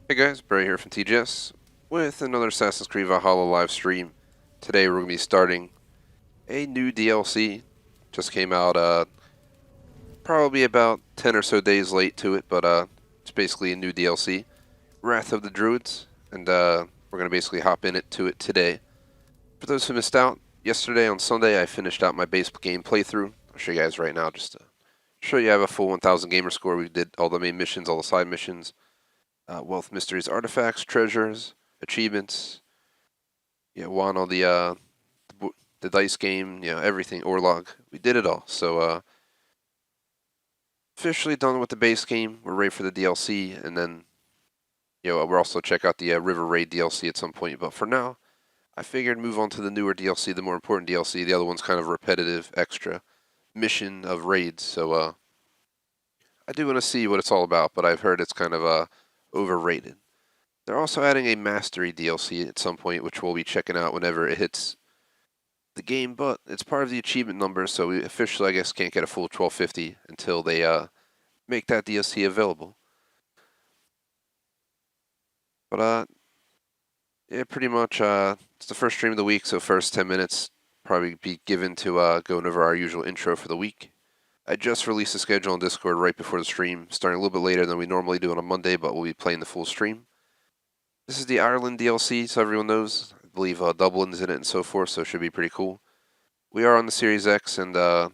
Hey guys, Barry here from TGS with another Assassin's Creed Valhalla live stream. Today we're going to be starting a new DLC. Just came out probably about 10 or so days late to it, but it's basically a new DLC. Wrath of the Druids, and we're going to basically hop to it today. For those who missed out, yesterday on Sunday I finished out my base game playthrough. I'll show you guys right now just to show you I have a full 1000 gamer score. We did all the main missions, all the side missions. Wealth, mysteries, artifacts, treasures, achievements. Yeah, won all the dice game. Everything. Orlog. We did it all. So officially done with the base game. We're ready for the DLC, and then we'll also check out the River Raid DLC at some point. But for now, I figured move on to the newer DLC, the more important DLC. The other one's kind of repetitive, extra mission of raids. So I do want to see what it's all about, but I've heard it's kind of overrated. They're also adding a Mastery DLC at some point, which we'll be checking out whenever it hits the game, but it's part of the achievement number, so we officially, I guess, can't get a full 1250 until they make that DLC available. But yeah, pretty much it's the first stream of the week, so first 10 minutes probably be given to going over our usual intro for the week. I just released the schedule on Discord right before the stream, starting a little bit later than we normally do on a Monday, but we'll be playing the full stream. This is the Ireland DLC, so everyone knows. I believe Dublin's in it and so forth, so it should be pretty cool. We are on the Series X, and I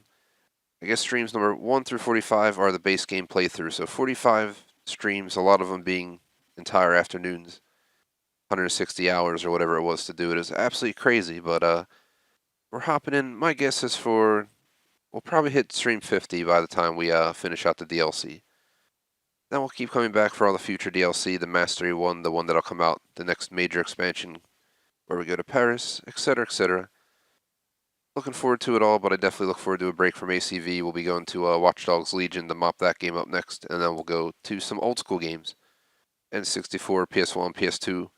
guess streams number 1 through 45 are the base game playthrough. So 45 streams, a lot of them being entire afternoons, 160 hours or whatever it was to do it. Is absolutely crazy, but we're hopping in. My guess is we'll probably hit stream 50 by the time we finish out the DLC. Then we'll keep coming back for all the future DLC, the Mastery one, the one that'll come out, the next major expansion where we go to Paris, etc., etc. Looking forward to it all, but I definitely look forward to a break from ACV. We'll be going to Watch Dogs Legion to mop that game up next, and then we'll go to some old school games. N64, PS1, PS2.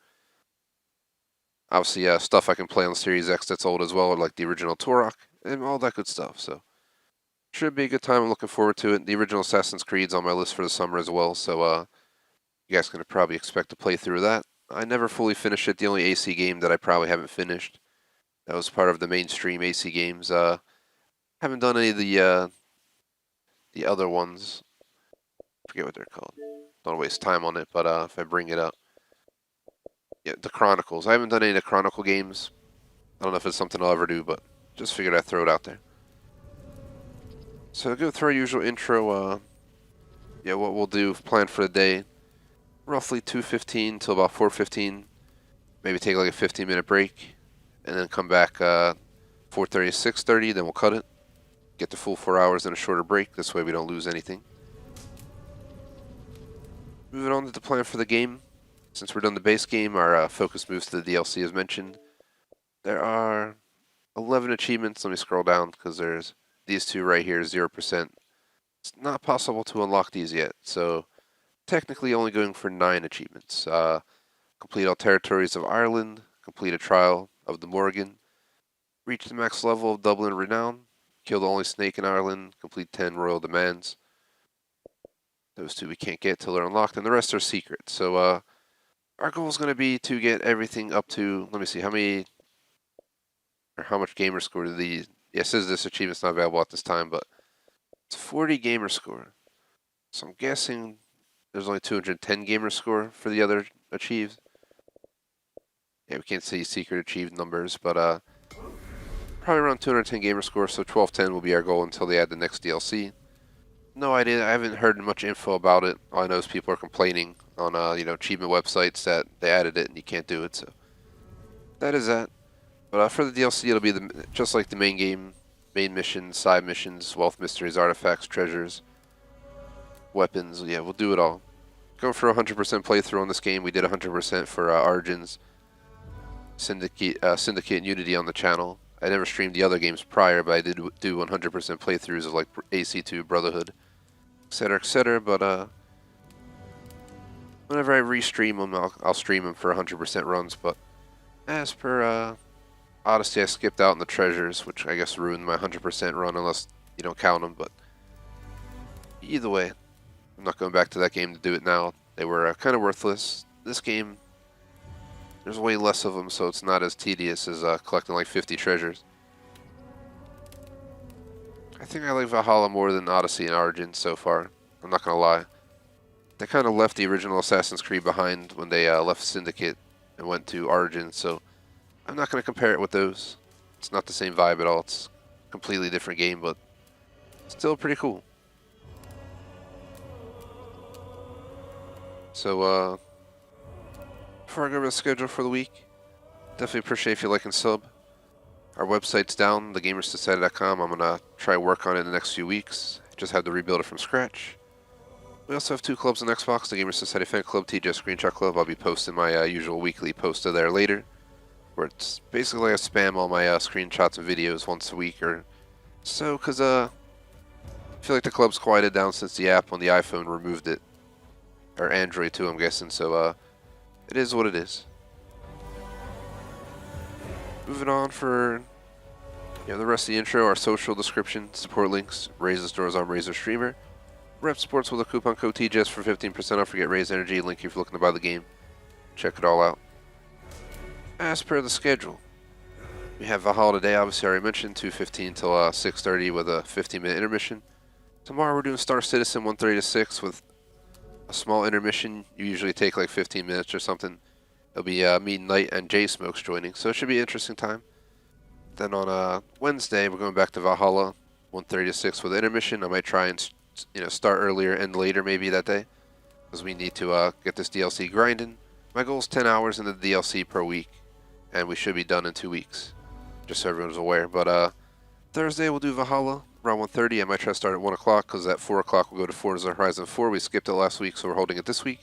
Obviously, stuff I can play on the Series X that's old as well, like the original Turok, and all that good stuff. So, should be a good time. I'm looking forward to it. The original Assassin's Creed's on my list for the summer as well, so you guys can probably expect to play through that. I never fully finished it. The only AC game that I probably haven't finished. That was part of the mainstream AC games. Haven't done any of the other ones. I forget what they're called. Don't waste time on it, but if I bring it up. Yeah, the Chronicles. I haven't done any of the Chronicle games. I don't know if it's something I'll ever do, but just figured I'd throw it out there. So go through our usual intro. Yeah, what we'll do, plan for the day. Roughly 2:15 till about 4:15. Maybe take like a 15-minute break, and then come back 4:30 to 6:30. Then we'll cut it. Get the full 4 hours and a shorter break. This way we don't lose anything. Moving on to the plan for the game. Since we're done the base game, our focus moves to the DLC as mentioned. There are 11 achievements. Let me scroll down because there's these two right here, 0%. It's not possible to unlock these yet, so technically only going for 9 achievements. Complete all territories of Ireland, complete a trial of the Morrigan, reach the max level of Dublin Renown, kill the only snake in Ireland, complete 10 royal demands. Those two we can't get till they're unlocked, and the rest are secret. So our goal is going to be to get everything up to, let me see, how much gamer score do these, yeah, it says this achievement's not available at this time, but it's 40 gamer score. So I'm guessing there's only 210 gamer score for the other achieves. Yeah, we can't see secret achieved numbers, but probably around 210 gamer score, so 1210 will be our goal until they add the next DLC. No idea. I haven't heard much info about it. All I know is people are complaining on achievement websites that they added it and you can't do it. So that is that. But for the DLC, it'll be just like the main game, main missions, side missions, wealth, mysteries, artifacts, treasures, weapons. Yeah, we'll do it all. Going for a 100% playthrough on this game. We did 100% for Origins, Syndicate, and Unity on the channel. I never streamed the other games prior, but I did do 100% playthroughs of like AC2, Brotherhood, etc., etc. But whenever I restream them, I'll stream them for 100% runs. But as per Odyssey, I skipped out on the treasures, which I guess ruined my 100% run unless you don't count them. But either way, I'm not going back to that game to do it now. They were kind of worthless. this game, there's way less of them, so it's not as tedious as collecting like 50 treasures. I think I like Valhalla more than Odyssey and Origins so far. I'm not gonna lie. They kind of left the original Assassin's Creed behind when they left Syndicate and went to Origins, so I'm not gonna compare it with those. It's not the same vibe at all. It's a completely different game, but still pretty cool. So, before I go over the schedule for the week, definitely appreciate if you like and sub. Our website's down, thegamersociety.com. I'm gonna try work on it in the next few weeks. Just had to rebuild it from scratch. We also have 2 clubs on Xbox, the Gamer Society Fan Club, TJ Screenshot Club. I'll be posting my usual weekly post to there later, where it's basically I spam all my screenshots and videos once a week or so, because I feel like the club's quieted down since the app on the iPhone removed it. Or Android too, I'm guessing, so it is what it is. Moving on for the rest of the intro, our social description, support links, Raise Doors on Razor Streamer. Rep Sports with a coupon code TJS for 15% off. Forget Raise Energy. Link if you're looking to buy the game. Check it all out. As per the schedule, we have Valhalla today. Obviously, I already mentioned 2:15 till 6:30 with a 15-minute intermission. Tomorrow we're doing Star Citizen 1:30 to 6 with a small intermission. You usually take like 15 minutes or something. It'll be me, Knight, and Jay Smokes joining, so it should be an interesting time. Then on Wednesday, we're going back to Valhalla 1:30 to 6 with an intermission. I might try and start earlier and later maybe that day, because we need to get this DLC grinding. My goal is 10 hours in the DLC per week, and we should be done in 2 weeks, just so everyone's aware. But Thursday we'll do Valhalla around 1:30. I might try to start at 1 o'clock, because at 4 o'clock we'll go to Forza Horizon 4. We skipped it last week, so we're holding it this week.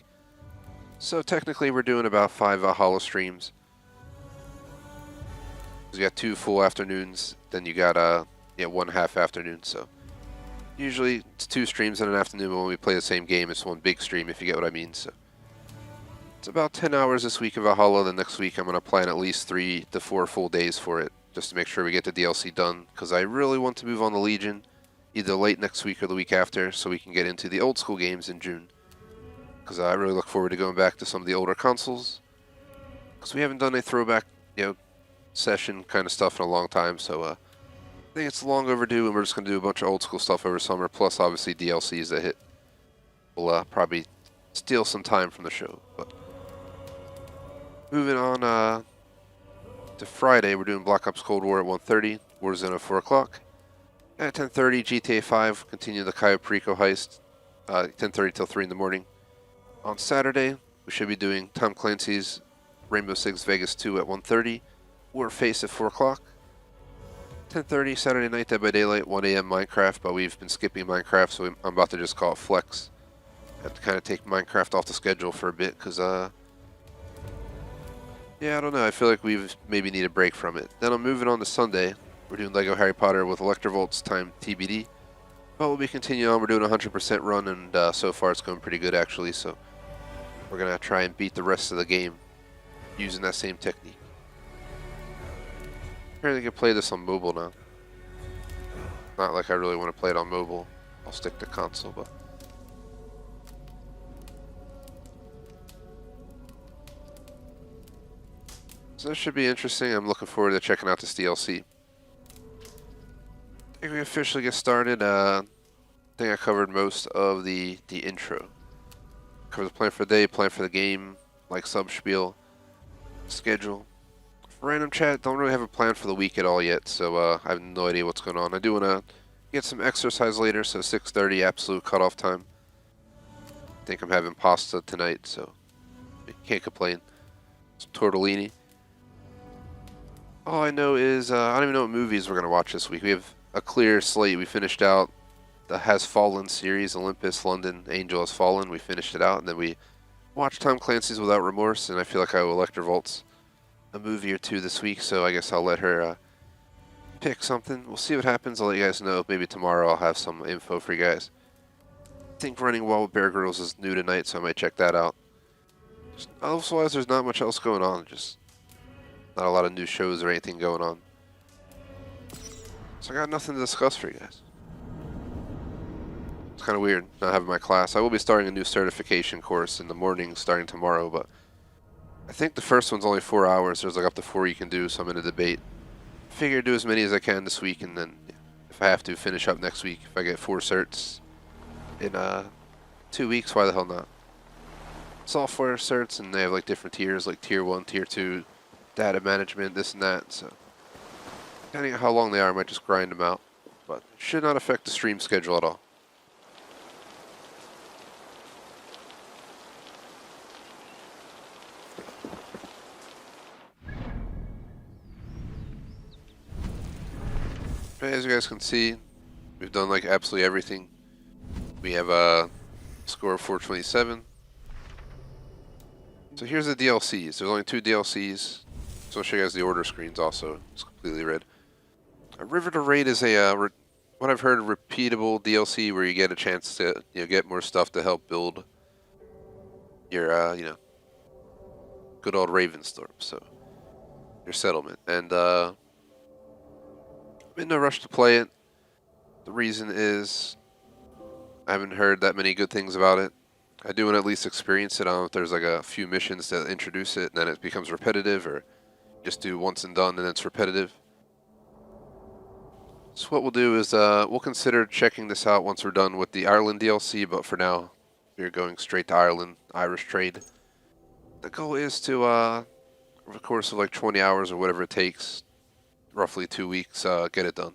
So technically we're doing about 5 Valhalla streams. You got 2 full afternoons, then you got 1 half afternoon, so usually it's 2 streams in an afternoon, but when we play the same game, it's 1 big stream, if you get what I mean. So it's about 10 hours this week of Valhalla. The next week I'm going to plan at least 3 to 4 full days for it, just to make sure we get the DLC done, because I really want to move on to Legion, either late next week or the week after, so we can get into the old school games in June. Because I really look forward to going back to some of the older consoles, because we haven't done a throwback, session kind of stuff in a long time, so I think it's long overdue, and we're just going to do a bunch of old school stuff over summer, plus obviously DLCs that hit. We'll probably steal some time from the show. But moving on to Friday, we're doing Black Ops Cold War at 1:30, Warzone at 4 o'clock. At 10:30, GTA 5, continue the Cayo Perico heist, 10:30 till 3 in the morning. On Saturday, we should be doing Tom Clancy's Rainbow Six Vegas 2 at 1:30. Warface at 4 o'clock. 10:30 Saturday night, Dead by Daylight, 1 a.m. Minecraft, but we've been skipping Minecraft, so I'm about to just call it Flex. I have to kind of take Minecraft off the schedule for a bit, because, I don't know, I feel like we maybe need a break from it. Then I'm moving on to Sunday. We're doing Lego Harry Potter with Electrovolts, time TBD. But we'll be continuing on. We're doing a 100% run, and so far it's going pretty good, actually, so we're going to try and beat the rest of the game using that same technique. I can play this on mobile now. Not like I really want to play it on mobile. I'll stick to console, but so this should be interesting. I'm looking forward to checking out this DLC. I think we officially get started. I think I covered most of the intro. Covered the plan for the day, plan for the game, like sub spiel, schedule. Random chat, don't really have a plan for the week at all yet, so I have no idea what's going on. I do want to get some exercise later, so 6:30 absolute cutoff time. I think I'm having pasta tonight, so can't complain. Some tortellini. All I know is I don't even know what movies we're going to watch this week. We have a clear slate. We finished out the Has Fallen series, Olympus, London, Angel Has Fallen. We finished it out, and then we watched Tom Clancy's Without Remorse, and I feel like I owe Electrovolts a movie or 2 this week, so I guess I'll let her pick something. We'll see what happens. I'll let you guys know. Maybe tomorrow I'll have some info for you guys. I think Running Wild with Bear Grylls is new tonight, so I might check that out. Otherwise, there's not much else going on. Just not a lot of new shows or anything going on. So I got nothing to discuss for you guys. It's kind of weird not having my class. I will be starting a new certification course in the morning starting tomorrow, but I think the first one's only 4 hours. There's like up to 4 you can do, so I'm in a debate. Figure do as many as I can this week, and then if I have to, finish up next week. If I get 4 certs in 2 weeks, why the hell not? Software certs, and they have like different tiers, like tier 1, tier 2, data management, this and that. So depending on how long they are, I might just grind them out. But it should not affect the stream schedule at all. As you guys can see, we've done like absolutely everything. We have a score of 427. So here's the DLCs. There's only 2 DLCs. So I'll show you guys the order screens also. It's completely red. A River to Raid is a, what I've heard, repeatable DLC where you get a chance to get more stuff to help build your, good old Ravensthorpe. So your settlement. And I'm in no rush to play it. The reason is I haven't heard that many good things about it. I do want to at least experience it. I don't know if there's like a few missions that introduce it and then it becomes repetitive, or just do once and done and then it's repetitive. So what we'll do is we'll consider checking this out once we're done with the Ireland DLC, but for now we're going straight to Ireland, Irish trade. The goal is to, over the course of like 20 hours or whatever it takes, roughly 2 weeks, get it done.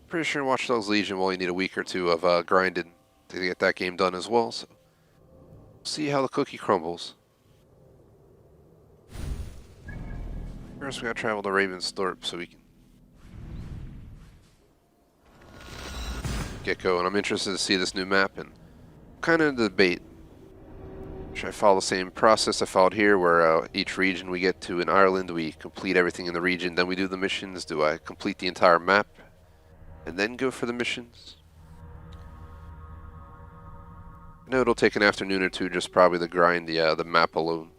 Pretty sure in Watch Dogs Legion we'll only need a week or 2 of grinding to get that game done as well, so see how the cookie crumbles. First we gotta travel to Ravensthorpe so we can get going. I'm interested to see this new map and kind of debate. Should I follow the same process I followed here, where each region we get to in Ireland, we complete everything in the region, then we do the missions? Do I complete the entire map and then go for the missions? I know it'll take an afternoon or 2 just probably to grind the map alone.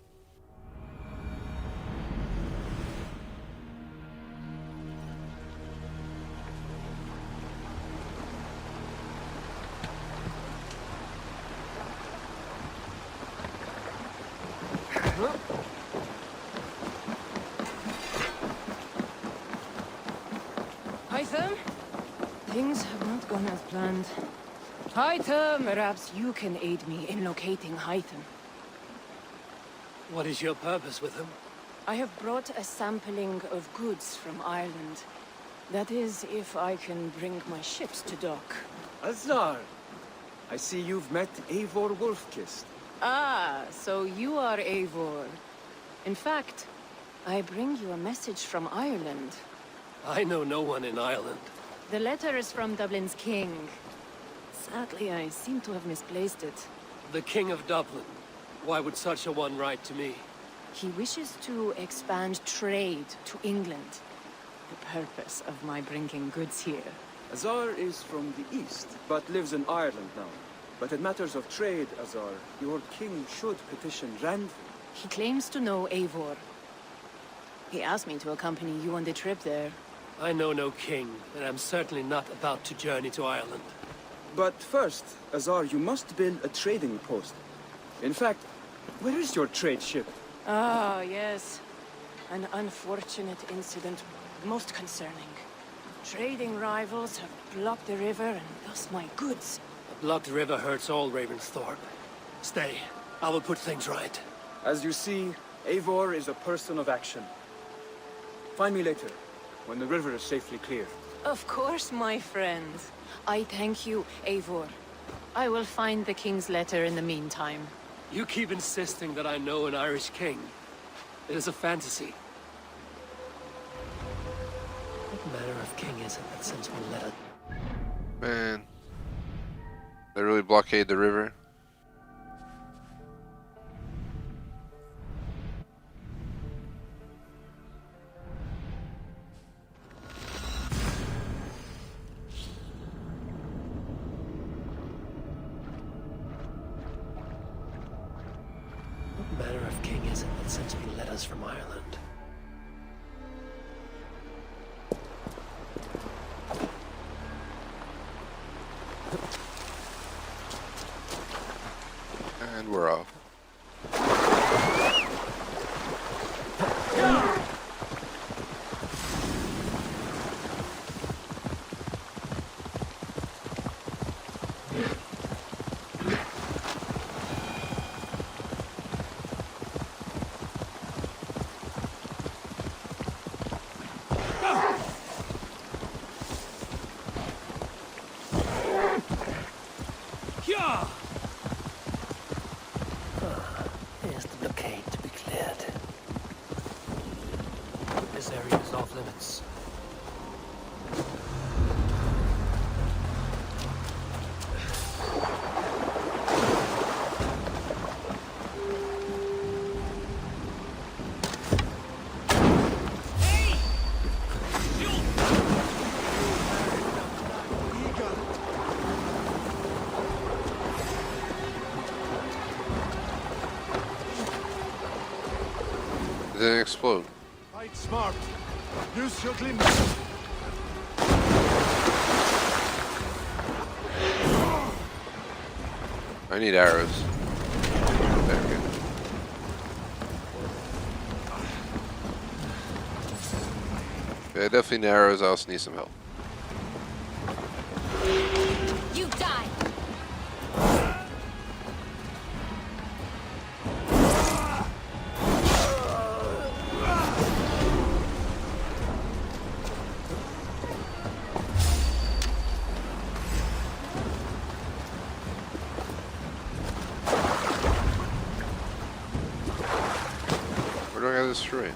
Hytham? Things have not gone as planned. Hytham, perhaps you can aid me in locating Hytham. What is your purpose with him? I have brought a sampling of goods from Ireland. That is, if I can bring my ships to dock. Azar! I see you've met Eivor Wolfkist. Ah, so you are Eivor. In fact, I bring you a message from Ireland. I know no one in Ireland. The letter is from Dublin's king. Sadly, I seem to have misplaced it. The King of Dublin. Why would such a one write to me? He wishes to expand trade to England. The purpose of my bringing goods here. Azar is from the east, but lives in Ireland now. But in matters of trade, Azar, your king should petition Randvi. He claims to know Eivor. He asked me to accompany you on the trip there. I know no king, and I'm certainly not about to journey to Ireland. But first, Azar, you must build a trading post. In fact, where is your trade ship? Ah, yes. An unfortunate incident, most concerning. Trading rivals have blocked the river and thus my goods. A blocked river hurts all Ravensthorpe. Stay. I will put things right. As you see, Eivor is a person of action. Find me later, when the river is safely clear. Of course, my friend. I thank you, Eivor. I will find the king's letter in the meantime. You keep insisting that I know an Irish king. It is a fantasy. What manner of king is it that sends me letter? Man, they really blockade the river. What manner of king is it that sends me letters from Ireland? And we're off. didn't explode? Fight smart. Use your glimpse. I need arrows. There we go. Okay, I definitely need arrows. I also need some help. You die. Where do I gotta destroy it?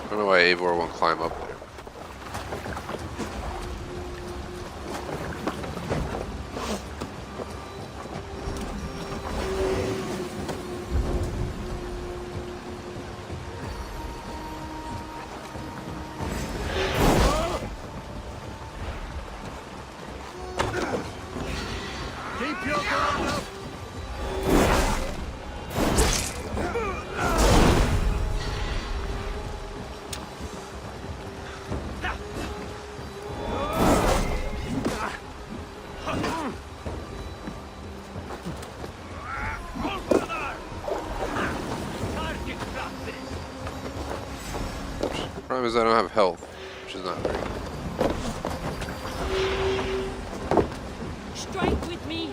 I don't know why Eivor won't climb up there. Keep your guard up. Problem is I don't have health, which is not very good. Strike with me.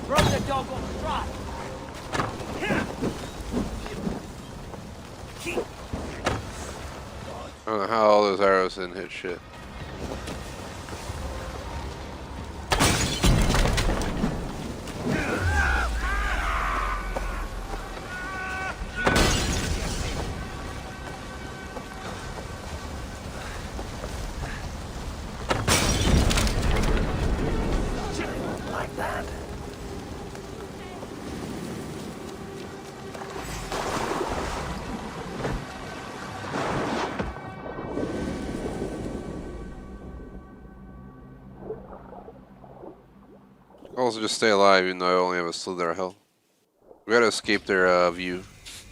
Throw the dog on the trot. I don't know how all those arrows didn't hit shit. Like that. I'll also just stay alive even though I only have a slither of health. We gotta escape their view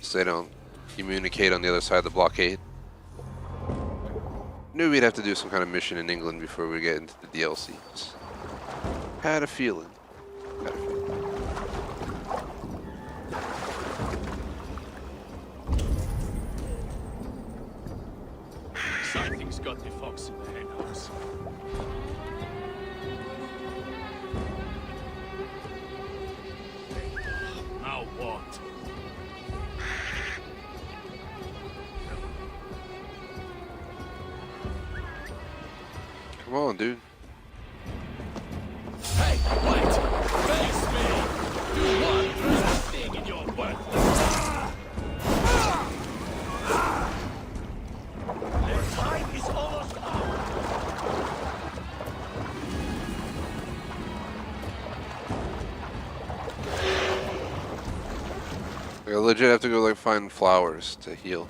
so they don't communicate on the other side of the blockade. Knew we'd have to do some kind of mission in England before we get into the DLC. Just had a feeling. Had a feeling. Something's got the fox in the henhouse. Now what? Come on, dude. Hey, wait! Face me! Do one little thing in your worthless Their time is almost up! I legit have to go like find flowers to heal.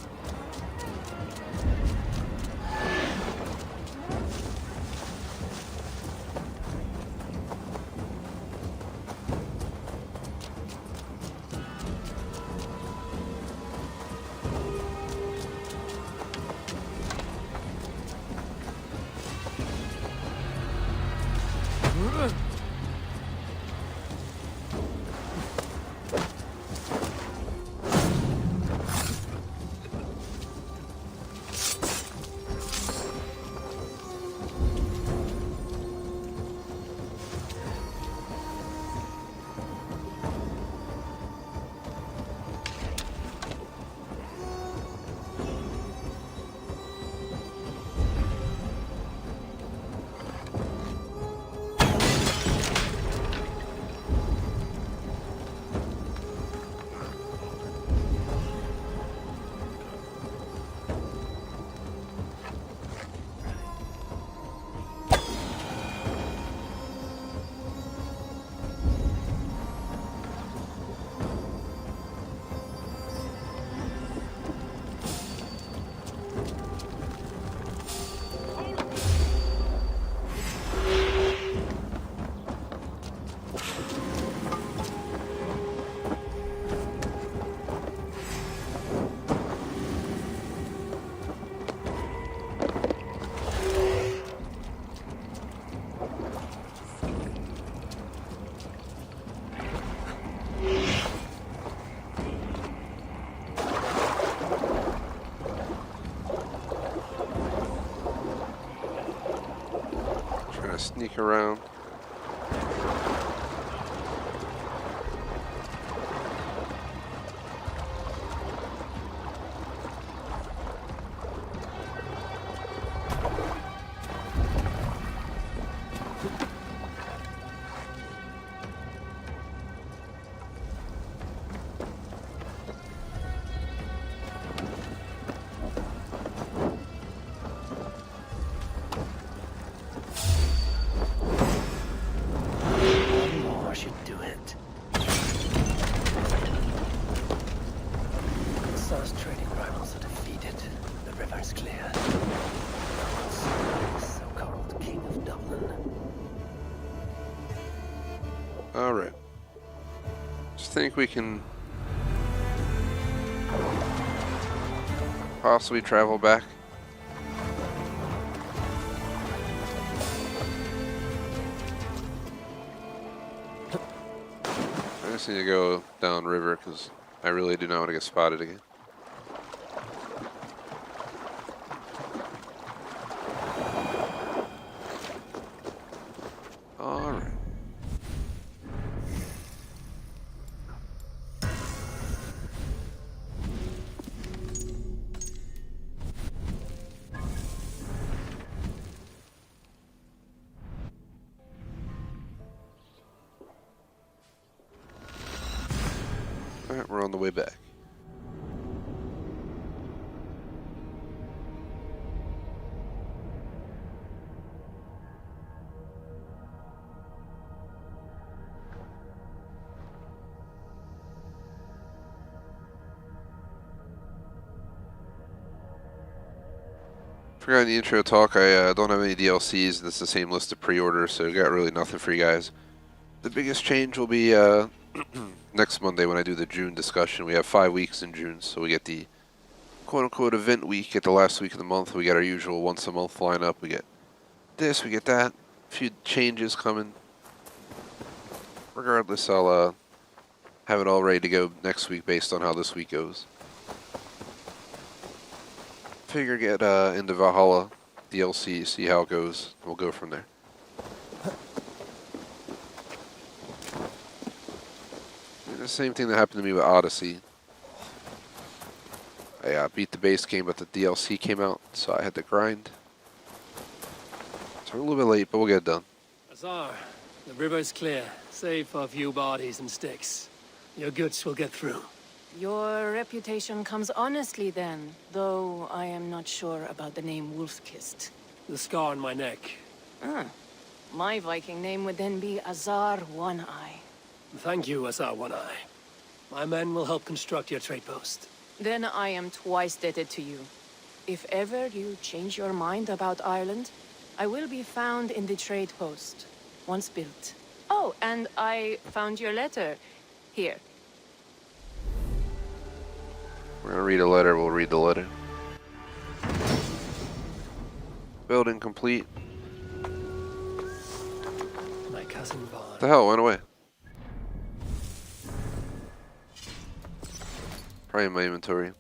sneak around. More should do it. Sar's trading rivals are defeated. The river's clear. The so-called King of Dublin. Alright. Just think we can possibly travel back. I just need to go down river because I really do not want to get spotted again. Alright. Alright, we're on the way back. Forgot in the intro talk, I don't have any DLCs, and it's the same list of pre-orders, so got really nothing for you guys. The biggest change will be next Monday when I do the June discussion. We have 5 weeks in June, so we get the quote-unquote event week at the last week of the month. We get our usual once-a-month lineup. We get this, we get that. A few changes coming. Regardless, I'll have it all ready to go next week based on how this week goes. Figure get into Valhalla DLC, see how it goes. We'll go from there. The same thing that happened to me with Odyssey. I beat the base game, but the DLC came out, so I had to grind. So we're a little bit late, but we'll get it done. Azar, the river's clear, save for a few bodies and sticks. Your goods will get through. Your reputation comes honestly then, though I am not sure about the name Wolfkist. The scar on my neck. Ah, my Viking name would then be Azar One-Eye. Thank you, Azar One-Eye. My men will help construct your trade post. Then I am twice indebted to you. If ever you change your mind about Ireland, I will be found in the trade post, once built. Oh, and I found your letter. Here. We're gonna read a letter, we'll read the letter. Building complete. My cousin Vaughn. What the hell, went away? Probably in my inventory.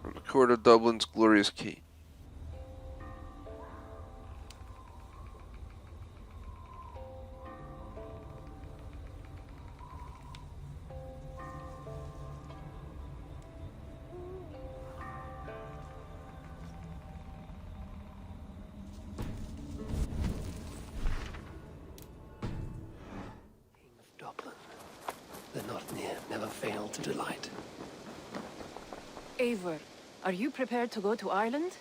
From the court of Dublin's glorious key. Dublin. The not near never fail to delight. Eivor, are you prepared to go to Ireland?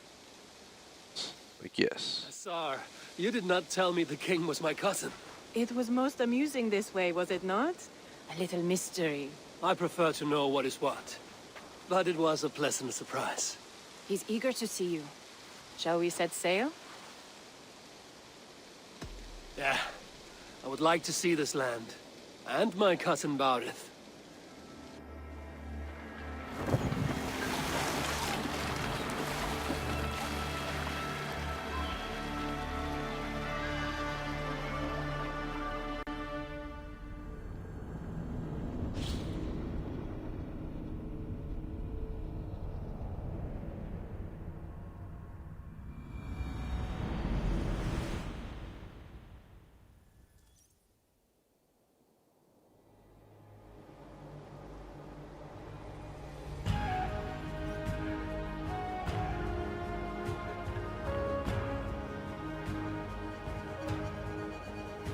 Like, yes. Azar, you did not tell me the king was my cousin. It was most amusing this way, was it not? A little mystery. I prefer to know what is what. But it was a pleasant surprise. He's eager to see you. Shall we set sail? Yeah. I would like to see this land. And my cousin Baurith.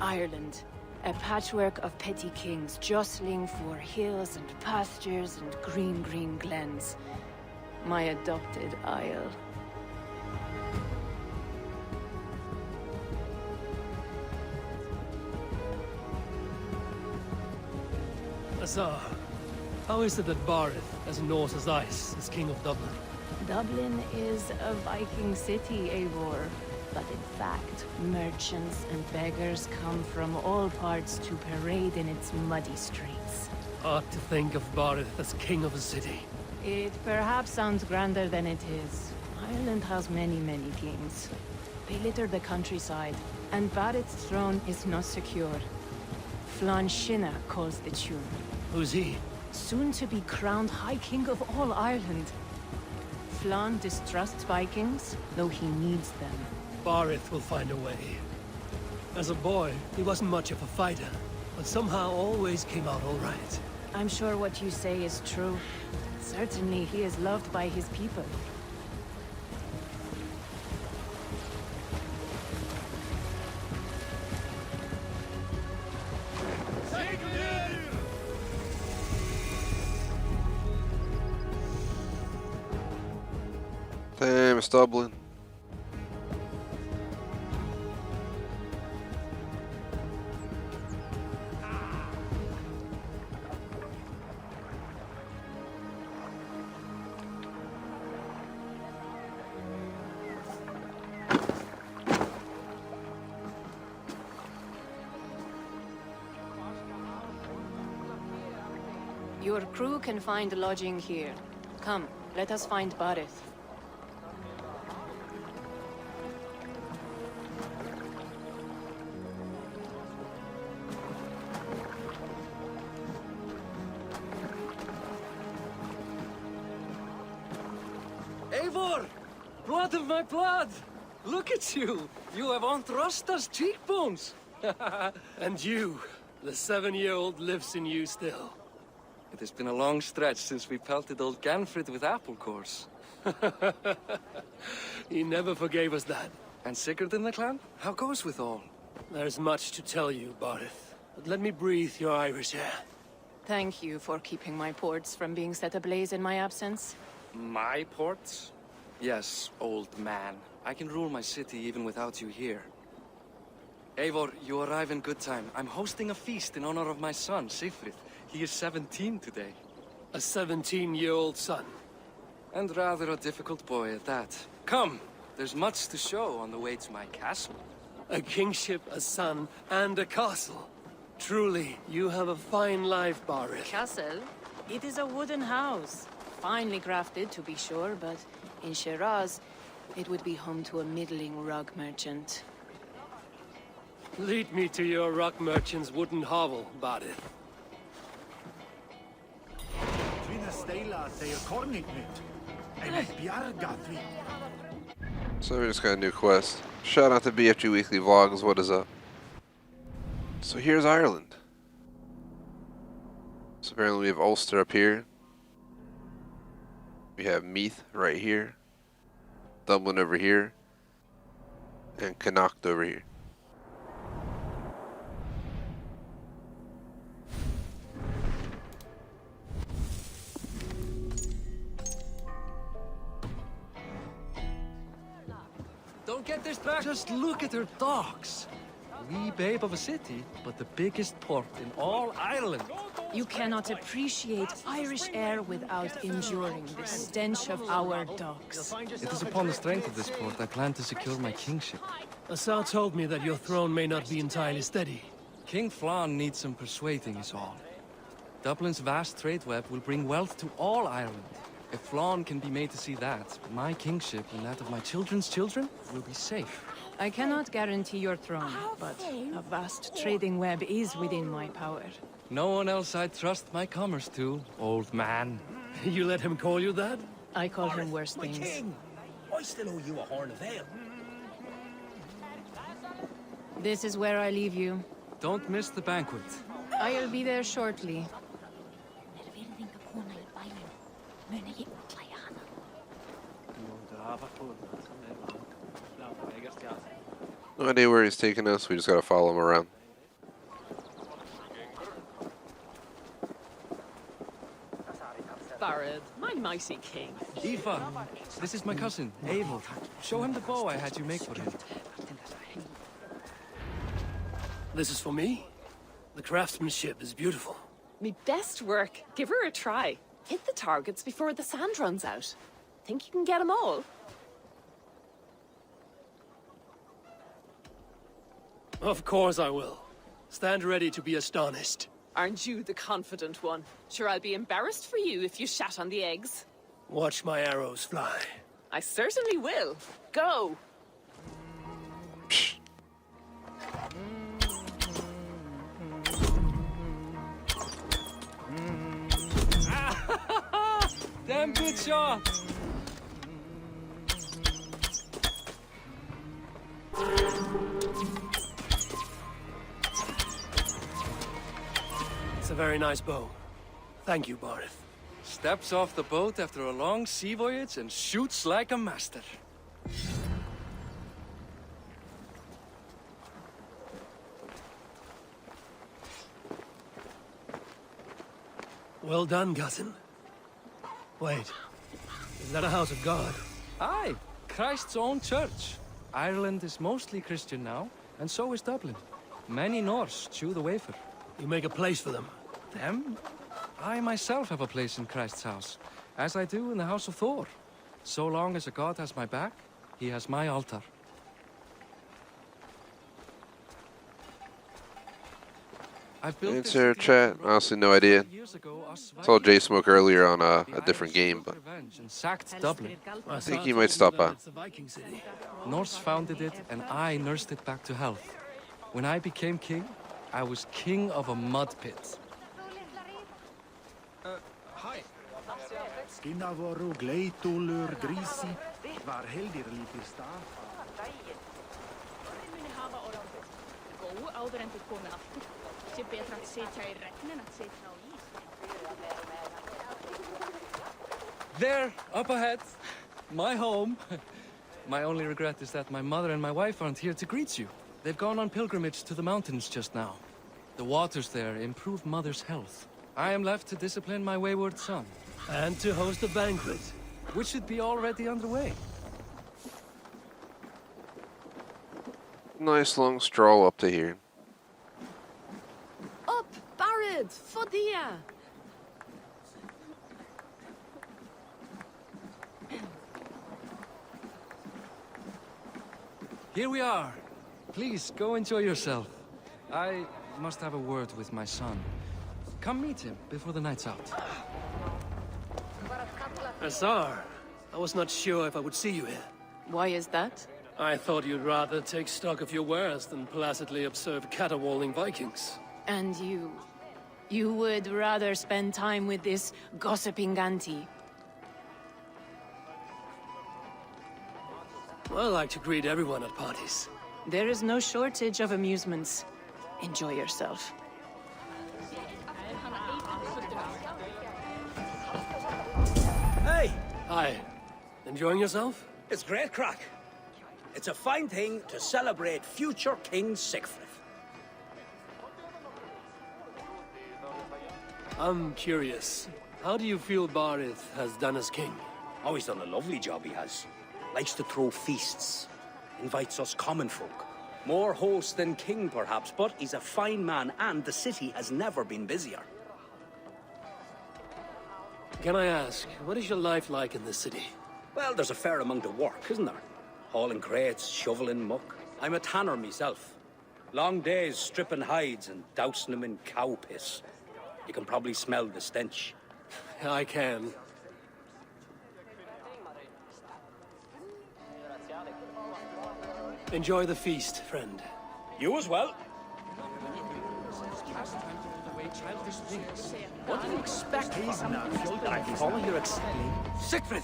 Ireland. A patchwork of petty kings jostling for hills and pastures and green glens. My adopted isle. Azar, how is it that Barith, as north as ice, is king of Dublin? Dublin is a Viking city, Eivor. But in fact, merchants and beggars come from all parts to parade in its muddy streets. Odd to think of Barith as king of a city. It perhaps sounds grander than it is. Ireland has many kings. They litter the countryside, and Barith's throne is not secure. Flann Sinna calls the tune. Who's he? Soon to be crowned High King of all Ireland. Flann distrusts Vikings, though he needs them. Barith will find a way. As a boy, he wasn't much of a fighter, but somehow always came out all right. I'm sure what you say is true. Certainly, he is loved by his people. Damn, it's Dublin. Your crew can find lodging here. Come, let us find Barith. Eivor! Blood of my blood! Look at you! You have Antrasta's cheekbones! And you, the 7-year-old lives in you still. It has been a long stretch since we pelted old Ganfrid with apple cores. He never forgave us that. And Sigurd in the clan? How goes with all? There's much to tell you, Barith, but let me breathe your Irish air. Thank you for keeping my ports from being set ablaze in my absence. My ports? Yes, old man. I can rule my city even without you here. Eivor, you arrive in good time. I'm hosting a feast in honor of my son, Sigfrid. He is 17 today. A 17-year-old son. And rather a difficult boy at that. Come, there's much to show on the way to my castle. A kingship, a son, and a castle. Truly, you have a fine life, Barith. Castle? It is a wooden house. Finely crafted, to be sure, but in Shiraz, it would be home to a middling rug merchant. Lead me to your rock merchant's wooden hovel, Barith. So we just got a new quest. Shout out to BFG Weekly Vlogs, what is up? So here's Ireland. So apparently we have Ulster up here. We have Meath right here. Dublin over here. And Connacht over here. Don't get distracted. Just look at her docks. Wee babe of a city, but the biggest port in all Ireland. You cannot appreciate Irish air without enduring the stench of our docks. It is upon the strength of this port I plan to secure my kingship. Assar told me that your throne may not be entirely steady. King Flann needs some persuading is all. Dublin's vast trade web will bring wealth to all Ireland. If Flann can be made to see that, my kingship and that of my children's children will be safe. I cannot guarantee your throne, but a vast trading web is within my power. No one else I'd trust my commerce to, old man. You let him call you that? I call him worse things. I still owe you a horn of ale. This is where I leave you. Don't miss the banquet. I'll be there shortly. No idea where he's taking us, we just gotta follow him around. mighty king. Aoife, this is my cousin, Eivor. Show him the bow I had you make for him. This is for me? The craftsmanship is beautiful. Me best work. Give her a try. Hit the targets before the sand runs out. Think you can get them all? Of course I will. Stand ready to be astonished. Aren't you the confident one? Sure, I'll be embarrassed for you if you shat on the eggs. Watch my arrows fly. I certainly will. Go! Damn good shot! It's a very nice bow. Thank you, Barith. Steps off the boat after a long sea voyage and shoots like a master. Well done, cousin. Wait, is that a house of God? Aye, Christ's own church. Ireland is mostly Christian now, and so is Dublin. Many Norse chew the wafer. You make a place for them. Them? I myself have a place in Christ's house, as I do in the house of Thor. So long as a god has my back, he has my altar. I've built this Answer city chat. on the rock. Honestly, no idea. Years ago, us Saw Vikings J-Smoke earlier on a the different Irish game, took but revenge and sacked Dublin. I think saw he might talking stop about by. it's a Viking city. Norse founded it, and I nursed it back to health. When I became king, I was king of a mud pit. Skinna voru gleitúlur grísi, var heldir lítir stað. Góð áður en þið komið aftur. Sé betra að sitja í regn en að sitja á ís. There, up ahead, my home. My only regret is that my mother and my wife aren't here to greet you. They've gone on pilgrimage to the mountains just now. The waters there improve mother's health. I am left to discipline my wayward son, And to host a banquet. which should be already underway. nice long stroll up to here. Up, Barad, Fodia! Here we are. Please, go enjoy yourself. I must have a word with my son. Come meet him before the night's out. Azar, I was not sure if I would see you here. Why is that? I thought you'd rather take stock of your wares than placidly observe caterwauling Vikings. And you would rather spend time with this gossiping auntie? I like to greet everyone at parties. There is no shortage of amusements. Enjoy yourself. Hey, Hi. Enjoying yourself? it's great crack. It's a fine thing to celebrate future King Sigfrid. I'm curious. How do you feel Barith has done as king? Oh, he's done a lovely job, he has. Likes to throw feasts. Invites us common folk. More host than king, perhaps, but he's a fine man, and the city has never been busier. Can I ask, what is your life like in this city? Well, there's a fair amount of work, isn't there? Hauling crates, shoveling muck. I'm a tanner myself. Long days stripping hides and dousing them in cow piss. You can probably smell the stench. I can. Enjoy the feast, friend. You as well. What do you expect? I follow your explaining. Sigfrid!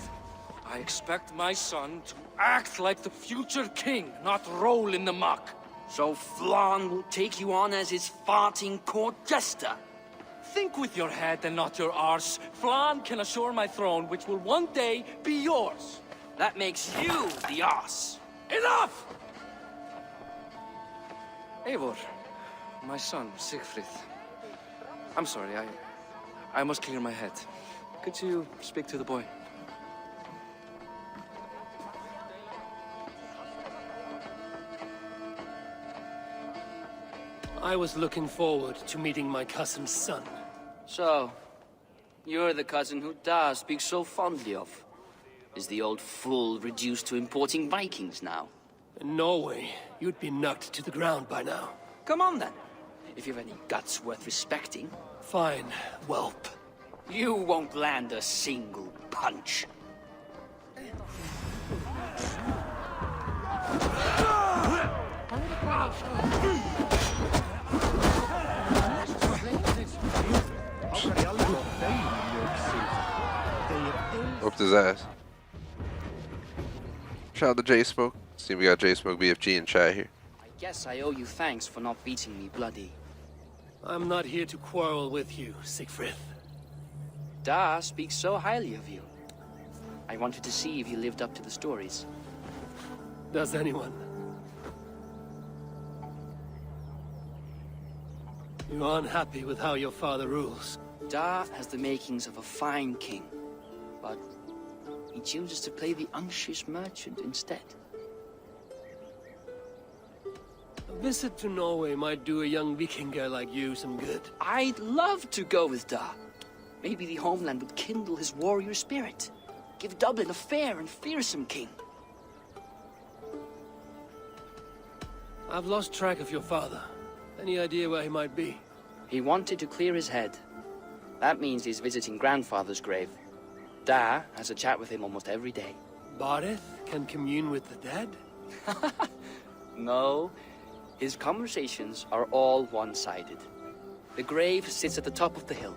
I expect my son to act like the future king, not roll in the muck. So Flan will take you on as his farting court jester? Think with your head and not your arse. Flan can assure my throne, which will one day be yours. That makes you the ass. Enough! Eivor, my son, Sigfrid. I'm sorry, I must clear my head. Could you speak to the boy? I was looking forward to meeting my cousin's son. So, you're the cousin who Da speaks so fondly of. Is the old fool reduced to importing Vikings now? In Norway, you'd be knocked to the ground by now. Come on then. If you've any guts worth respecting. Fine, whelp. You won't land a single punch. Whooped his ass. Shout out to J-Smoke. See, we got J-Smoke BFG in chat here. I guess I owe you thanks for not beating me bloody. I'm not here to quarrel with you, Siegfried. Da speaks so highly of you. I wanted to see if you lived up to the stories. Does anyone? You're unhappy with how your father rules. Da has the makings of a fine king, but he chooses to play the unctuous merchant instead. A visit to Norway might do a young Viking girl like you some good. I'd love to go with Da. Maybe the homeland would kindle his warrior spirit. Give Dublin a fair and fearsome king. I've lost track of your father. Any idea where he might be? He wanted to clear his head. That means he's visiting grandfather's grave. Da has a chat with him almost every day. Bardeth can commune with the dead? No, his conversations are all one-sided. The grave sits at the top of the hill.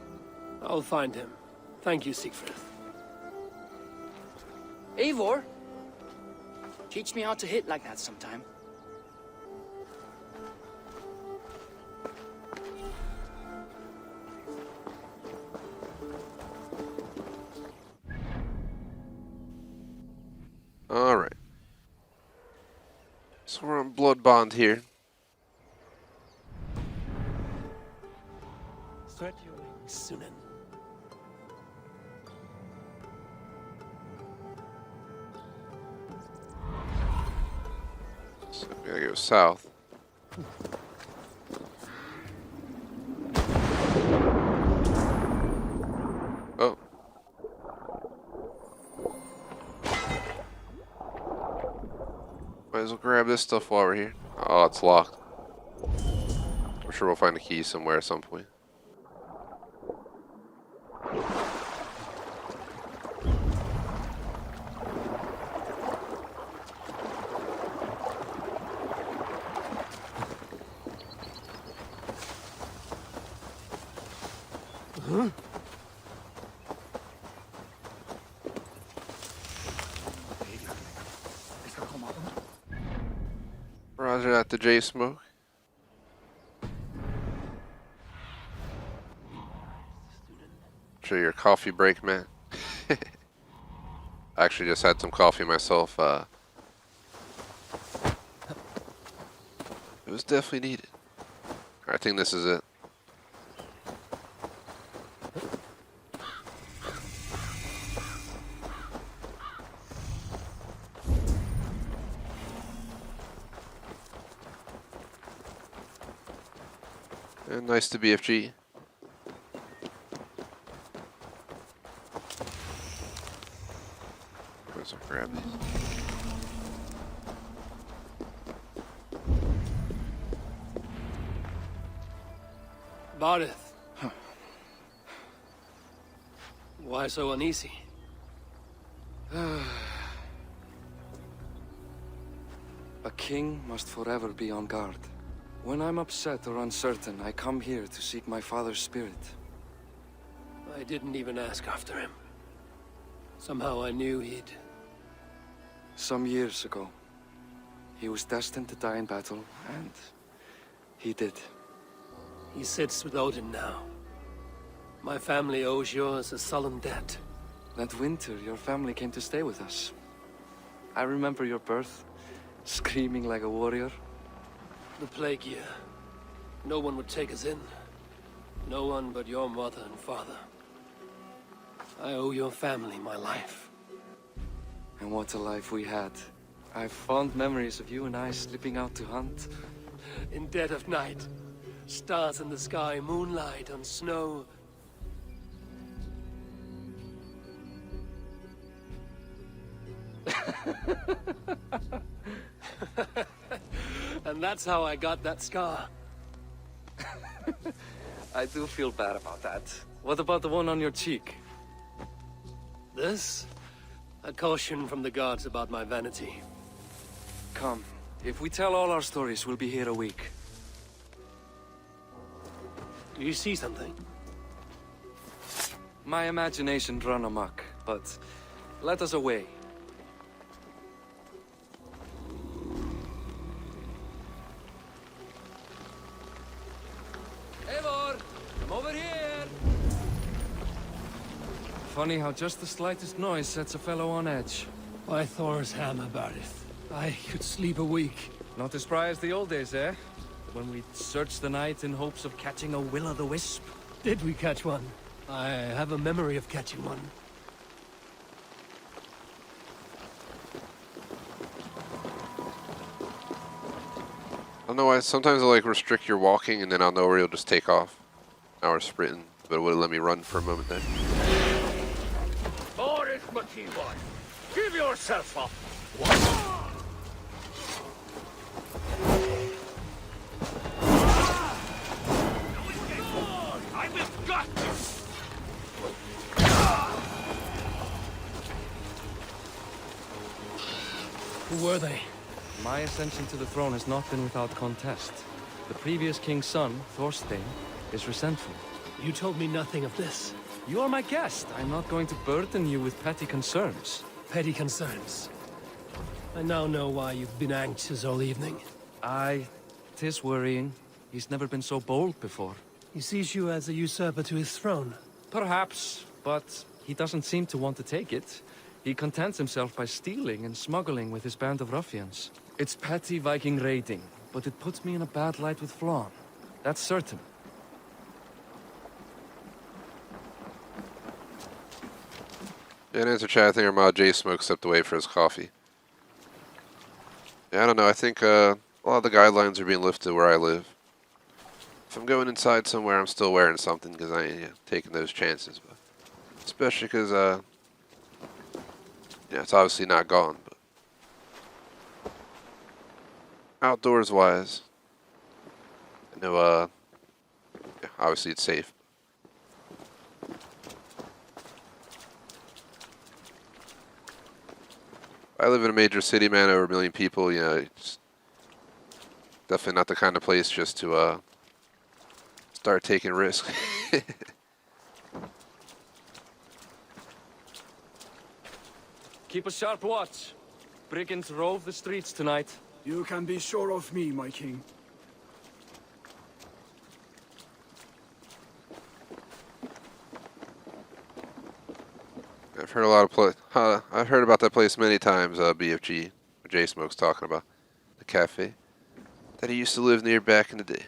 I'll find him. Thank you, Siegfried. Eivor, teach me how to hit like that sometime. Alright. So we're on Blood Bond here. Stretch your wings, Sunan. So we gotta go south. Oh. Might as well grab this stuff while we're here. Oh, it's locked. I'm sure we'll find a key somewhere at some point. Roger that, the J-Smoke. Sure, your coffee break, man. I actually just had some coffee myself. It was definitely needed. I think this is it. And nice to BFG. Let's grab these. Bardeth. Why so uneasy? A king must forever be on guard. When I'm upset or uncertain, I come here to seek my father's spirit. I didn't even ask after him. Somehow I knew he'd... Some years ago, he was destined to die in battle, and he did. He sits with Odin now. My family owes yours a solemn debt. That winter, your family came to stay with us. I remember your birth, screaming like a warrior. The plague year. No one would take us in. No one but your mother and father. I owe your family my life. And what a life we had. I have fond memories of you and I slipping out to hunt. In dead of night, stars in the sky, moonlight on snow. And that's how I got that scar. I do feel bad about that. What about the one on your cheek? This? A caution from the gods about my vanity. Come, if we tell all our stories, we'll be here a week. Do you see something? My imagination run amok, but let us away. Eivor, come over here! Funny how just the slightest noise sets a fellow on edge. Why Thor's hammer, Barith? I could sleep a week. Not as spry as the old days, eh? When we'd search the night in hopes of catching a will-o'-the-wisp. Did we catch one? I have a memory of catching one. I don't know why, sometimes I like restrict your walking and then I'll know where you'll just take off. Now we're sprinting, but it would have let me run for a moment there. Boris Mativoy, give yourself up. I will got you. Who were they? My ascension to the throne has not been without contest. The previous king's son, Thorstein, is resentful. You told me nothing of this. You are my guest. I'm not going to burden you with petty concerns. Petty concerns. I now know why you've been anxious all evening. Aye, 'tis worrying. He's never been so bold before. He sees you as a usurper to his throne. Perhaps, but he doesn't seem to want to take it. He contents himself by stealing and smuggling with his band of ruffians. It's petty Viking raiding, but it puts me in a bad light with Flann. That's certain. Yeah, in answer chat, I think our mod J Smoke stepped away for his coffee. Yeah, I don't know, I think a lot of the guidelines are being lifted where I live. If I'm going inside somewhere, I'm still wearing something because I ain't taking those chances. But especially because, yeah, it's obviously not gone. But outdoors wise, I know, yeah, obviously it's safe. I live in a major city, man, over 1 million people, you know, it's definitely not the kind of place just to, start taking risks. Keep a sharp watch. Brigands rove the streets tonight. You can be sure of me, my king. I've heard a lot of I've heard about that place many times. BFG, J Smoke's talking about the cafe that he used to live near back in the day.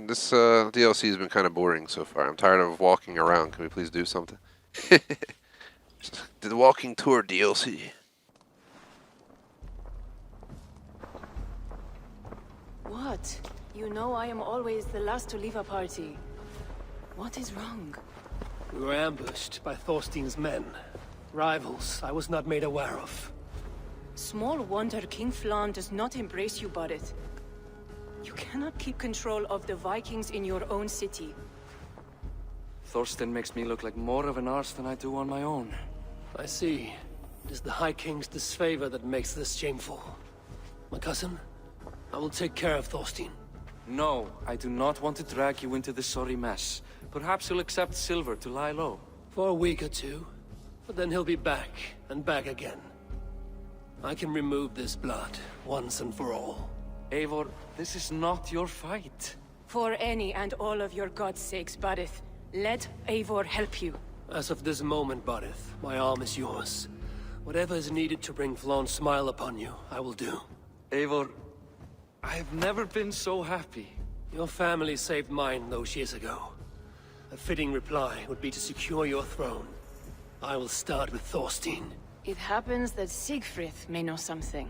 This DLC has been kind of boring so far. I'm tired of walking around. Can we please do something? The walking tour DLC. What? You know I am always the last to leave a party. What is wrong? We were ambushed by Thorstein's men. Rivals I was not made aware of. Small wonder King Flann does not embrace you, Barith. You cannot keep control of the Vikings in your own city. Thorstein makes me look like more of an arse than I do on my own. I see. It is the High King's disfavor that makes this shameful. My cousin, I will take care of Thorstein. No, I do not want to drag you into this sorry mess. Perhaps you'll accept silver to lie low. For a week or two. But then he'll be back, and back again. I can remove this blood, once and for all. Eivor, this is not your fight. For any and all of your gods' sakes, Barith, let Eivor help you. As of this moment, Barith, my arm is yours. Whatever is needed to bring Flawn's smile upon you, I will do. Eivor, I've never been so happy. Your family saved mine those years ago. A fitting reply would be to secure your throne. I will start with Thorstein. It happens that Siegfried may know something.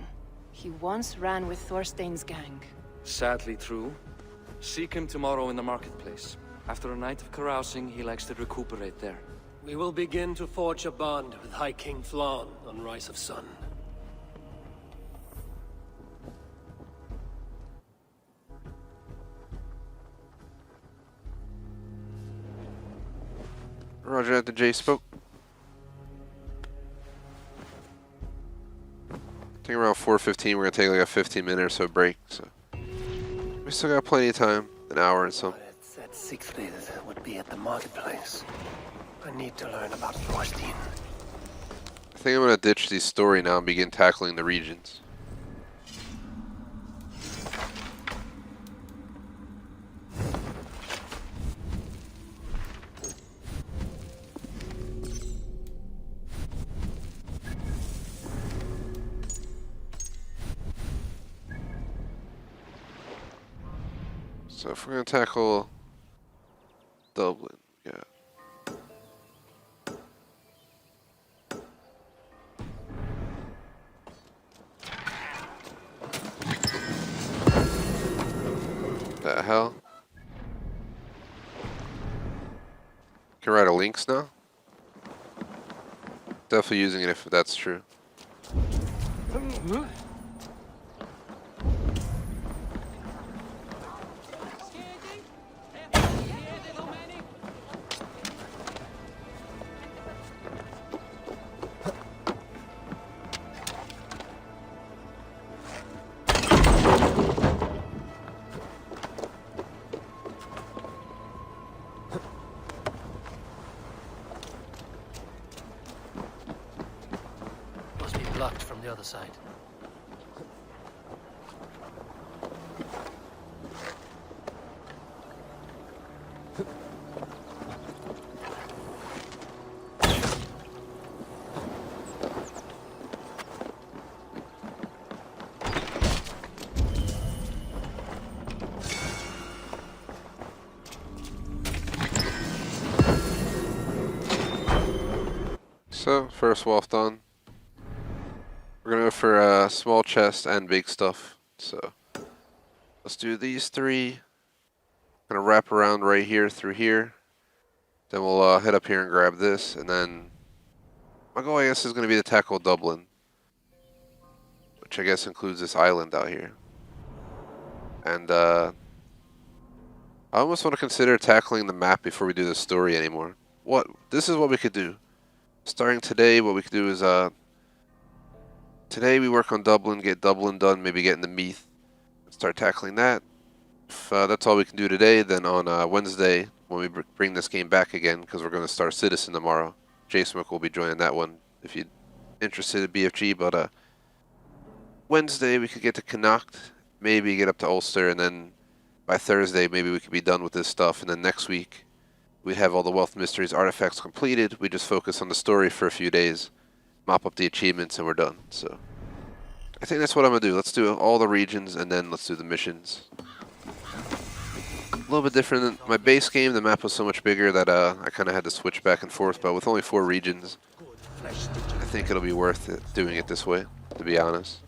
He once ran with Thorstein's gang. Sadly true. Seek him tomorrow in the marketplace. After a night of carousing, he likes to recuperate there. We will begin to forge a bond with High King Flawn on Rise of Sun. Roger that, the J spoke. I think around 4:15 we're gonna take like a 15-minute or so break, so we still got plenty of time, an hour and some. It said Siegfried would be at the marketplace. I need to learn about Thorstein. I think I'm gonna ditch the story now and begin tackling the regions. So if we're gonna tackle Dublin, yeah. The hell? Can ride a Lynx now? Definitely using it if that's true. Must be blocked from the other side. So, first wolf done. We're gonna go for small chest and big stuff. So, let's do these three. Gonna wrap around right here through here. Then we'll head up here and grab this, and then my goal, I guess, is gonna be to tackle Dublin, which I guess includes this island out here. And I almost want to consider tackling the map before we do the story anymore. This is what we could do. Starting today, what we could do is today we work on Dublin, get Dublin done, maybe get into Meath, start tackling that. If that's all we can do today, then on Wednesday, when we bring this game back again, because we're going to start Citizen tomorrow, J-Smoke will be joining that one if you're interested in BFG. But Wednesday we could get to Connacht, maybe get up to Ulster, and then by Thursday maybe we could be done with this stuff, and then next week we'd have all the Wealth Mysteries artifacts completed. We just focus on the story for a few days, mop up the achievements, and we're done. So I think that's what I'm going to do. Let's do all the regions, and then let's do the missions. A little bit different than my base game. The map was so much bigger that I kind of had to switch back and forth, but with only 4 regions, I think it'll be worth it doing it this way, to be honest.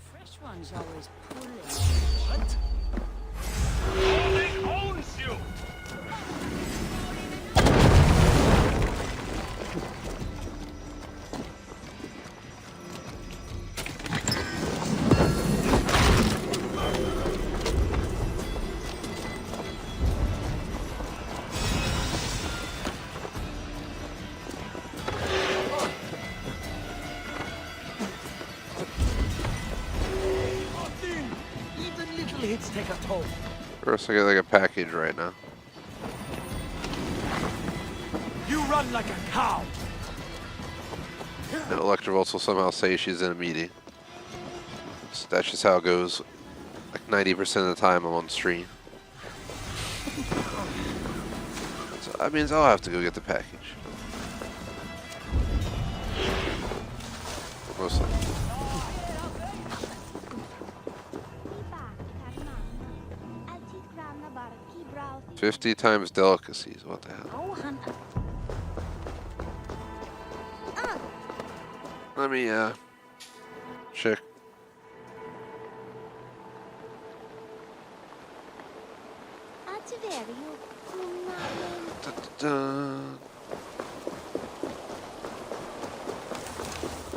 Take a toll. First, I get like a package right now. You run like a cow. And Electrovolts will somehow say she's in a meeting. So that's just how it goes. Like 90% of the time I'm on stream. So that means I'll have to go get the package. Mostly. 50 times delicacies. What the hell? Let me check.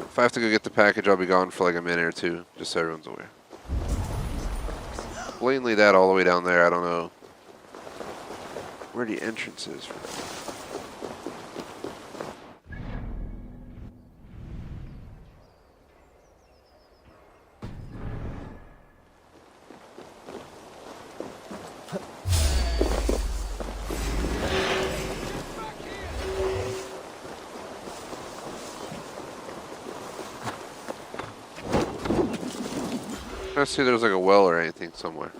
If I have to go get the package, I'll be gone for like a minute or two, just so everyone's aware. Blatantly that all the way down there, I don't know where the entrance is. I see there's like a well or anything somewhere.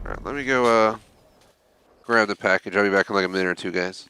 Alright, let me go grab the package. I'll be back in like a minute or two, guys.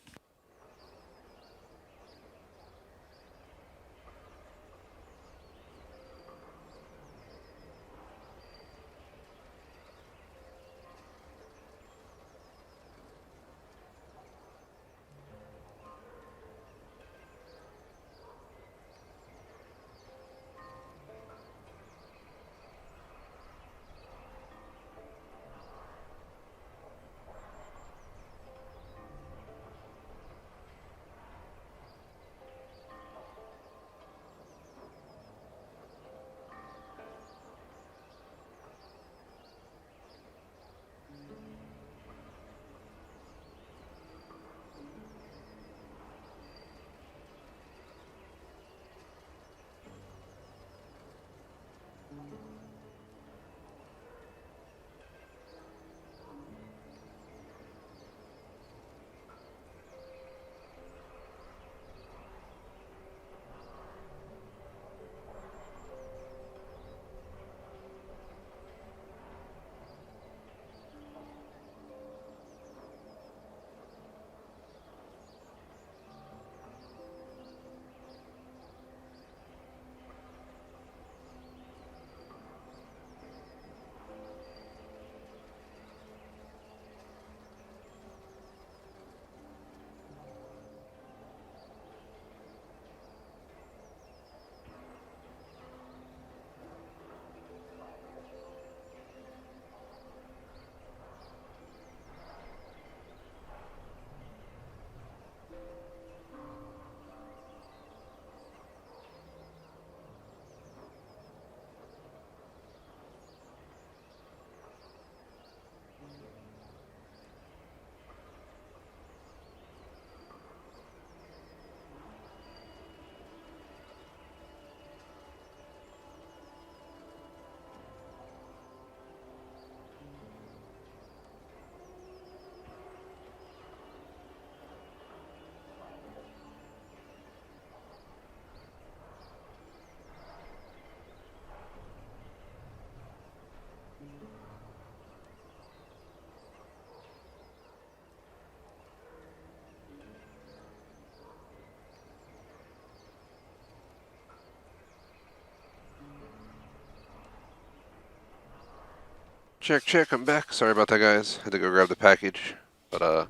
Check, I'm back. Sorry about that, guys. Had to go grab the package. But,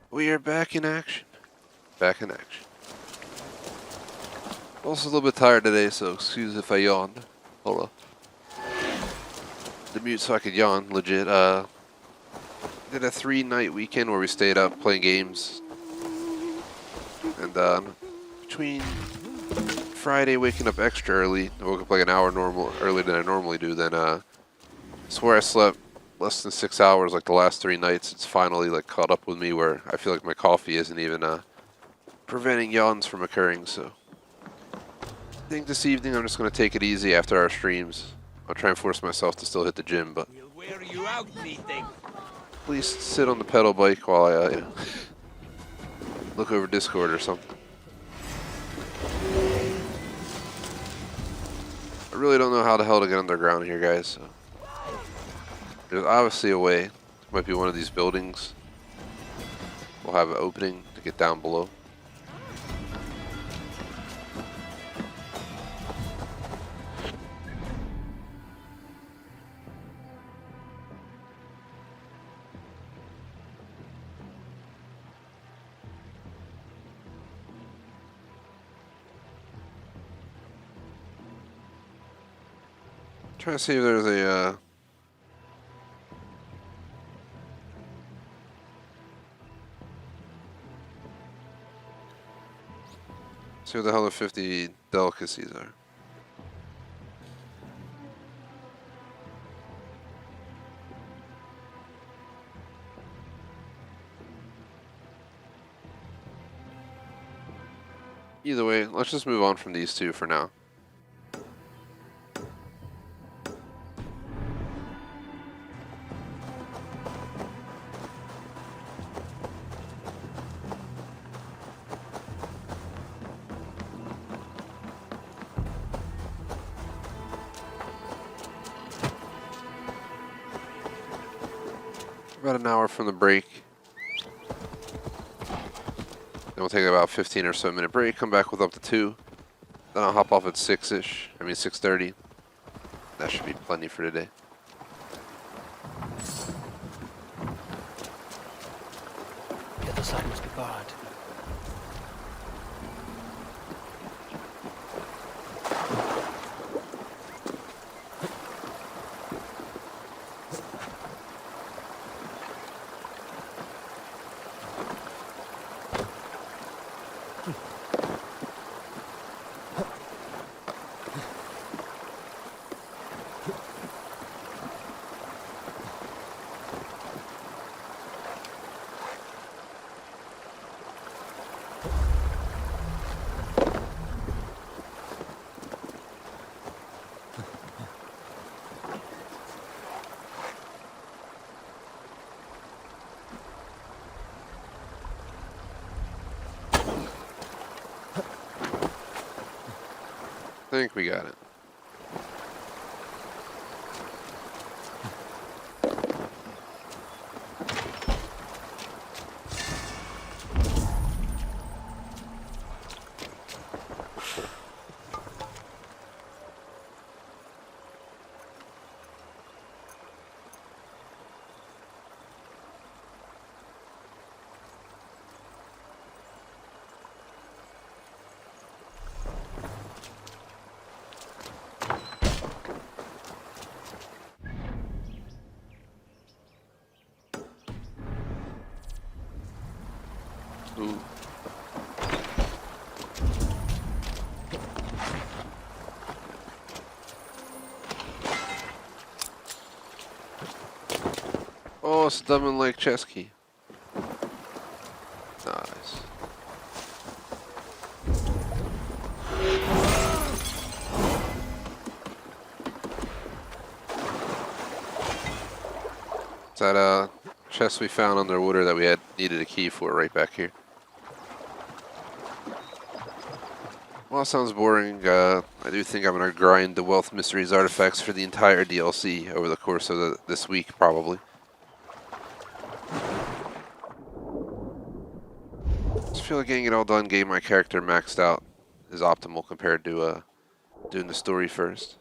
we are back in action. Back in action. Also a little bit tired today, so excuse if I yawned. Hold up. The mute so I could yawn, legit. Did a 3-night weekend where we stayed up playing games. And, between Friday waking up extra early, I woke up like an hour earlier than I normally do, then, I swear I slept less than 6 hours like the last 3 nights. It's finally like caught up with me where I feel like my coffee isn't even preventing yawns from occurring. So I think this evening I'm just going to take it easy after our streams. I'll try and force myself to still hit the gym, but Wear you out, meeting. at least sit on the pedal bike while I you know, look over Discord or something. I really don't know how the hell to get underground here, guys. So There's obviously a way. It might be one of these buildings. We'll have an opening to get down below. Trying to see if there's a see what the hell the 50 delicacies are. Either way, let's just move on from these two for now. About an hour from the break. Then we'll take about 15 or so minute break, come back with up to 2. Then I'll hop off at 6-ish. I mean 6:30. That should be plenty for today. The other side must be barred. I think we got it. Ooh. Oh, it's Dublin Lake chess key. Nice. It's that chest we found underwater that we had needed a key for right back here. Well, sounds boring. I do think I'm going to grind the Wealth Mysteries artifacts for the entire DLC over the course of this week, probably. Just feel like getting it all done, getting my character maxed out is optimal compared to doing the story first.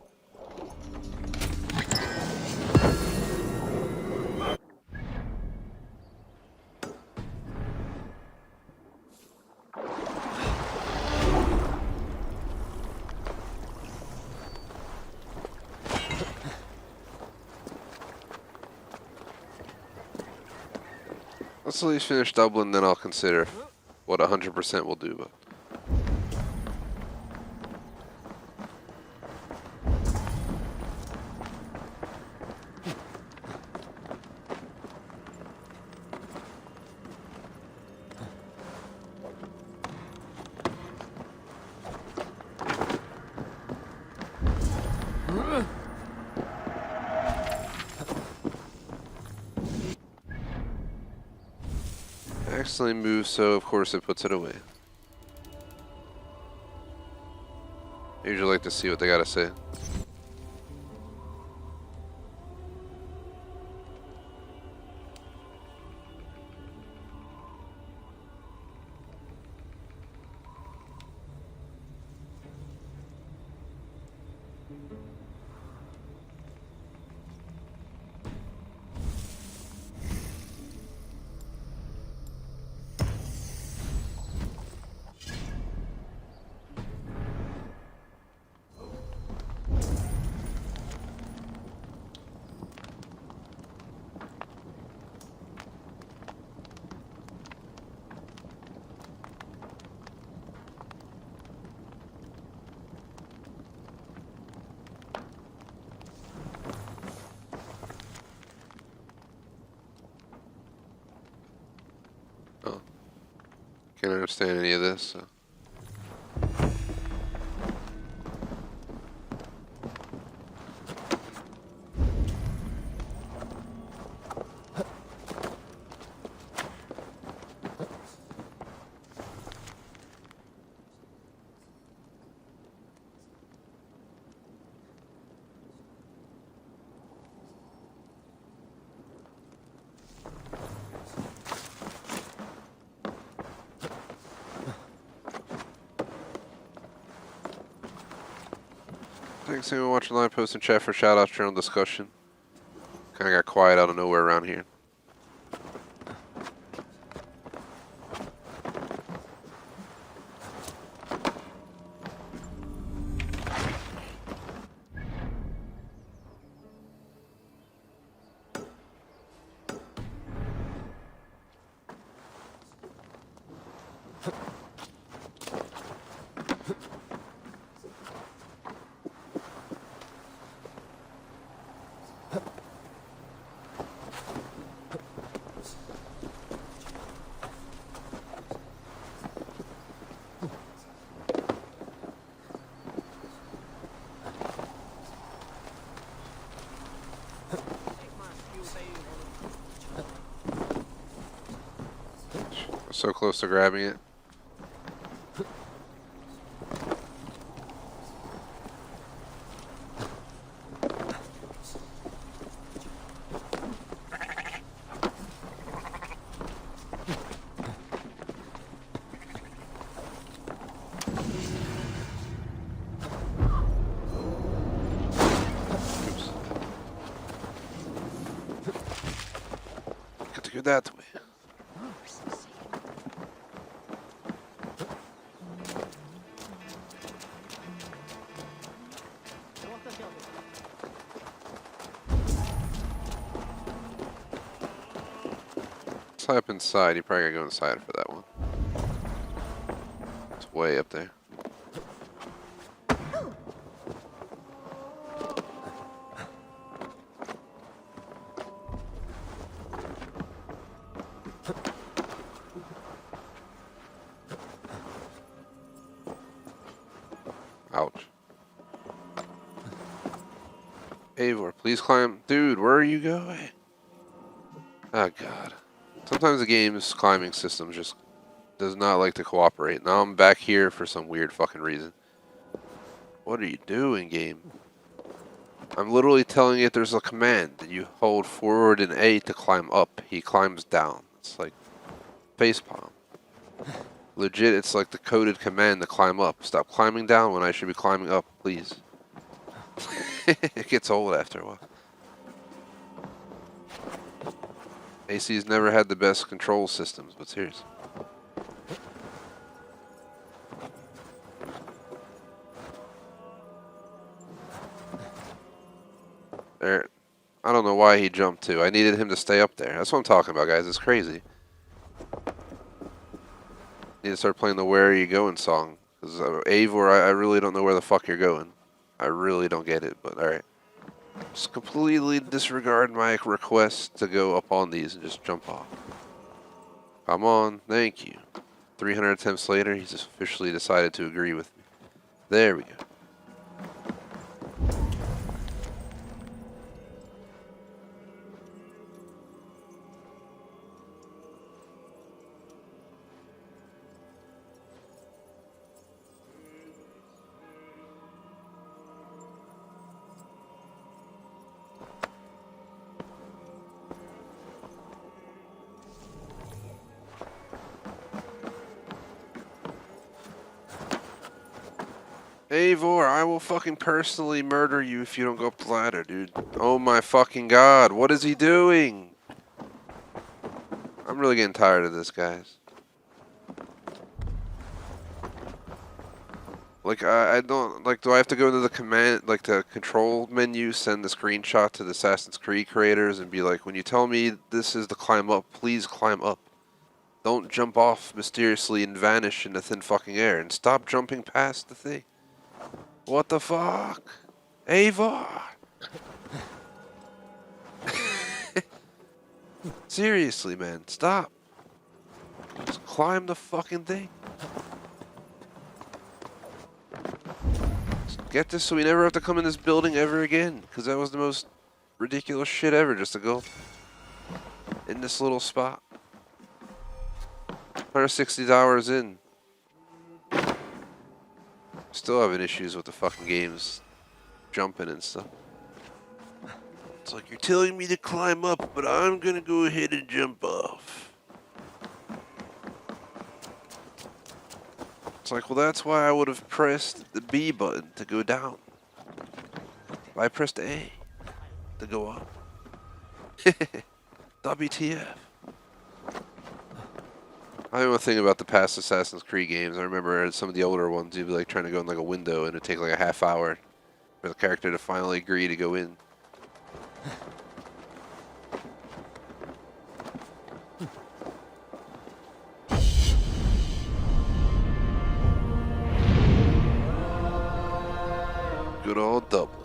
Let's at least finish Dublin, then I'll consider what 100% will do. But accidentally moved, so of course it puts it away. I usually like to see what they gotta say. Can't understand any of this. So. Thanks anyone watching live, post in chat for shoutouts, channel discussion. Kinda got quiet out of nowhere around here. So close to grabbing it. Oops. Got to go that way. Let's up inside. You probably gotta go inside for that one. It's way up there. Ouch. Eivor, please climb. Dude, where are you going? Oh god. Sometimes the game's climbing system just does not like to cooperate. Now I'm back here for some weird fucking reason. What are you doing, game? I'm literally telling it there's a command that you hold forward and A to climb up. He climbs down. It's like facepalm. Legit, it's like the coded command to climb up. Stop climbing down when I should be climbing up, please. It gets old after a while. AC's never had the best control systems, but seriously. There. I don't know why he jumped to. I needed him to stay up there. That's what I'm talking about, guys. It's crazy. Need to start playing the Where Are You Going song. Because Eivor, I really don't know where the fuck you're going. I really don't get it, but alright. Just completely disregard my request to go up on these and just jump off. Come on, thank you. 300 attempts later, he's officially decided to agree with me. There we go. Eivor, I will fucking personally murder you if you don't go up the ladder, dude. Oh my fucking god, what is he doing? I'm really getting tired of this, guys. Like, I don't, like, do I have to go to the command, like, the control menu, send the screenshot to the Assassin's Creed creators and be like, when you tell me this is the climb up, please climb up. Don't jump off mysteriously and vanish in the thin fucking air, and stop jumping past the thing. What the fuck? Eivor! Seriously, man, stop. Just climb the fucking thing. Just get this so we never have to come in this building ever again. Because that was the most ridiculous shit ever, just to go in this little spot. 160 hours in. Still having issues with the fucking games jumping and stuff. It's like, you're telling me to climb up, but I'm gonna go ahead and jump off. It's like, well, that's why I would have pressed the B button to go down. I pressed A to go up. WTF. I know one thing about the past Assassin's Creed games. I remember some of the older ones, you'd be like trying to go in like a window and it'd take like a half hour for the character to finally agree to go in. Good old Dublin.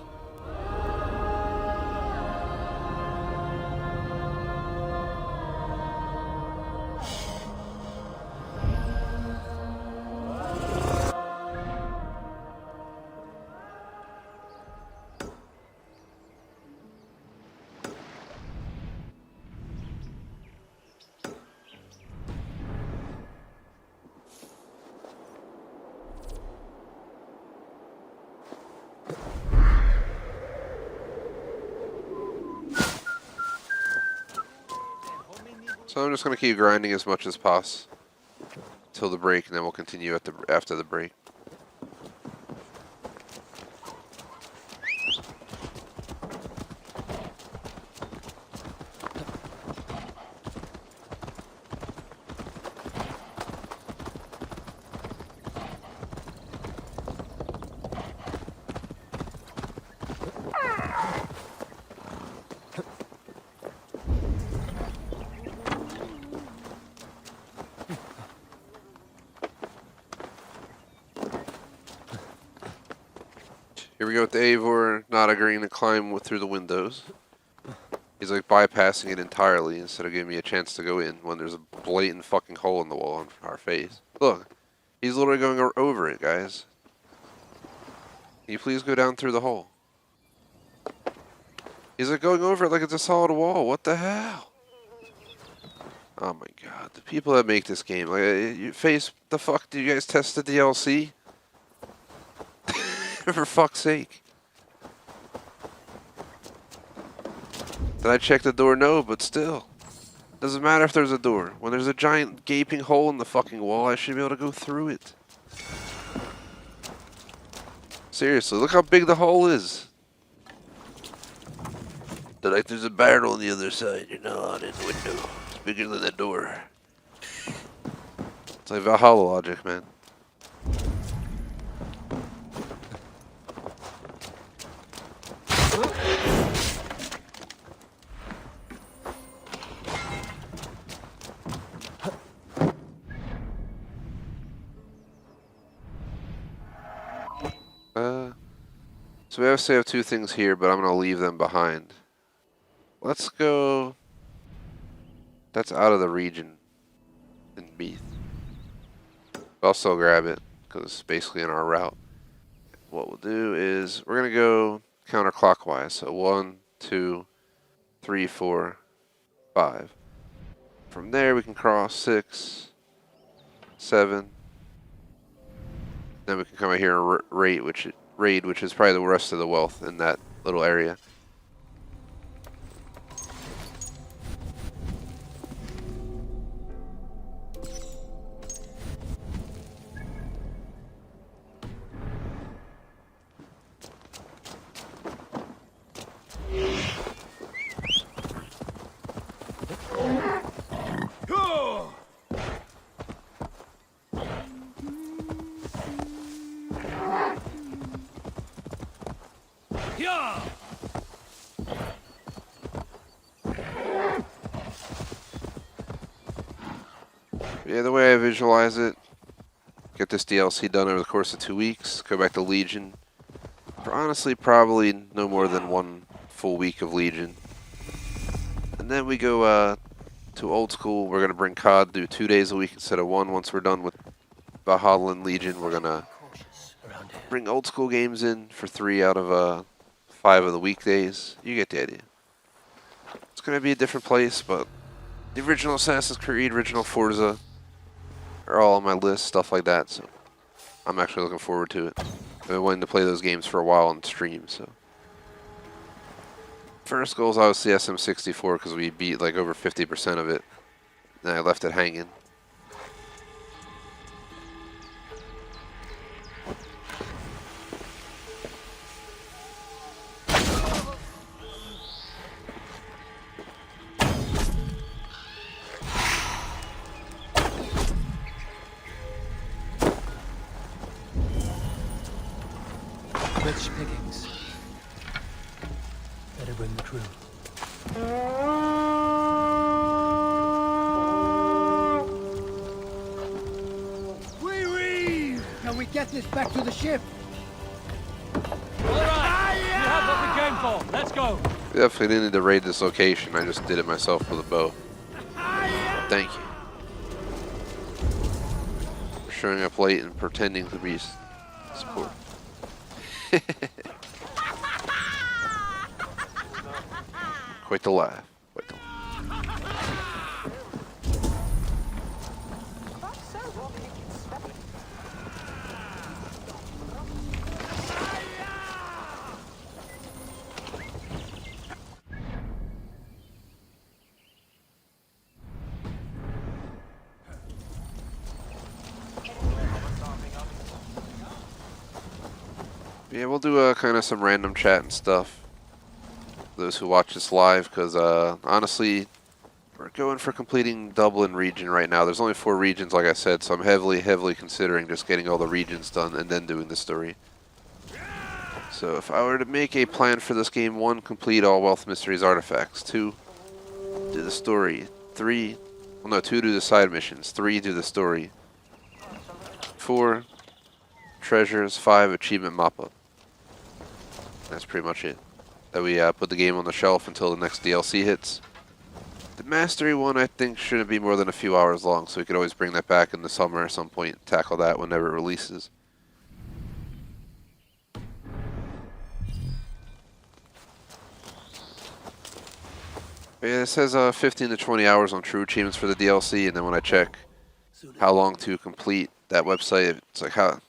So I'm just going to keep grinding as much as possible till the break, and then we'll continue after the break. Here we go with Eivor not agreeing to climb through the windows. He's like bypassing it entirely instead of giving me a chance to go in when there's a blatant fucking hole in the wall in our face. Look, he's literally going over it, guys. Can you please go down through the hole? He's like going over it like it's a solid wall. What the hell? Oh my god, the people that make this game, like, you face the fuck? Do you guys test the DLC? For fuck's sake. Did I check the door? No, but still. Doesn't matter if there's a door. When there's a giant gaping hole in the fucking wall, I should be able to go through it. Seriously, look how big the hole is. They're like, there's a barrel on the other side. You're not in the window. It's bigger than the door. It's like Valhalla logic, man. So we obviously have two things here, but I'm going to leave them behind. Let's go... That's out of the region in Beath. I'll still grab it, because it's basically in our route. What we'll do is, we're going to go counterclockwise. So 1, 2, 3, 4, 5. From there we can cross 6, 7. Then we can come out here and raid, which is probably the rest of the wealth in that little area. Yeah, the way I visualize it, get this DLC done over the course of 2 weeks, go back to Legion. For honestly, probably no more than 1 full week of Legion. And then we go to old school. We're gonna bring COD, do 2 days a week instead of one. Once we're done with Valhalla and Legion, we're gonna bring old school games in for 3 out of 5 of the weekdays. You get the idea. It's gonna be a different place, but the original Assassin's Creed, original Forza are all on my list, stuff like that. So I'm actually looking forward to it. I've been wanting to play those games for a while on stream. So first goal is obviously SM64 because we beat like over 50% of it. Then I left it hanging. Rich pickings. Better bring the crew. Can we get this back to the ship? All right, you have what we came for. Let's go. Definitely didn't need to raid this location. I just did it myself with a bow. Thank you. For showing up late and pretending to be support. Quite the laugh. Quite the laugh. Yeah, we'll do kind of some random chat and stuff. Those who watch this live, because honestly, we're going for completing Dublin region right now. There's only 4 regions, like I said, so I'm heavily considering just getting all the regions done and then doing the story. So if I were to make a plan for this game, 1, complete all Wealth Mysteries artifacts. 2, do the story. 3, well no, 2, do the side missions. 3, do the story. 4, treasures. 5, achievement mop-up. That's pretty much it. That we put the game on the shelf until the next DLC hits. The Mastery one, I think, shouldn't be more than a few hours long, so we could always bring that back in the summer at some point, tackle that whenever it releases. But yeah, it says 15 to 20 hours on true achievements for the DLC, and then when I check how long to complete that website, it's like how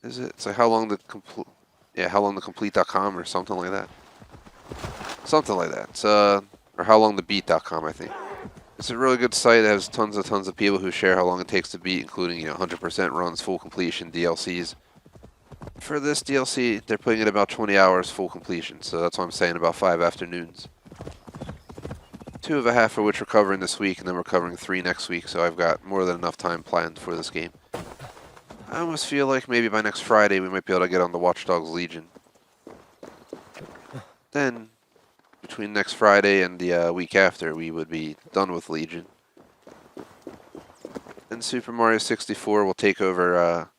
is it? It's like how long to complete. Yeah, how long to complete.com or something like that. Something like that. It's or how long to beat.com, I think. It's a really good site. It has tons of people who share how long it takes to beat, including 100% runs, full completion, DLCs. For this DLC, they're putting it about 20 hours full completion, so that's what I'm saying, about 5 afternoons. 2.5 of which we're covering this week, and then we're covering 3 next week, so I've got more than enough time planned for this game. I almost feel like maybe by next Friday we might be able to get on the Watch Dogs Legion. Then, between next Friday and the week after, we would be done with Legion. Then Super Mario 64 will take over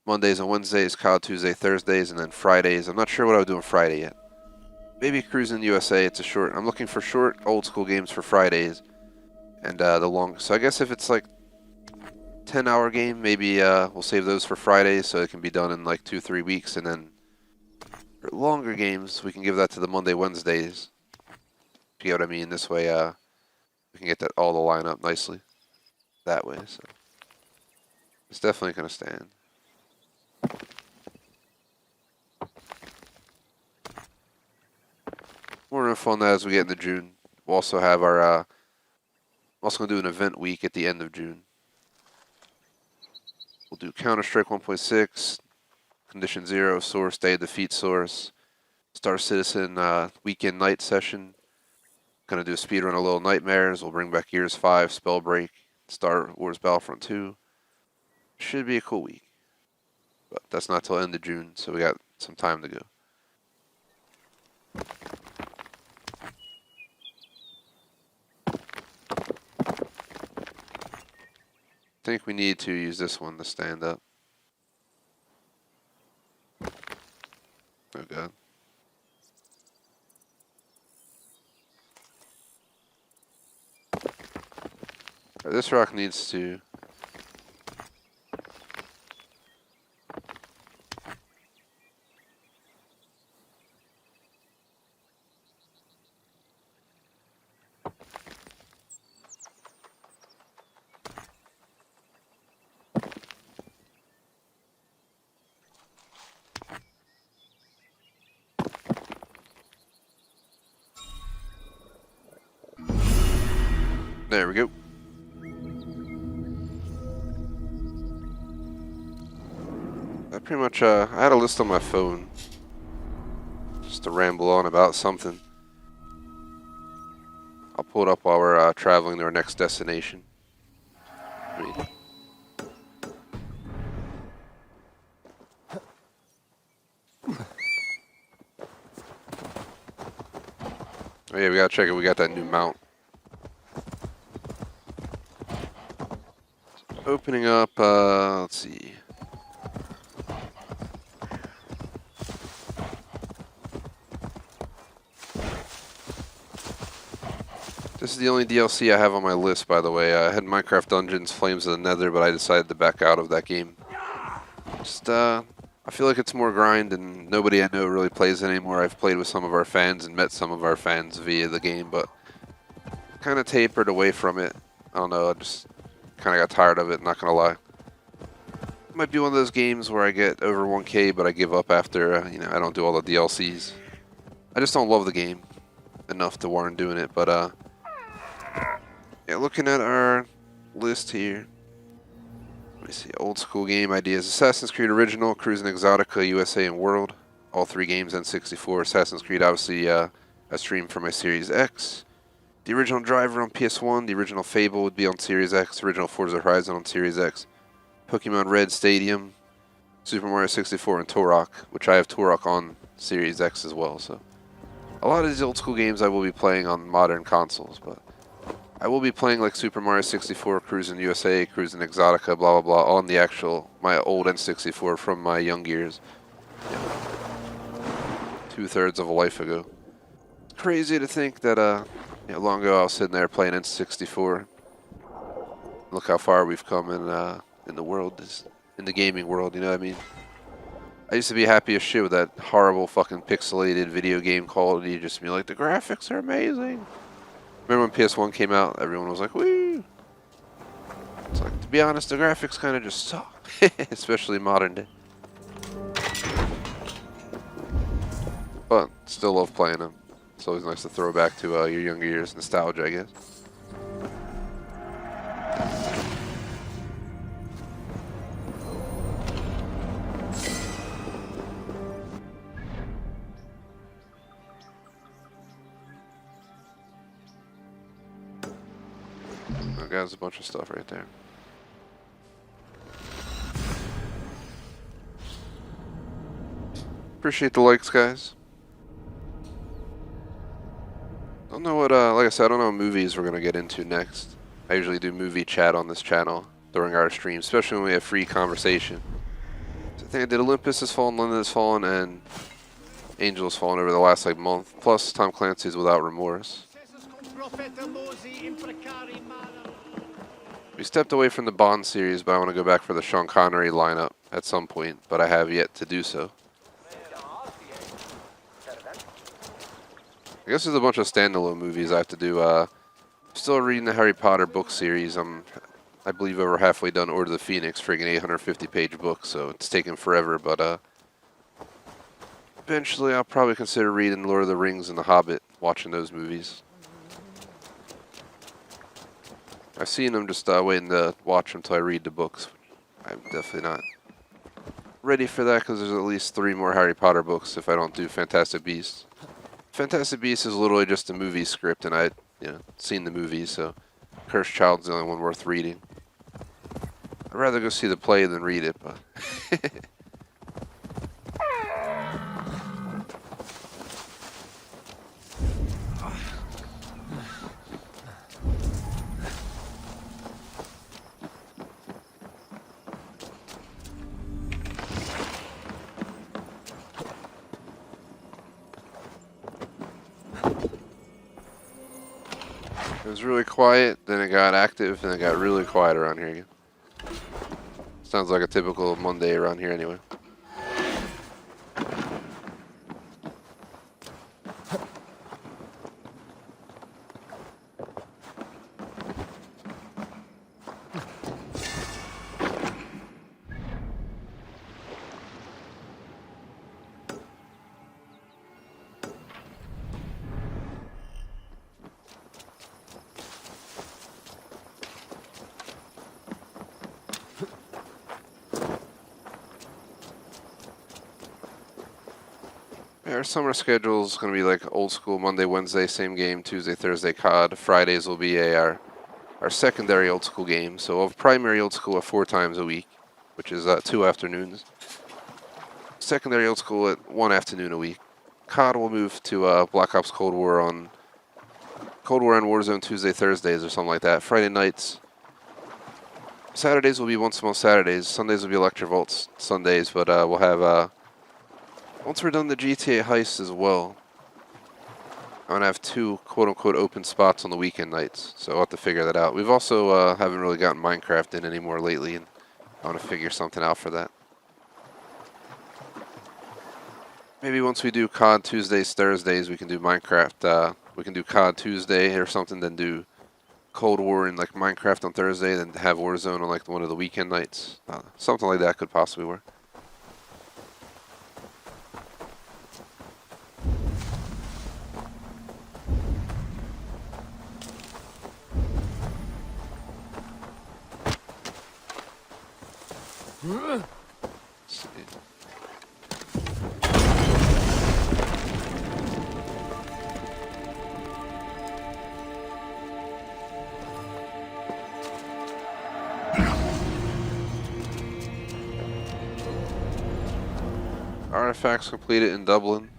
Mondays and Wednesdays, COD Tuesday, Thursdays, and then Fridays. I'm not sure what I would do on Friday yet. Maybe Cruising USA. It's a short. I'm looking for short old school games for Fridays, and the long. So I guess if it's like 10-hour game, maybe we'll save those for Fridays so it can be done in like 2-3 weeks, and then for longer games we can give that to the Monday Wednesdays. If you get what I mean. This way we can get that all to line up nicely that way. So it's definitely gonna stand. More info on that as we get into June. We'll also have our also gonna do an event week at the end of June. We'll do Counter-Strike 1.6, Condition 0, Source, Day of Defeat Source, Star Citizen weekend night session. Gonna do a speedrun of Little Nightmares. We'll bring back Gears 5, Spellbreak, Star Wars Battlefront 2. Should be a cool week. But that's not till end of June, so we got some time to go. I think we need to use this one to stand up. Oh god. This rock needs to... There we go. I pretty much, I had a list on my phone. Just to ramble on about something. I'll pull it up while we're traveling to our next destination. Oh yeah, we gotta check it. We got that new mount. Opening up, let's see. This is the only DLC I have on my list, by the way. I had Minecraft Dungeons, Flames of the Nether, but I decided to back out of that game. Just, I feel like it's more grind, and nobody I know really plays it anymore. I've played with some of our fans and met some of our fans via the game, but kind of tapered away from it. I don't know, I just kind of got tired of it, not gonna lie. It might be one of those games where I get over 1K, but I give up after, you know, I don't do all the DLCs. I just don't love the game enough to warrant doing it, but, yeah, looking at our list here. Let me see, old school game ideas. Assassin's Creed Original, Cruising Exotica, USA, and World. All 3 games on 64. Assassin's Creed, obviously, I streamed for my Series X. The original Driver on PS1. The original Fable would be on Series X. Original Forza Horizon on Series X. Pokemon Red Stadium. Super Mario 64, and Turok, which I have Turok on Series X as well. So a lot of these old school games I will be playing on modern consoles, but I will be playing like Super Mario 64, Cruising USA, Cruising Exotica, blah blah blah, on the actual, my old N64 from my young years. Yeah. 2/3 of a life ago. It's crazy to think that, you know, long ago I was sitting there playing N64. Look how far we've come in the world, in the gaming world, you know what I mean? I used to be happy as shit with that horrible fucking pixelated video game quality, just be like, the graphics are amazing. Remember when PS1 came out, everyone was like, woo! It's like, to be honest, the graphics kind of just suck, especially modern day. But still love playing them. It's always nice to throw back to your younger years, nostalgia, I guess. Okay, there's a bunch of stuff right there. Appreciate the likes, guys. Don't know what, like I said, I don't know what movies we're gonna get into next. I usually do movie chat on this channel during our stream, especially when we have free conversation. So I think I did Olympus Has Fallen, London Has Fallen, and Angel Has Fallen over the last like month. Plus Tom Clancy's Without Remorse. We stepped away from the Bond series, but I want to go back for the Sean Connery lineup at some point, but I have yet to do so. I guess there's a bunch of standalone movies I have to do. Still reading the Harry Potter book series. I believe over halfway done Order of the Phoenix, friggin' 850-page book, so it's taken forever, but eventually I'll probably consider reading Lord of the Rings and The Hobbit, watching those movies. I've seen them, just waiting to watch them until I read the books. I'm definitely not ready for that because there's at least 3 more Harry Potter books if I don't do Fantastic Beasts. Fantastic Beasts is literally just a movie script, and I'd seen the movies, so Cursed Child's the only one worth reading. I'd rather go see the play than read it, but It was really quiet, then it got active, then it got really quiet around here again. Sounds like a typical Monday around here anyway. Our summer schedule is going to be like old school Monday, Wednesday, same game, Tuesday, Thursday, COD. Fridays will be our secondary old school game. So we'll have primary old school at 4 times a week, which is 2 afternoons. Secondary old school at 1 afternoon a week. COD will move to Black Ops Cold War and Warzone Tuesday, Thursdays or something like that. Friday nights. Saturdays will be once a month Saturdays. Sundays will be Electrovolts Sundays, but we'll have once we're done the GTA heist as well, I'm gonna have 2 quote-unquote open spots on the weekend nights, so I'll have to figure that out. We've also haven't really gotten Minecraft in anymore lately, and I want to figure something out for that. Maybe once we do COD Tuesdays, Thursdays, we can do Minecraft. We can do COD Tuesday or something, then do Cold War and like Minecraft on Thursday, then have Warzone on like one of the weekend nights. Something like that could possibly work. Let's see. Artifacts completed in Dublin.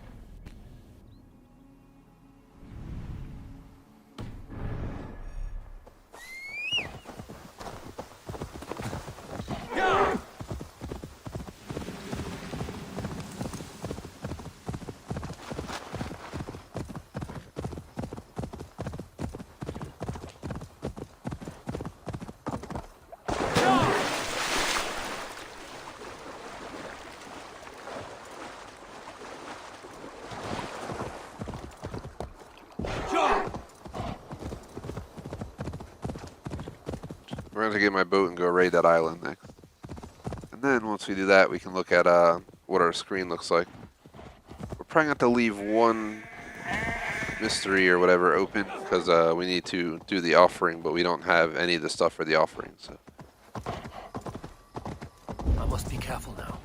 We're going to get my boat and go raid that island next. And then once we do that, we can look at what our screen looks like. We're probably going to have to leave one mystery or whatever open because we need to do the offering, but we don't have any of the stuff for the offering. So I must be careful now.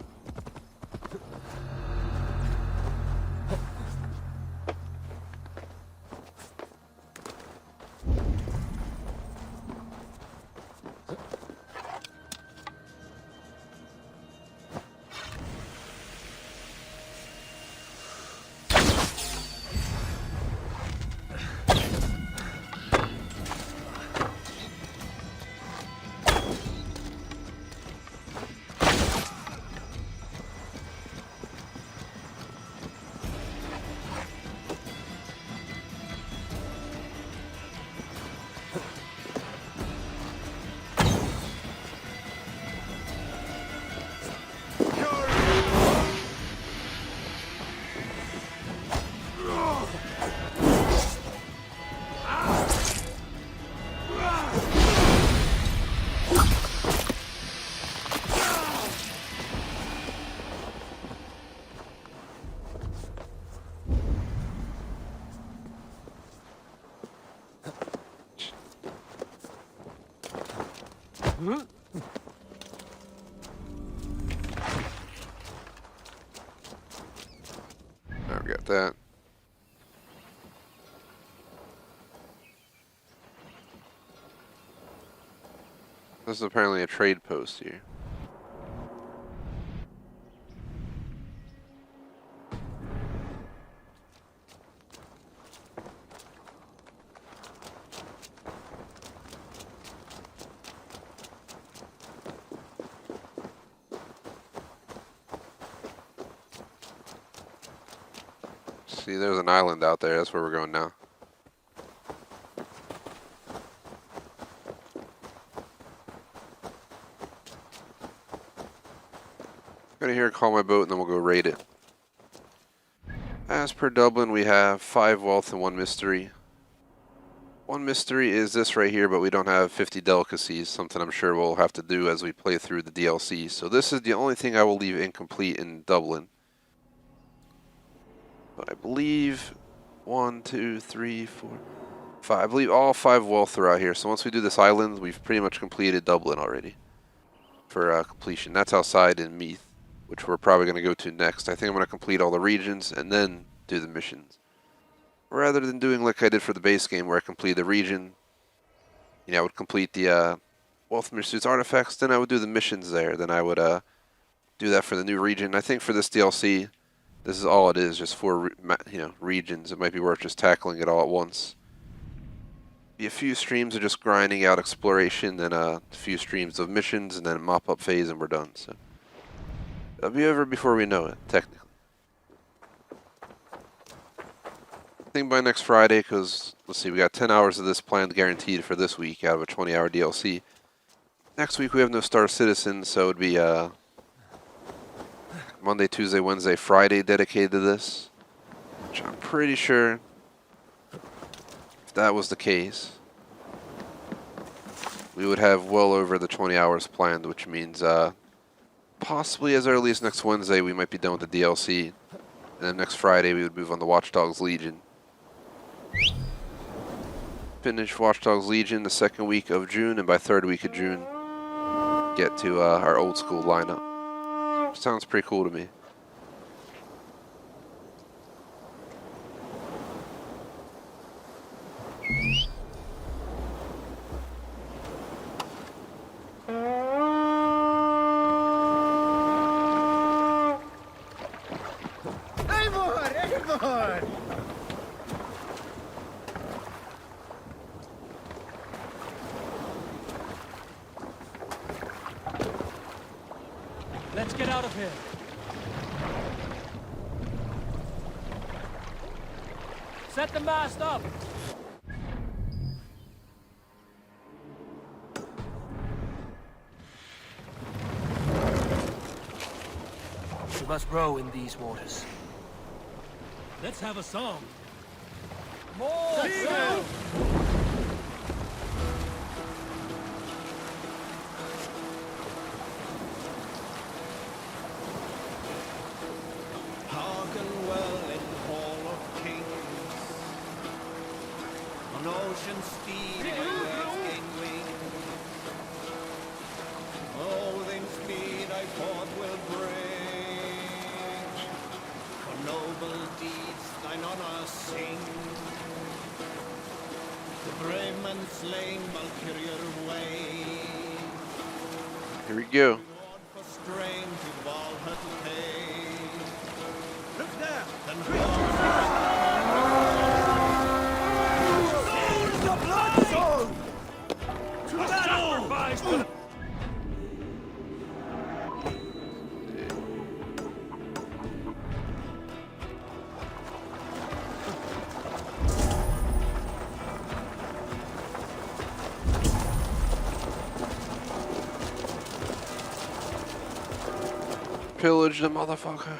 Now we got that. This is apparently a trade post here. See, there's an island out there. That's where we're going now. in here, call my boat, and then we'll go raid it. As per Dublin, we have 5 wealth and 1 mystery. 1 mystery is this right here, but we don't have 50 delicacies, something I'm sure we'll have to do as we play through the DLC. So this is the only thing I will leave incomplete in Dublin. But I believe 1, 2, 3, 4, 5. I believe all 5 wealth are out here. So once we do this island, we've pretty much completed Dublin already for completion. That's outside in Meath, which we're probably going to go to next. I think I'm going to complete all the regions and then do the missions. Rather than doing like I did for the base game where I completed the region, you know, I would complete the Wealth Pursuits artifacts, then I would do the missions there. Then I would do that for the new region. I think for this DLC, this is all it is, just 4 regions. It might be worth just tackling it all at once. Be a few streams of just grinding out exploration, then a few streams of missions, and then mop-up phase, and we're done. So it'll be over before we know it, technically. I think by next Friday, because, let's see, we got 10 hours of this planned guaranteed for this week out of a 20-hour DLC. Next week we have no Star Citizen, so it'd be Monday, Tuesday, Wednesday, Friday dedicated to this. Which I'm pretty sure, if that was the case, we would have well over the 20 hours planned, which means possibly as early as next Wednesday we might be done with the DLC. And then next Friday we would move on to Watch Dogs Legion. Finish Watch Dogs Legion the 2nd week of June, and by 3rd week of June get to our old school lineup. Sounds pretty cool to me. Let's get out of here. Set the mast up. We must row in these waters. Let's have a song. More sail! Hearken well in Hall of Kings. On ocean steed and waves gain wing. Oh, then speed I forth will bring. For noble deeds thine honor sing. The brave men slain Valkyrier way. Here we go. Reward for strain to Valhalla to pay. Look there! Then Pillage the motherfucker.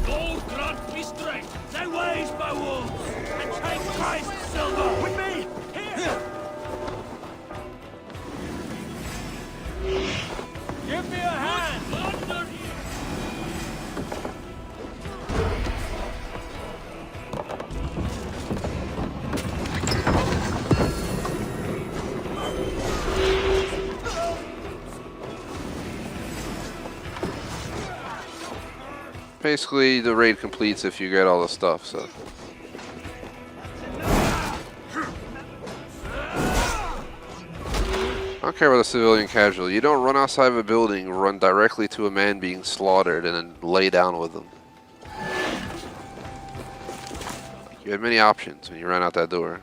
Lord grant me strength, thy ways my wolves, and take Christ's silver with me. Here. Give me a hand. Thunder here. Basically, the raid completes if you get all the stuff, so. I don't care about the civilian casualty. You don't run outside of a building, run directly to a man being slaughtered, and then lay down with them. You had many options when you ran out that door.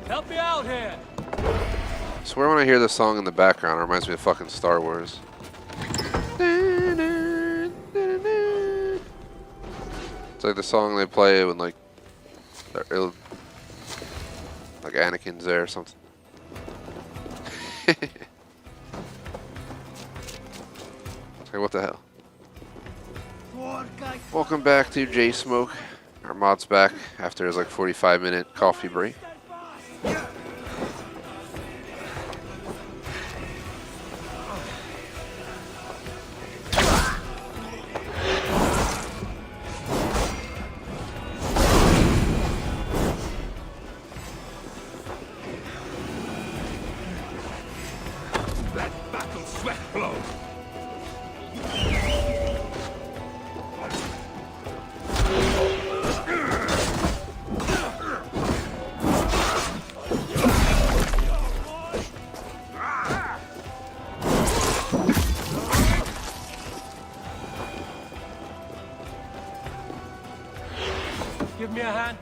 Help me out here. I swear when I hear this song in the background, it reminds me of fucking Star Wars. It's like the song they play when like Anakin's there or something. Hey, what the hell? Welcome back to J Smoke. Our mod's back after his like 45-minute coffee break. Let battle sweat flow. Give me a hand.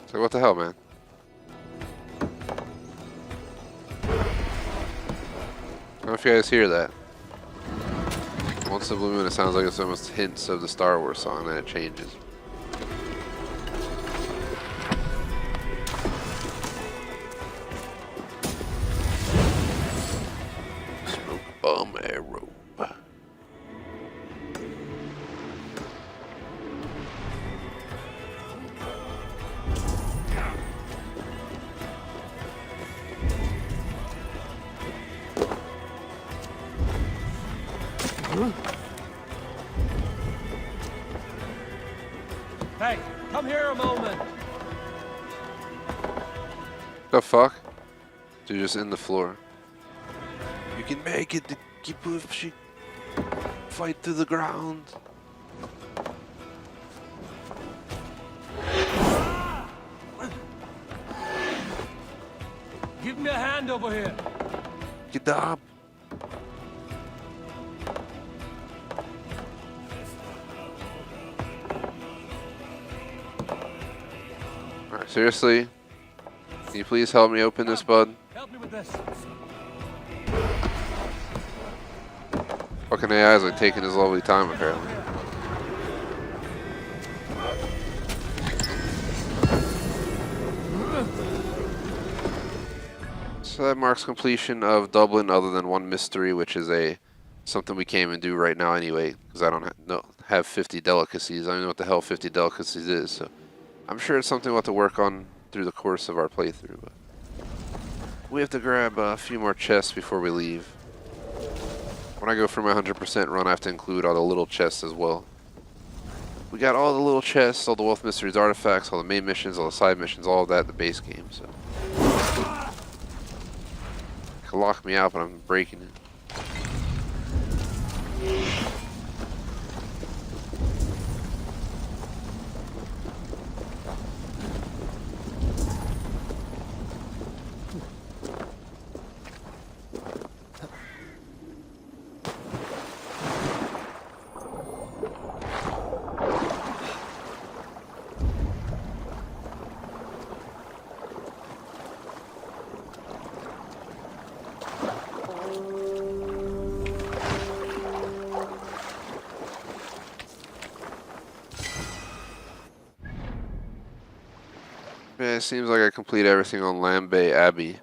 So what the hell, man? I don't know if you guys hear that. Once the blue moon, it sounds like it's almost hints of the Star Wars song, and it changes. Smoke bomb arrow. Hey, come here a moment. The fuck? Dude, just in the floor. You can make it. Keep pushing. Fight to the ground. Give me a hand over here. Get up. Alright, seriously? Can you please help me open this, bud? Help me with this. Fucking AI's like taking his lovely time, apparently. So that marks completion of Dublin, other than one mystery, which is something we can't even do right now anyway, because I don't have 50 delicacies. I don't know what the hell 50 delicacies is, so I'm sure it's something we'll have to work on through the course of our playthrough. But we have to grab a few more chests before we leave. When I go for my 100% run, I have to include all the little chests as well. We got all the little chests, all the Wealth Mysteries artifacts, all the main missions, all the side missions, all of that in the base game, so. It can lock me out, but I'm breaking it. Yeah, it seems like I complete everything on Lambay Abbey.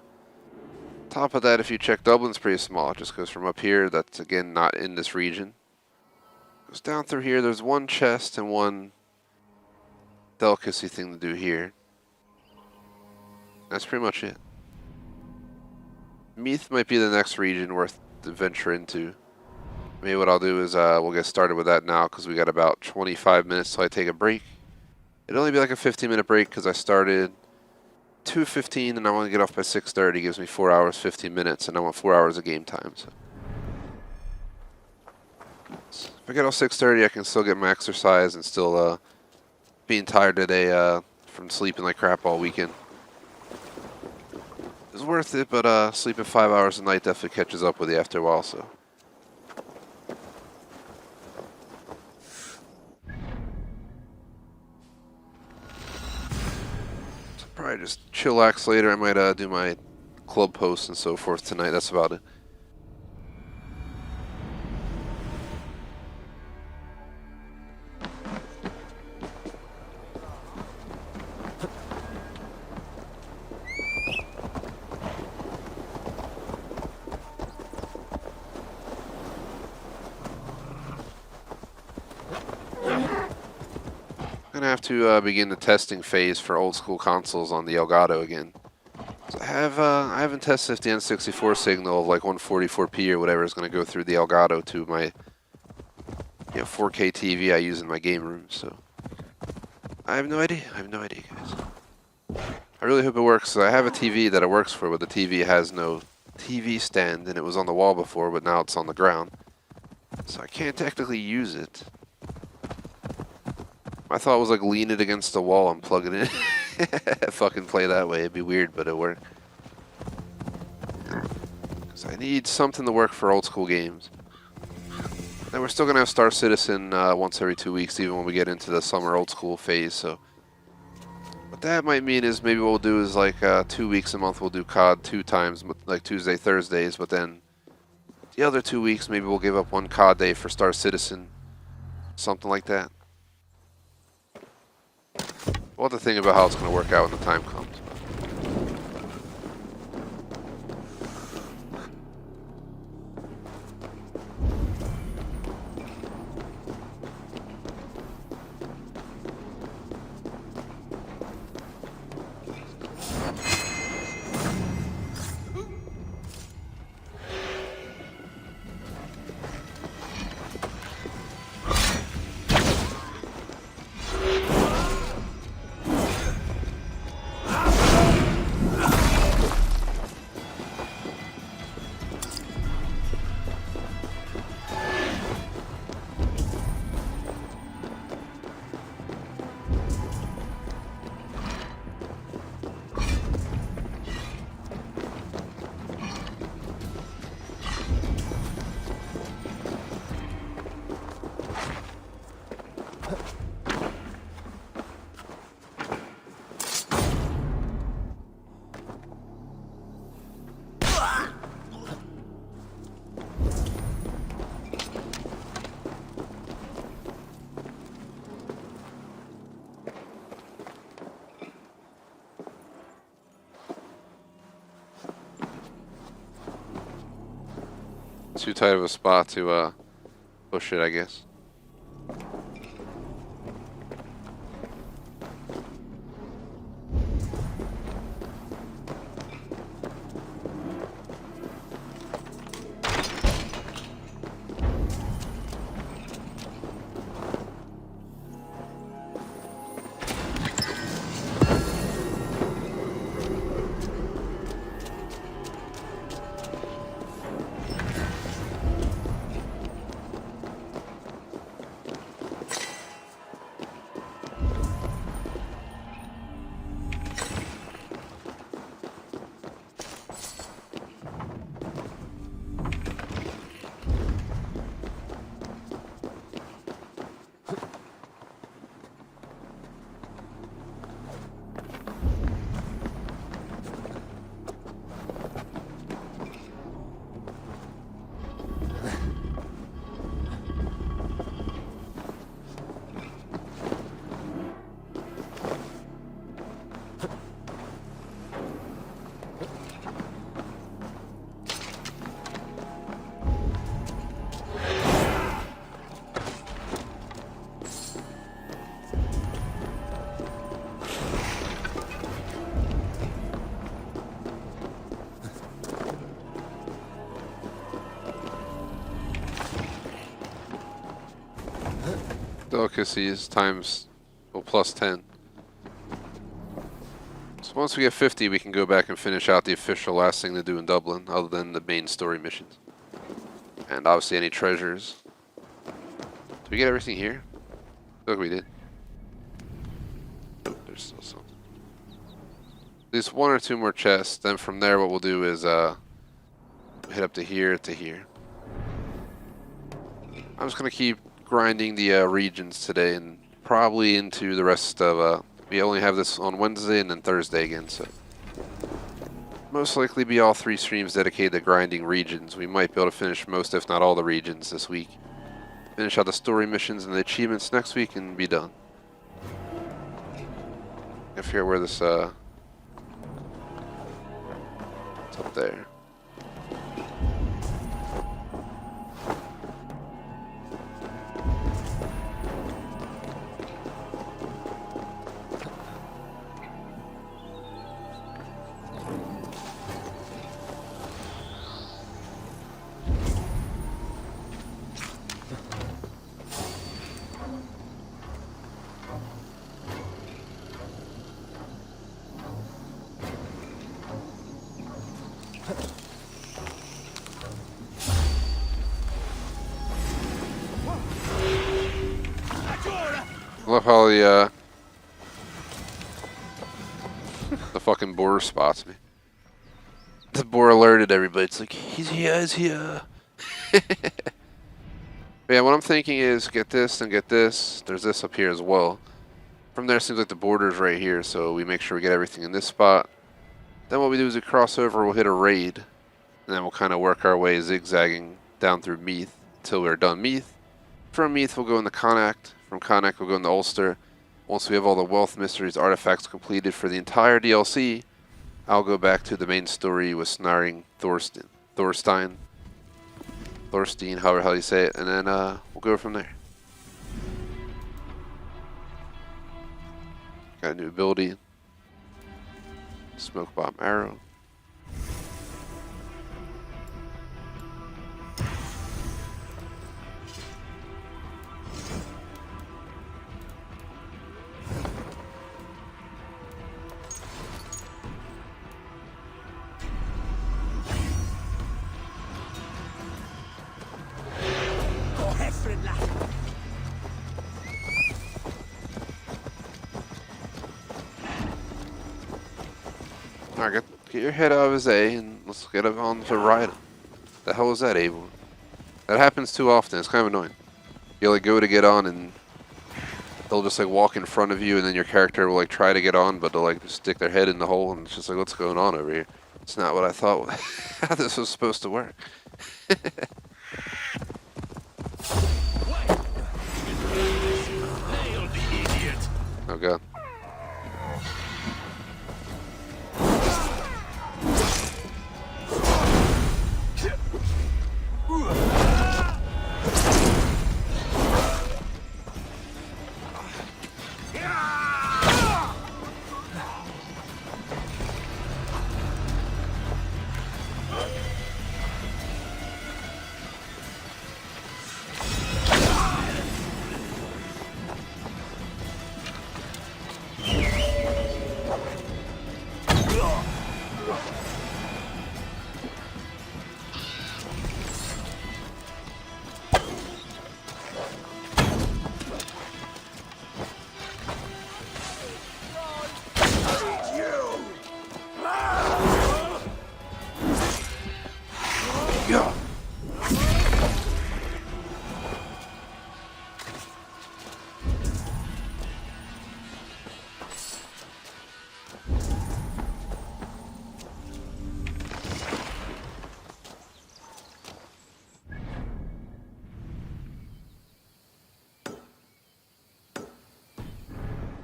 Top of that, if you check, Dublin's pretty small. It just goes from up here, that's again not in this region. Goes down through here, there's one chest and one delicacy thing to do here. That's pretty much it. Meath might be the next region worth to venture into. Maybe what I'll do is we'll get started with that now, because we got about 25 minutes till I take a break. It'll only be like a 15-minute break because I started 2:15 and I want to get off by 6:30. Gives me 4 hours, 15 minutes, and I want 4 hours of game time. So if I get off 6:30, I can still get my exercise and still being tired today from sleeping like crap all weekend. It's worth it, but sleeping 5 hours a night definitely catches up with you after a while. So. Probably just chillax later. I might do my club posts and so forth tonight. That's about it. gonna have to begin the testing phase for old school consoles on the Elgato again. So I haven't tested if the N64 signal of like 144p or whatever is gonna go through the Elgato to my 4K TV I use in my game room. So I have no idea. I have no idea, guys. I really hope it works. I have a TV that it works for, but the TV has no TV stand, and it was on the wall before, but now it's on the ground. So I can't technically use it. My thought was like lean it against the wall and plug it in. Fucking play that way. It'd be weird, but it'd work. Because I need something to work for old school games. And we're still going to have Star Citizen once every 2 weeks, even when we get into the summer old school phase. So what that might mean is maybe what we'll do is like 2 weeks a month we'll do COD 2 times, like Tuesday, Thursdays. But then the other 2 weeks maybe we'll give up one COD day for Star Citizen. Something like that. We'll have to think about how it's going to work out when the time comes. Too tight of a spot to push it, I guess. Delicacies times, well, plus 10. So once we get 50, we can go back and finish out the official last thing to do in Dublin, other than the main story missions. And obviously any treasures. Did we get everything here? Look, we did. There's still something. At least 1 or 2 more chests. Then from there, what we'll do is hit up to here to here. I'm just gonna keep grinding the regions today and probably into the rest of we only have this on Wednesday and then Thursday again, so most likely be all 3 streams dedicated to grinding regions. We might be able to finish most if not all the regions this week, finish out the story missions and the achievements next week and be done. I forget where this it's up there. love how the fucking boar spots me. The boar alerted everybody. It's like, he's here, he's here. Yeah, what I'm thinking is get this and get this. There's this up here as well. From there, it seems like the border's right here, so we make sure we get everything in this spot. Then what we do is we cross over, we'll hit a raid, and then we'll kind of work our way zigzagging down through Meath until we're done Meath. From Meath, we'll go into Connacht. From Connacht, we'll go into Ulster. Once we have all the wealth mysteries artifacts completed for the entire DLC, I'll go back to the main story with Snaring Thorstein, however you say it, and then we'll go from there. Got a new ability, Smoke Bomb Arrow. Alright, get your head out of his A and let's get on to ride him. The hell is that, Abel? That happens too often. It's kind of annoying. You like go to get on and they'll just like walk in front of you and then your character will like try to get on, but they'll like just stick their head in the hole and it's just like, what's going on over here? It's not what I thought how this was supposed to work. Oh god.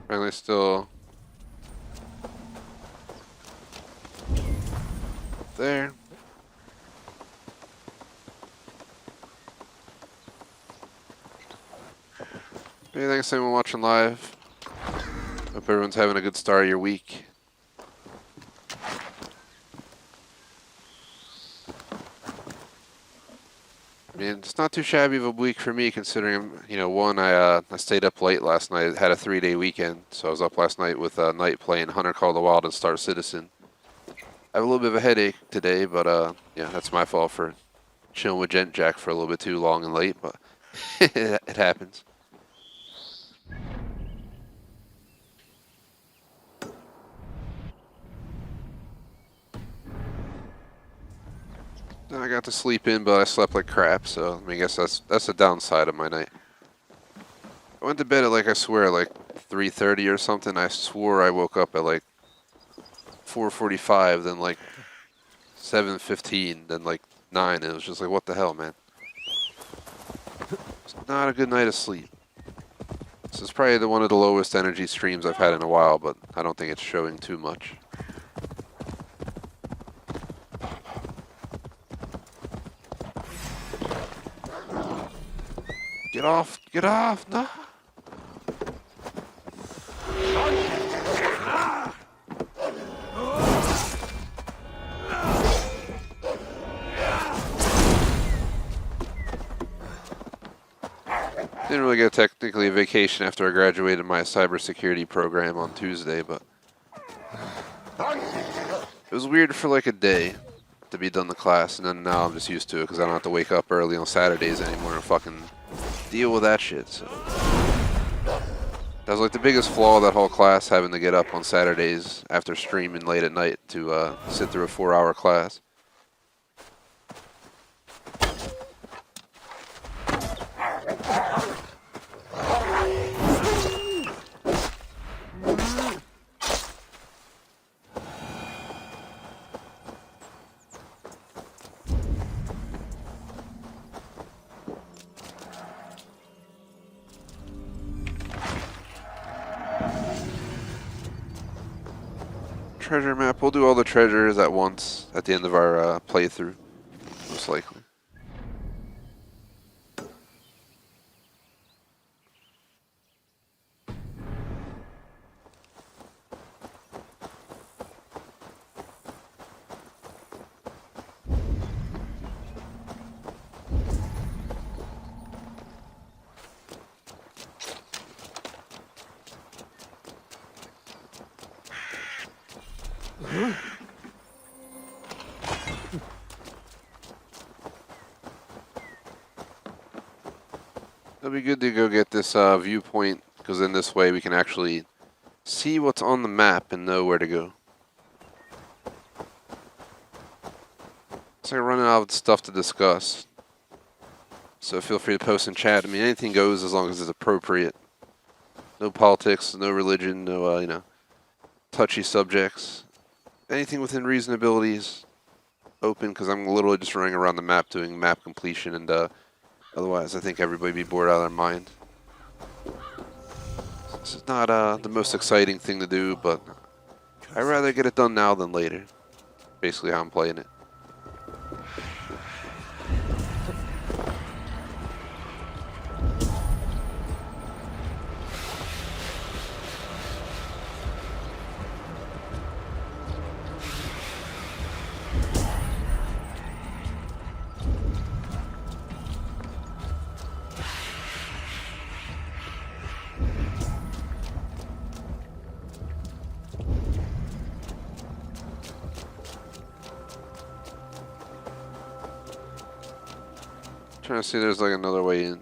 Apparently still there. Hey, thanks everyone watching live. Hope everyone's having a good start of your week. I mean, it's not too shabby of a week for me considering, you know, one, I stayed up late last night. Had a 3-day weekend, so I was up last night with Knight playing Hunter Call of the Wild and Star Citizen. I have a little bit of a headache today, but yeah, that's my fault for chilling with Gent Jack for a little bit too long and late, but it happens. I got to sleep in, but I slept like crap, so I mean, I guess that's the downside of my night. I went to bed at like, I swear, like 3:30 or something. I swore I woke up at like 4:45, then like 7:15, then like 9, and it was just like, what the hell, man? It's not a good night of sleep. This is probably one of the lowest energy streams I've had in a while, but I don't think it's showing too much. Get off, no! Didn't really get technically a vacation after I graduated my cybersecurity program on Tuesday, but it was weird for like a day to be done the class, and then now I'm just used to it because I don't have to wake up early on Saturdays anymore and fucking deal with that shit. So That was like the biggest flaw of that whole class, having to get up on Saturdays after streaming late at night to sit through a 4-hour class. Treasure map. We'll do all the treasures at once at the end of our playthrough, most likely. It'll be good to go get this viewpoint, because in this way we can actually see what's on the map and know where to go. It's like running out of stuff to discuss. So feel free to post in chat. I mean, anything goes as long as it's appropriate. No politics, no religion, no, you know, touchy subjects. Anything within reasonability is open, because I'm literally just running around the map doing map completion, and otherwise I think everybody would be bored out of their mind. This is not the most exciting thing to do, but I'd rather get it done now than later. Basically how I'm playing it. Trying to see if there's like another way in.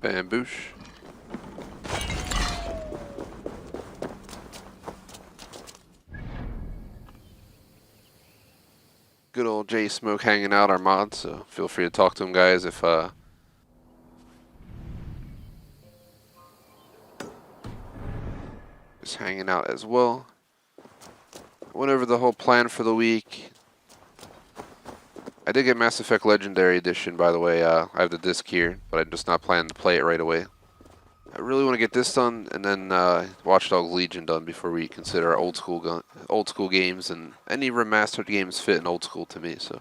Bamboosh. Good old J Smoke hanging out, our mod, so feel free to talk to him, guys, if just hanging out as well. Went over the whole plan for the week. I did get Mass Effect Legendary Edition, by the way. I have the disc here, but I'm just not planning to play it right away. I really want to get this done, and then Watch Dogs Legion done before we consider our old school games, and any remastered games fit in old school to me. So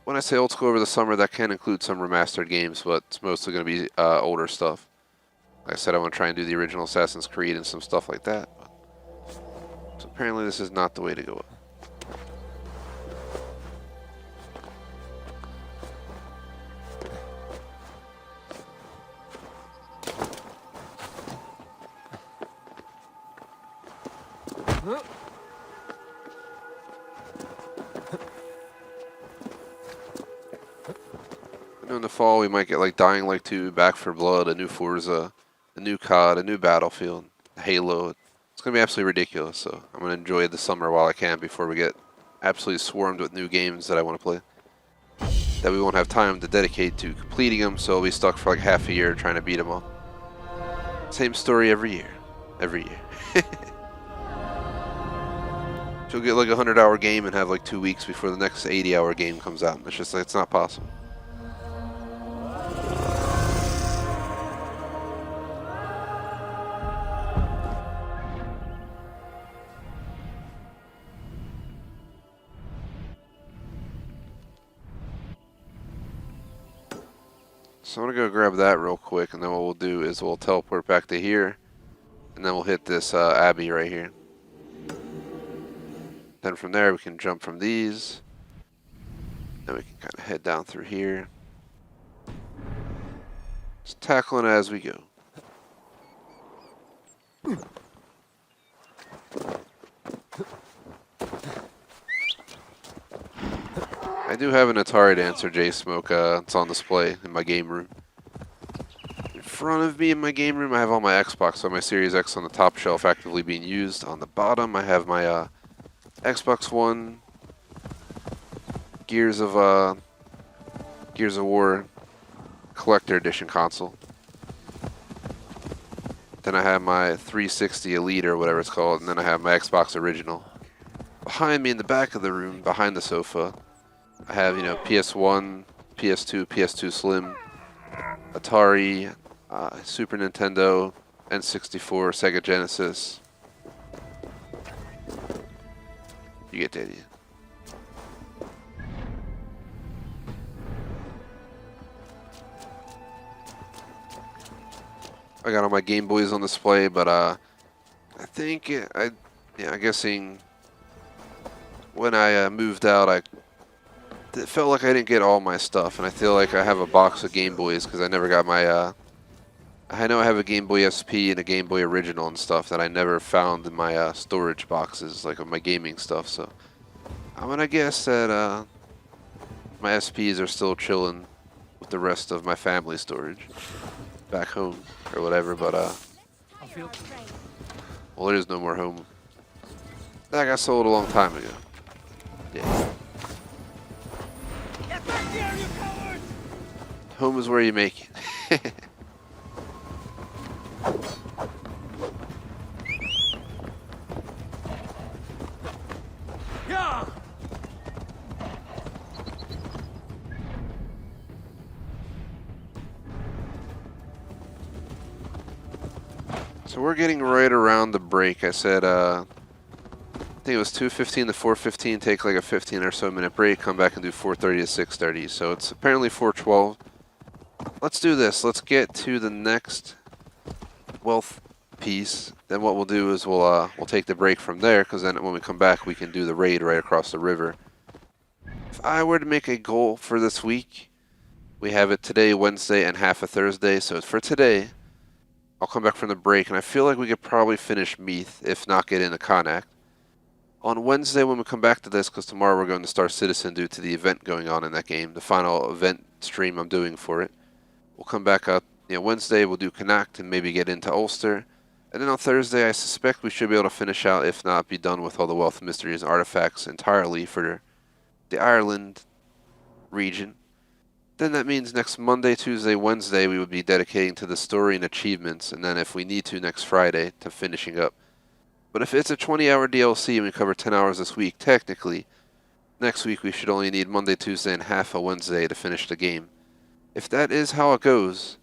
when I say old school over the summer, that can include some remastered games, but it's mostly going to be older stuff. Like I said, I want to try and do the original Assassin's Creed and some stuff like that. So apparently this is not the way to go. In the fall, we might get like Dying Light 2, Back for Blood, a new Forza, a new COD, a new Battlefield, Halo. It's going to be absolutely ridiculous, so I'm going to enjoy the summer while I can before we get absolutely swarmed with new games that I want to play. That we won't have time to dedicate to completing them, so I'll be stuck for like half a year trying to beat them all. Same story every year. Every year. So you'll get like a 100-hour game and have like 2 weeks before the next 80-hour game comes out. It's just like, it's not possible. So I'm gonna go grab that real quick, and then what we'll do is we'll teleport back to here, and then we'll hit this abbey right here. Then from there we can jump from these, then we can kind of head down through here. Just tackling it as we go. I do have an Atari to answer J-Smoke. It's on display in my game room. In front of me in my game room I have all my Xbox, so my Series X on the top shelf actively being used. On the bottom I have my Xbox One, Gears of War Collector Edition console. Then I have my 360 Elite or whatever it's called, and then I have my Xbox Original. Behind me in the back of the room, behind the sofa, I have, you know, PS1, PS2, PS2 Slim, Atari, Super Nintendo, N64, Sega Genesis. You get the idea. I got all my Game Boys on display, but I think I'm guessing when I moved out, it felt like I didn't get all my stuff, and I feel like I have a box of Game Boys because I never got my. I know I have a Game Boy SP and a Game Boy Original and stuff that I never found in my storage boxes, like of my gaming stuff. So I'm gonna guess that my SPs are still chilling with the rest of my family storage back home or whatever. But well, there is no more home. That got sold a long time ago. Yeah. Get back here, you cowards! Home is where you make it. Yeah! So we're getting right around the break. I said, I think it was 2:15 to 4:15. Take like a 15 or so minute break. Come back and do 4:30 to 6:30. So it's apparently 4:12. Let's do this. Let's get to the next wealth piece. Then what we'll do is we'll take the break from there, because then when we come back we can do the raid right across the river. If I were to make a goal for this week, we have it today, Wednesday, and half of Thursday. So for today, I'll come back from the break, and I feel like we could probably finish Meath, if not get into Connacht. On Wednesday, when we come back to this, because tomorrow we're going to Star Citizen due to the event going on in that game, the final event stream I'm doing for it. We'll come back up, Wednesday we'll do Connacht and maybe get into Ulster. And then on Thursday, I suspect we should be able to finish out, if not be done with all the Wealth, Mysteries, and Artifacts entirely for the Ireland region. Then that means next Monday, Tuesday, Wednesday, we would be dedicating to the story and achievements, and then if we need to, next Friday, to finishing up. But if it's a 20-hour DLC and we cover 10 hours this week, technically, next week we should only need Monday, Tuesday, and half a Wednesday to finish the game. If that is how it goes,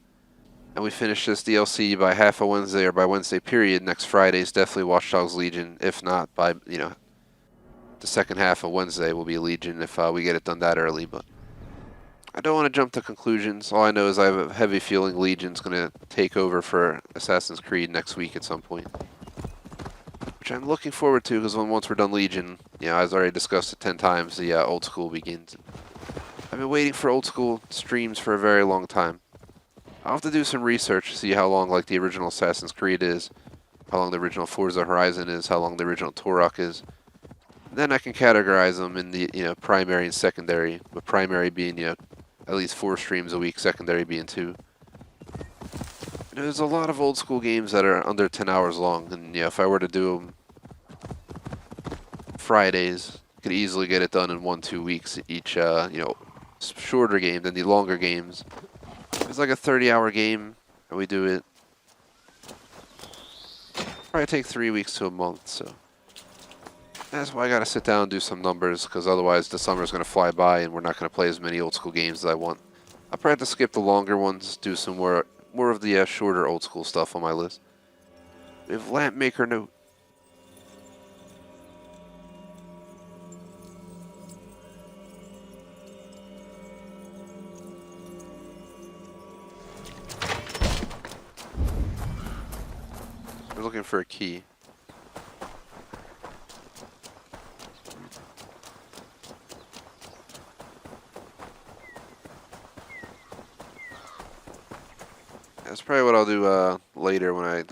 and we finish this DLC by half a Wednesday or by Wednesday period, next Friday is definitely Watch Dogs Legion. If not, by, the second half of Wednesday will be Legion if we get it done that early. But I don't want to jump to conclusions. All I know is I have a heavy feeling Legion's going to take over for Assassin's Creed next week at some point, which I'm looking forward to, because once we're done Legion, I've already discussed it 10 times, the old school begins. I've been waiting for old school streams for a very long time. I'll have to do some research to see how long like the original Assassin's Creed is, how long the original Forza Horizon is, how long the original Turok is. Then I can categorize them in the primary and secondary, with primary being at least 4 streams a week, secondary being 2. There's a lot of old school games that are under 10 hours long, and if I were to do them Fridays, I could easily get it done in 1-2 weeks each. Shorter game than the longer games. It's like a 30-hour game, and we do it. Probably take 3 weeks to a month. So That's why I gotta sit down and do some numbers, because otherwise the summer's gonna fly by and we're not gonna play as many old school games as I want. I'll probably have to skip the longer ones, do some more of the shorter old school stuff on my list. We have lamp maker note. We're looking for a key. That's probably what I'll do later when I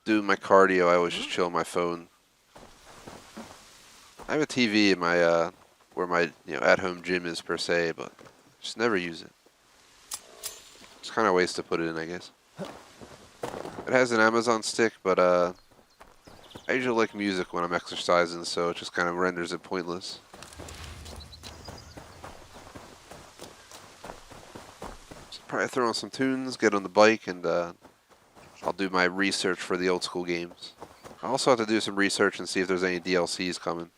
do my cardio. I always just chill on my phone. I have a TV in my where my at-home gym is per se, but just never use it. It's kind of a waste to put it in, I guess. It has an Amazon stick, but I usually like music when I'm exercising, so it just kind of renders it pointless. So probably throw on some tunes, get on the bike, and I'll do my research for the old school games. I also have to do some research and see if there's any DLCs coming.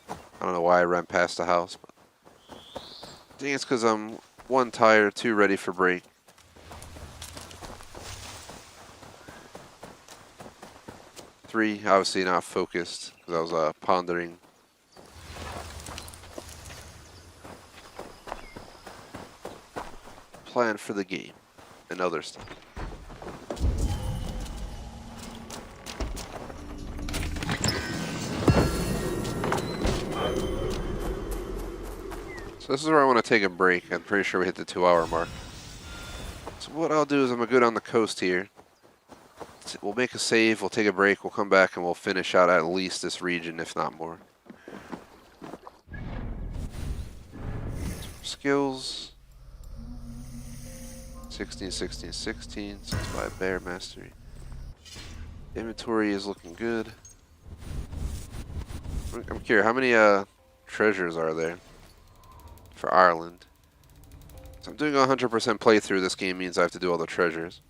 I don't know why I ran past the house, but I think it's because I'm 1, tired, 2, ready for break. 3, obviously not focused because I was pondering. Plan for the game and other stuff. So this is where I want to take a break. I'm pretty sure we hit the 2-hour mark. So what I'll do is I'm going to go down the coast here. We'll make a save, we'll take a break, we'll come back and we'll finish out at least this region, if not more. Skills. 16, 16, 16. 6-5 bear mastery. Inventory is looking good. I'm curious, how many treasures are there for Ireland? So I'm doing a 100% playthrough. This game means I have to do all the treasures.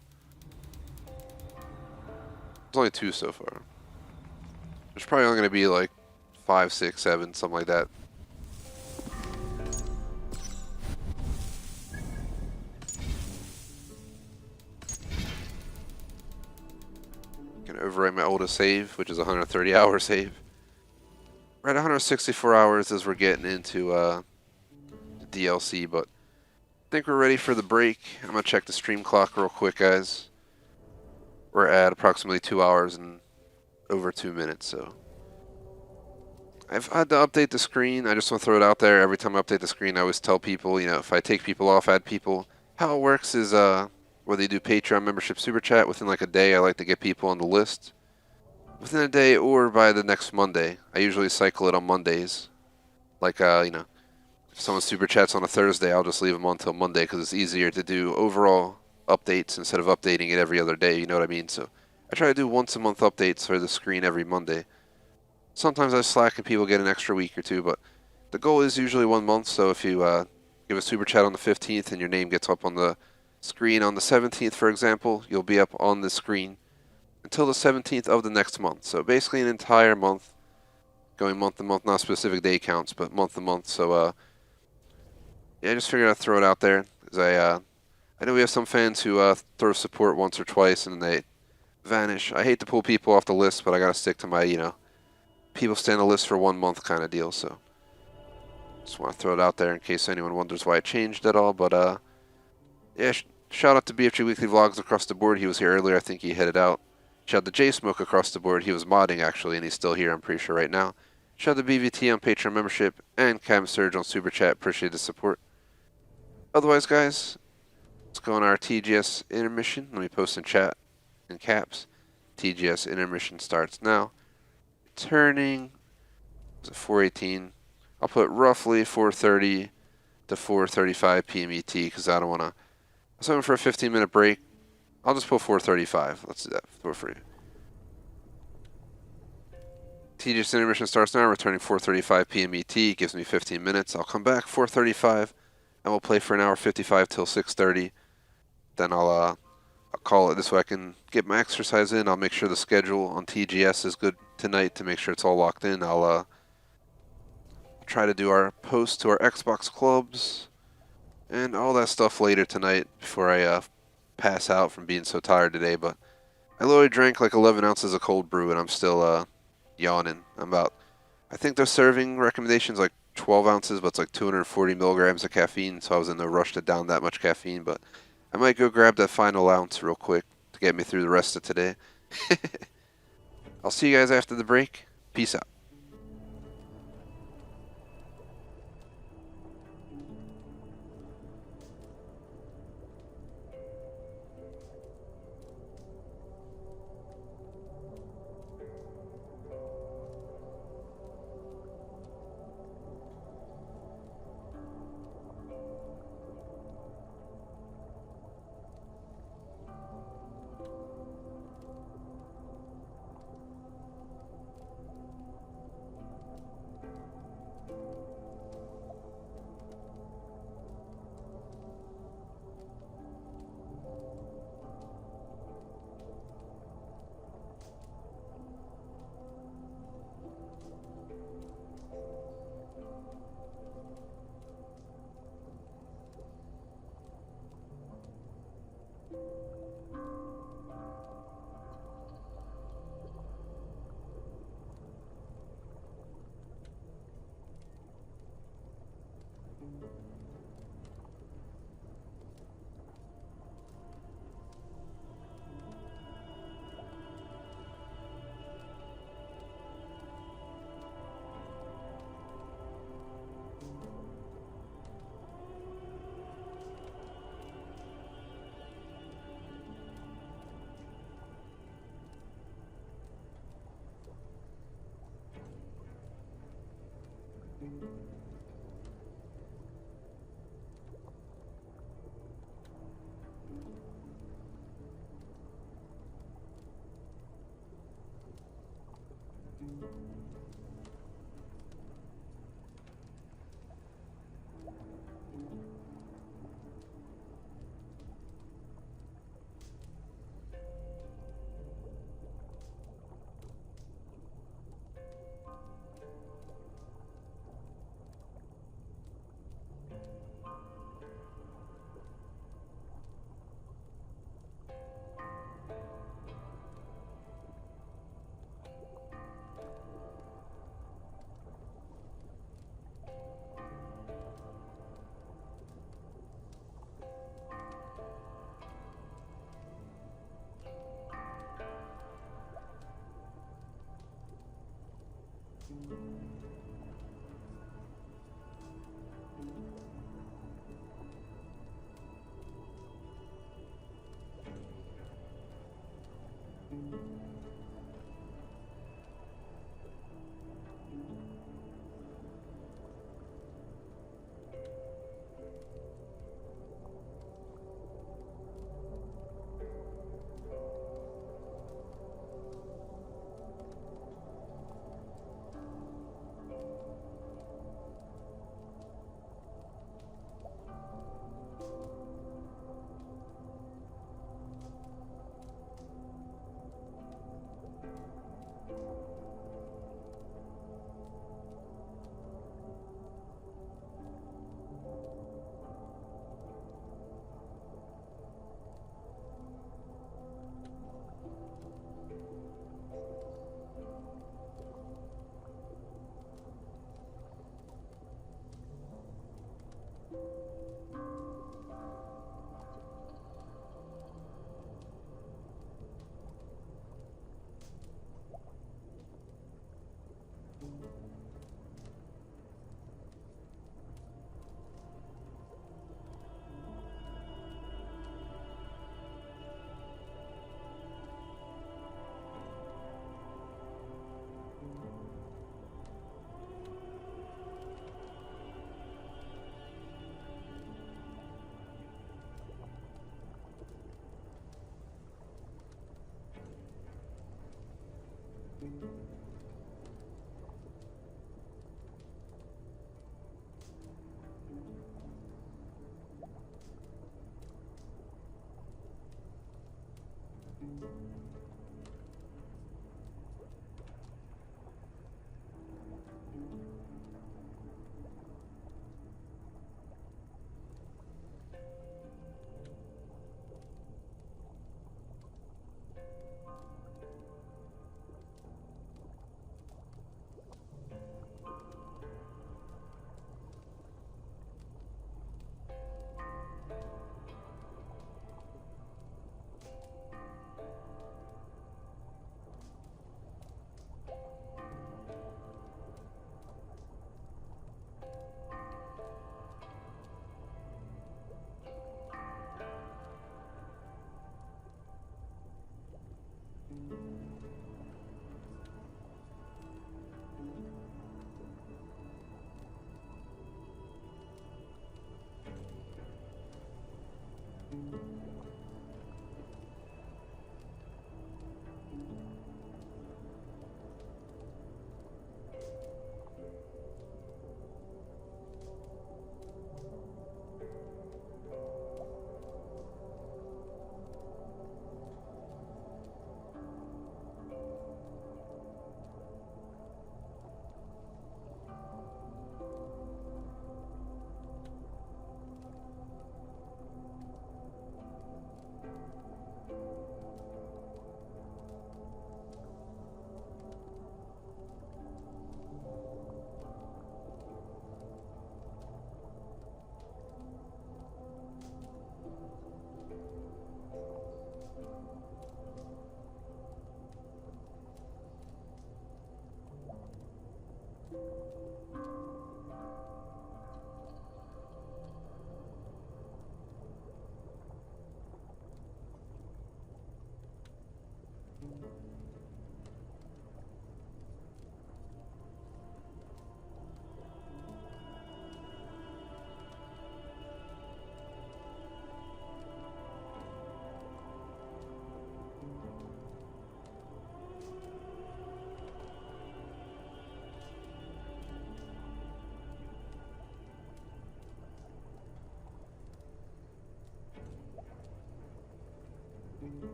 There's only 2 so far. There's probably only going to be like 5, 6, 7, something like that. Can overwrite my oldest save, which is a 130-hour save. We're at 164 hours as we're getting into the DLC, but I think we're ready for the break. I'm going to check the stream clock real quick, guys. We're at approximately 2 hours and over 2 minutes, so I've had to update the screen. I just want to throw it out there. Every time I update the screen, I always tell people, if I take people off, add people. How it works is whether you do Patreon membership, Super Chat, within like a day, I like to get people on the list. Within a day or by the next Monday. I usually cycle it on Mondays. Like, if someone Super Chats on a Thursday, I'll just leave them on until Monday because it's easier to do overall updates instead of updating it every other day, you know what I mean? So I try to do once a month updates for the screen every Monday. Sometimes I slack and people get an extra week or 2, but the goal is usually 1 month. So if you give a Super Chat on the 15th and your name gets up on the screen on the 17th, for example, you'll be up on the screen until the 17th of the next month. So basically an entire month, going month to month, not specific day counts, but month to month. So yeah, I just figured I'd throw it out there. I know we have some fans who throw support once or twice and they vanish. I hate to pull people off the list, but I gotta stick to my, people stay on the list for 1 month kind of deal. So just want to throw it out there in case anyone wonders why it changed at all. But yeah, shout out to BFG Weekly Vlogs across the board. He was here earlier. I think he headed out. Shout out to J-Smoke across the board. He was modding actually, and he's still here. I'm pretty sure right now. Shout out to BVT on Patreon membership and Cam Surge on Super Chat. Appreciate the support. Otherwise, guys, let's go on our TGS intermission. Let me post in chat in caps. TGS intermission starts now. Turning. Is it 4:18? I'll put roughly 4:30 to 4:35 p.m. ET because I don't want to. I was hoping for a 15-minute break. I'll just put 4:35. Let's do that for free. TGS intermission starts now. Returning 4:35 p.m. ET. Gives me 15 minutes. I'll come back 4:35. And we'll play for an hour 55 till 6:30. Then I'll call it this way I can get my exercise in. I'll make sure the schedule on TGS is good tonight to make sure it's all locked in. I'll try to do our post to our Xbox clubs and all that stuff later tonight before I pass out from being so tired today. But I literally drank like 11 ounces of cold brew and I'm still yawning. I think they're serving recommendations like 12 ounces, but it's like 240 milligrams of caffeine, so I was in no rush to down that much caffeine, but I might go grab that final ounce real quick to get me through the rest of today. I'll see you guys after the break. Peace out.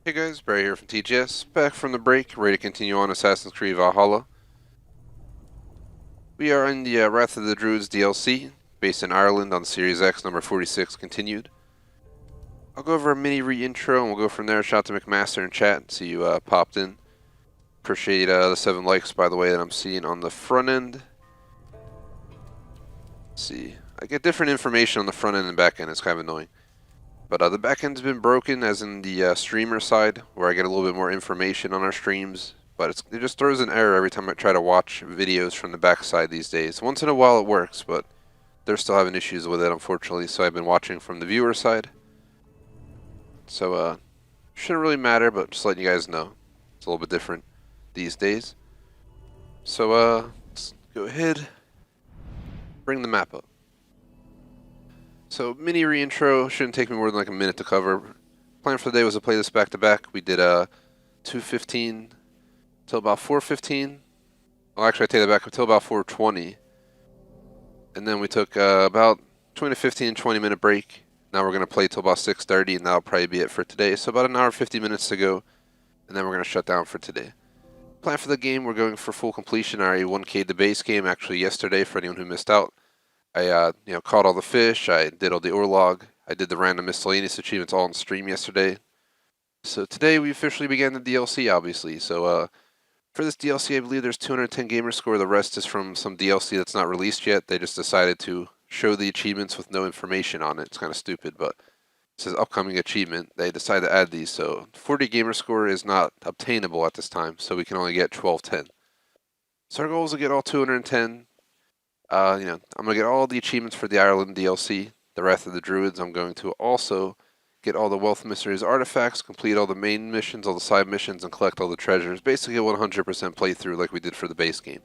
Hey guys, Barry here from TGS, back from the break, ready to continue on Assassin's Creed Valhalla. We are in the Wrath of the Druids DLC, based in Ireland on Series X, number 46, continued. I'll go over a mini re-intro and we'll go from there. Shout out to McMaster in chat, see you popped in. Appreciate the 7 likes, by the way, that I'm seeing on the front end. Let's see, I get different information on the front end and back end, it's kind of annoying. But the back end's been broken, as in the streamer side, where I get a little bit more information on our streams. But it just throws an error every time I try to watch videos from the back side these days. Once in a while it works, but they're still having issues with it, unfortunately. So I've been watching from the viewer side. So, shouldn't really matter, but just letting you guys know. It's a little bit different these days. So, let's go ahead, bring the map up. So, mini re-intro, shouldn't take me more than like a minute to cover. Plan for the day was to play this back-to-back. We did 2:15 till about 4:15. Well, actually, I take that back until about 4:20. And then we took about 20 to 15, 20-minute break. Now we're going to play till about 6:30, and that'll probably be it for today. So about an hour, 50 minutes to go, and then we're going to shut down for today. Plan for the game, we're going for full completion. I already 1K'd the base game, actually yesterday, for anyone who missed out. I caught all the fish, I did all the ore log, I did the random miscellaneous achievements all on stream yesterday. So today we officially began the DLC, obviously. So for this DLC, I believe there's 210 gamer score. The rest is from some DLC that's not released yet. They just decided to show the achievements with no information on it. It's kind of stupid, but it says upcoming achievement. They decided to add these, so 40 gamer score is not obtainable at this time, so we can only get 1210. So our goal is to get all 210. I'm going to get all the achievements for the Ireland DLC, the Wrath of the Druids. I'm going to also get all the Wealth Mysteries artifacts, complete all the main missions, all the side missions, and collect all the treasures. Basically a 100% playthrough like we did for the base game.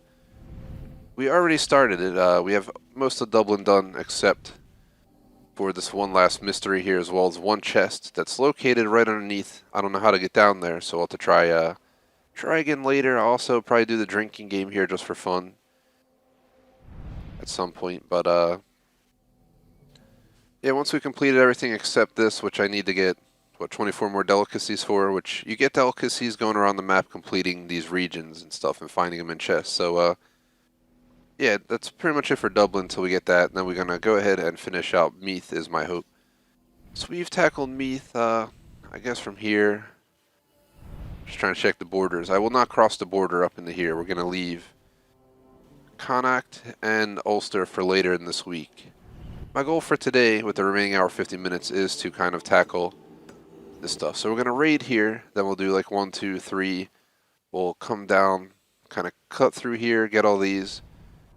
We already started it. We have most of Dublin done except for this one last mystery here, as well as one chest that's located right underneath. I don't know how to get down there, so I'll have to try again later. I'll also probably do the drinking game here just for fun at some point, but yeah, once we completed everything except this, which I need to get 24 more delicacies for, which you get delicacies going around the map completing these regions and stuff and finding them in chests. So yeah, that's pretty much it for Dublin until we get that, and then we're gonna go ahead and finish out Meath is my hope. So we've tackled Meath, I guess from here. Just trying to check the borders. I will not cross the border up into here. We're gonna leave Connacht and Ulster for later in this week. My goal for today, with the remaining hour 50 minutes, is to kind of tackle this stuff. So we're going to raid here, then we'll do like 1, 2, 3. We'll come down, kind of cut through here, get all these,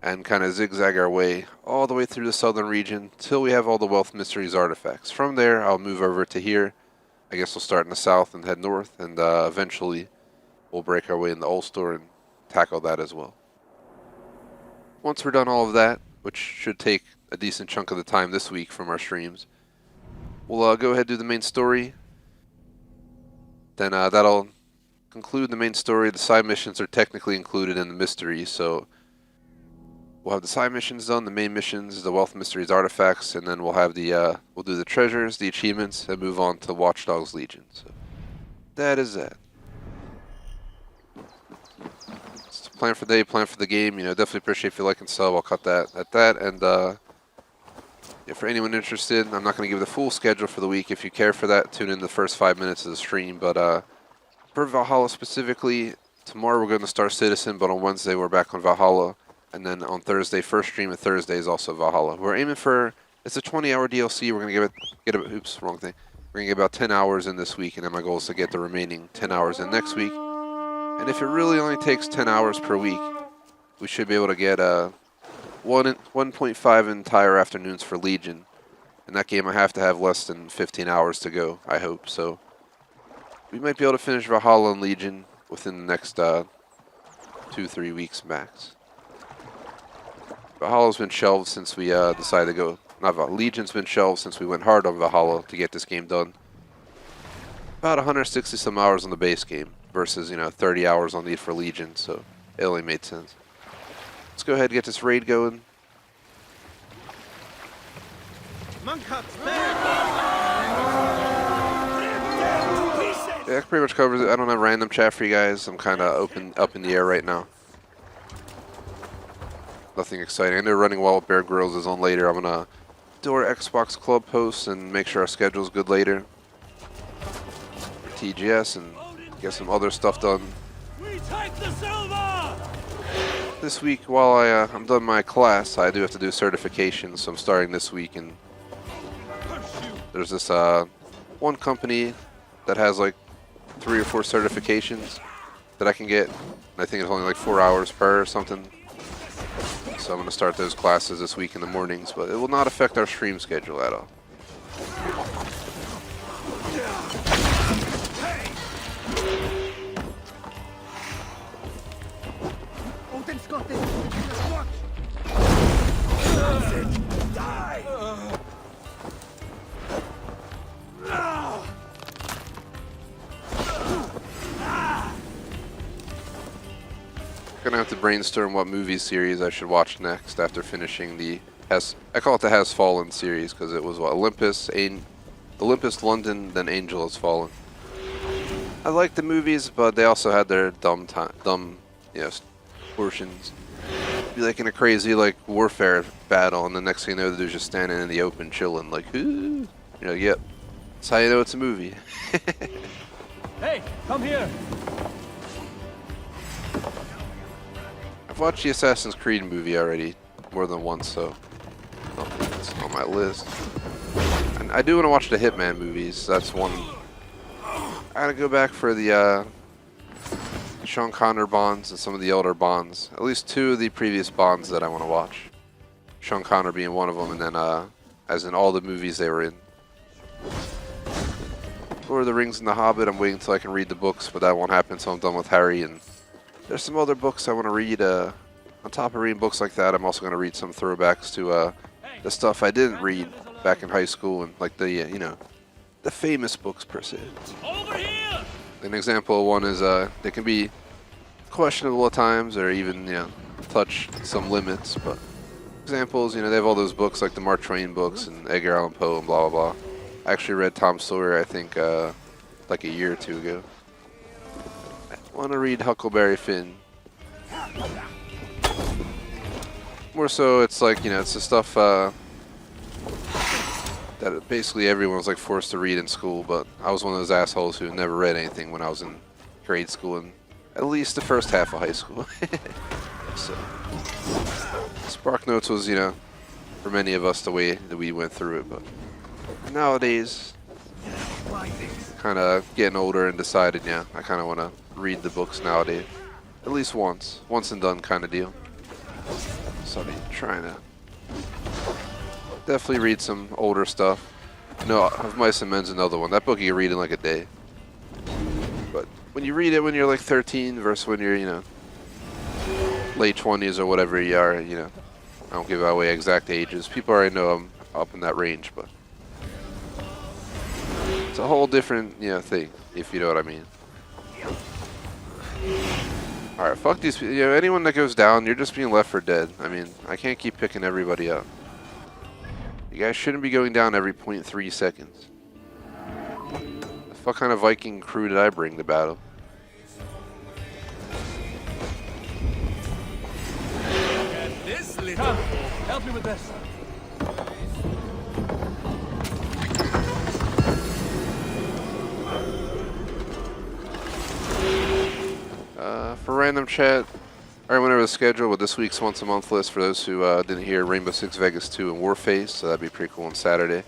and kind of zigzag our way all the way through the southern region till we have all the Wealth Mysteries artifacts. From there, I'll move over to here. I guess we'll start in the south and head north, and eventually we'll break our way in the Ulster and tackle that as well. Once we're done all of that, which should take a decent chunk of the time this week from our streams, we'll go ahead and do the main story. Then that'll conclude the main story. The side missions are technically included in the mystery, so we'll have the side missions done, the main missions, the Wealth Mysteries artifacts, and then we'll have the we'll do the treasures, the achievements, and move on to Watch Dogs Legion. So that is that. It's the plan for the day, plan for the game. You know, definitely appreciate if you like and sub. I'll cut that at that. And yeah, for anyone interested, I'm not going to give the full schedule for the week. If you care for that, tune in the first 5 minutes of the stream. But for Valhalla specifically, tomorrow we're going to Star Citizen, but on Wednesday we're back on Valhalla. And then on Thursday, first stream of Thursday is also Valhalla. We're aiming for, it's a 20-hour DLC. We're going to get it, oops, wrong thing. We're going to get about 10 hours in this week, and then my goal is to get the remaining 10 hours in next week. And if it really only takes 10 hours per week, we should be able to get 1.5 entire afternoons for Legion. In that game, I have to have less than 15 hours to go, I hope. So we might be able to finish Valhalla and Legion within the next 2-3 weeks max. Valhalla's been shelved since we decided to go. Legion's been shelved since we went hard on Valhalla to get this game done. About 160 some hours on the base game versus 30 hours on Need for Legion, so it only made sense. Let's go ahead and get this raid going. Yeah, that pretty much covers it. I don't have random chat for you guys. I'm kind of up in the air right now. Nothing exciting. I know Running Wild with Bear Grylls is on later. I'm going to do our Xbox Club posts and make sure our schedule's good later. TGS and get some other stuff done. This week, while I'm done my class, I do have to do certifications, so I'm starting this week. And there's this one company that has like 3 or 4 certifications that I can get. I think it's only like 4 hours per or something. So I'm going to start those classes this week in the mornings, but it will not affect our stream schedule at all. Gonna have to brainstorm what movie series I should watch next after finishing the I call it the Has Fallen series because it was what, Olympus, London, then Angel Has Fallen. I like the movies, but they also had their dumb portions. Be like in a crazy warfare battle, and the next thing you know, they're just standing in the open, chilling, like, ooh. Yep. That's how you know it's a movie. Hey, come here. I've watched the Assassin's Creed movie already more than once, so it's on my list. And I do want to watch the Hitman movies. That's one. I gotta go back for the Sean Connery Bonds and some of the older Bonds. At least 2 of the previous Bonds that I want to watch. Sean Connery being one of them, and then as in all the movies they were in. Lord of the Rings and The Hobbit, I'm waiting until I can read the books, but that won't happen until I'm done with Harry. And there's some other books I want to read. On top of reading books like that, I'm also going to read some throwbacks to the stuff I didn't read back in high school, and like the the famous books per se. Over here. An example of one is they can be questionable at times, or even touch some limits. But examples, they have all those books like the Mark Twain books and Edgar Allan Poe and blah blah blah. I actually read Tom Sawyer, I think, like a year or 2 ago. I want to read Huckleberry Finn. More so, it's like, it's the stuff that basically everyone was like forced to read in school, but I was one of those assholes who never read anything when I was in grade school and at least the first half of high school. So, Spark Notes was, for many of us the way that we went through it, but nowadays, kind of getting older and decided, I kind of want to read the books nowadays. At least once and done kind of deal. else? I mean, trying to definitely read some older stuff. No, Of Mice and Men's another one. That book you can read in like a day. But when you read it when you're like 13 versus when you're, late 20s or whatever you are, I don't give away exact ages. People already know I'm up in that range, but it's a whole different, thing, if you know what I mean. Alright, fuck these people. Anyone that goes down, you're just being left for dead. I mean, I can't keep picking everybody up. You guys shouldn't be going down every 0.3 seconds. The fuck kind of Viking crew did I bring to battle? This little help me with this. For random chat, I went over the schedule with this week's once a month list for those who didn't hear Rainbow Six Vegas 2 and Warface, so that'd be pretty cool on Saturday.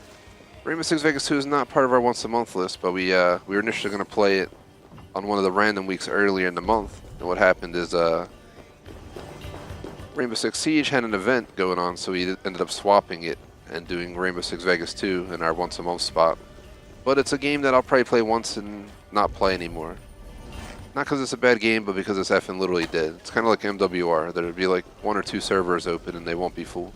Rainbow Six Vegas 2 is not part of our once a month list, but we were initially going to play it on one of the random weeks earlier in the month. And what happened is Rainbow Six Siege had an event going on, so we ended up swapping it and doing Rainbow Six Vegas 2 in our once a month spot. But it's a game that I'll probably play once and not play anymore. Not because it's a bad game, but because it's effing literally dead. It's kind of like MWR. There'll be like 1 or 2 servers open and they won't be full.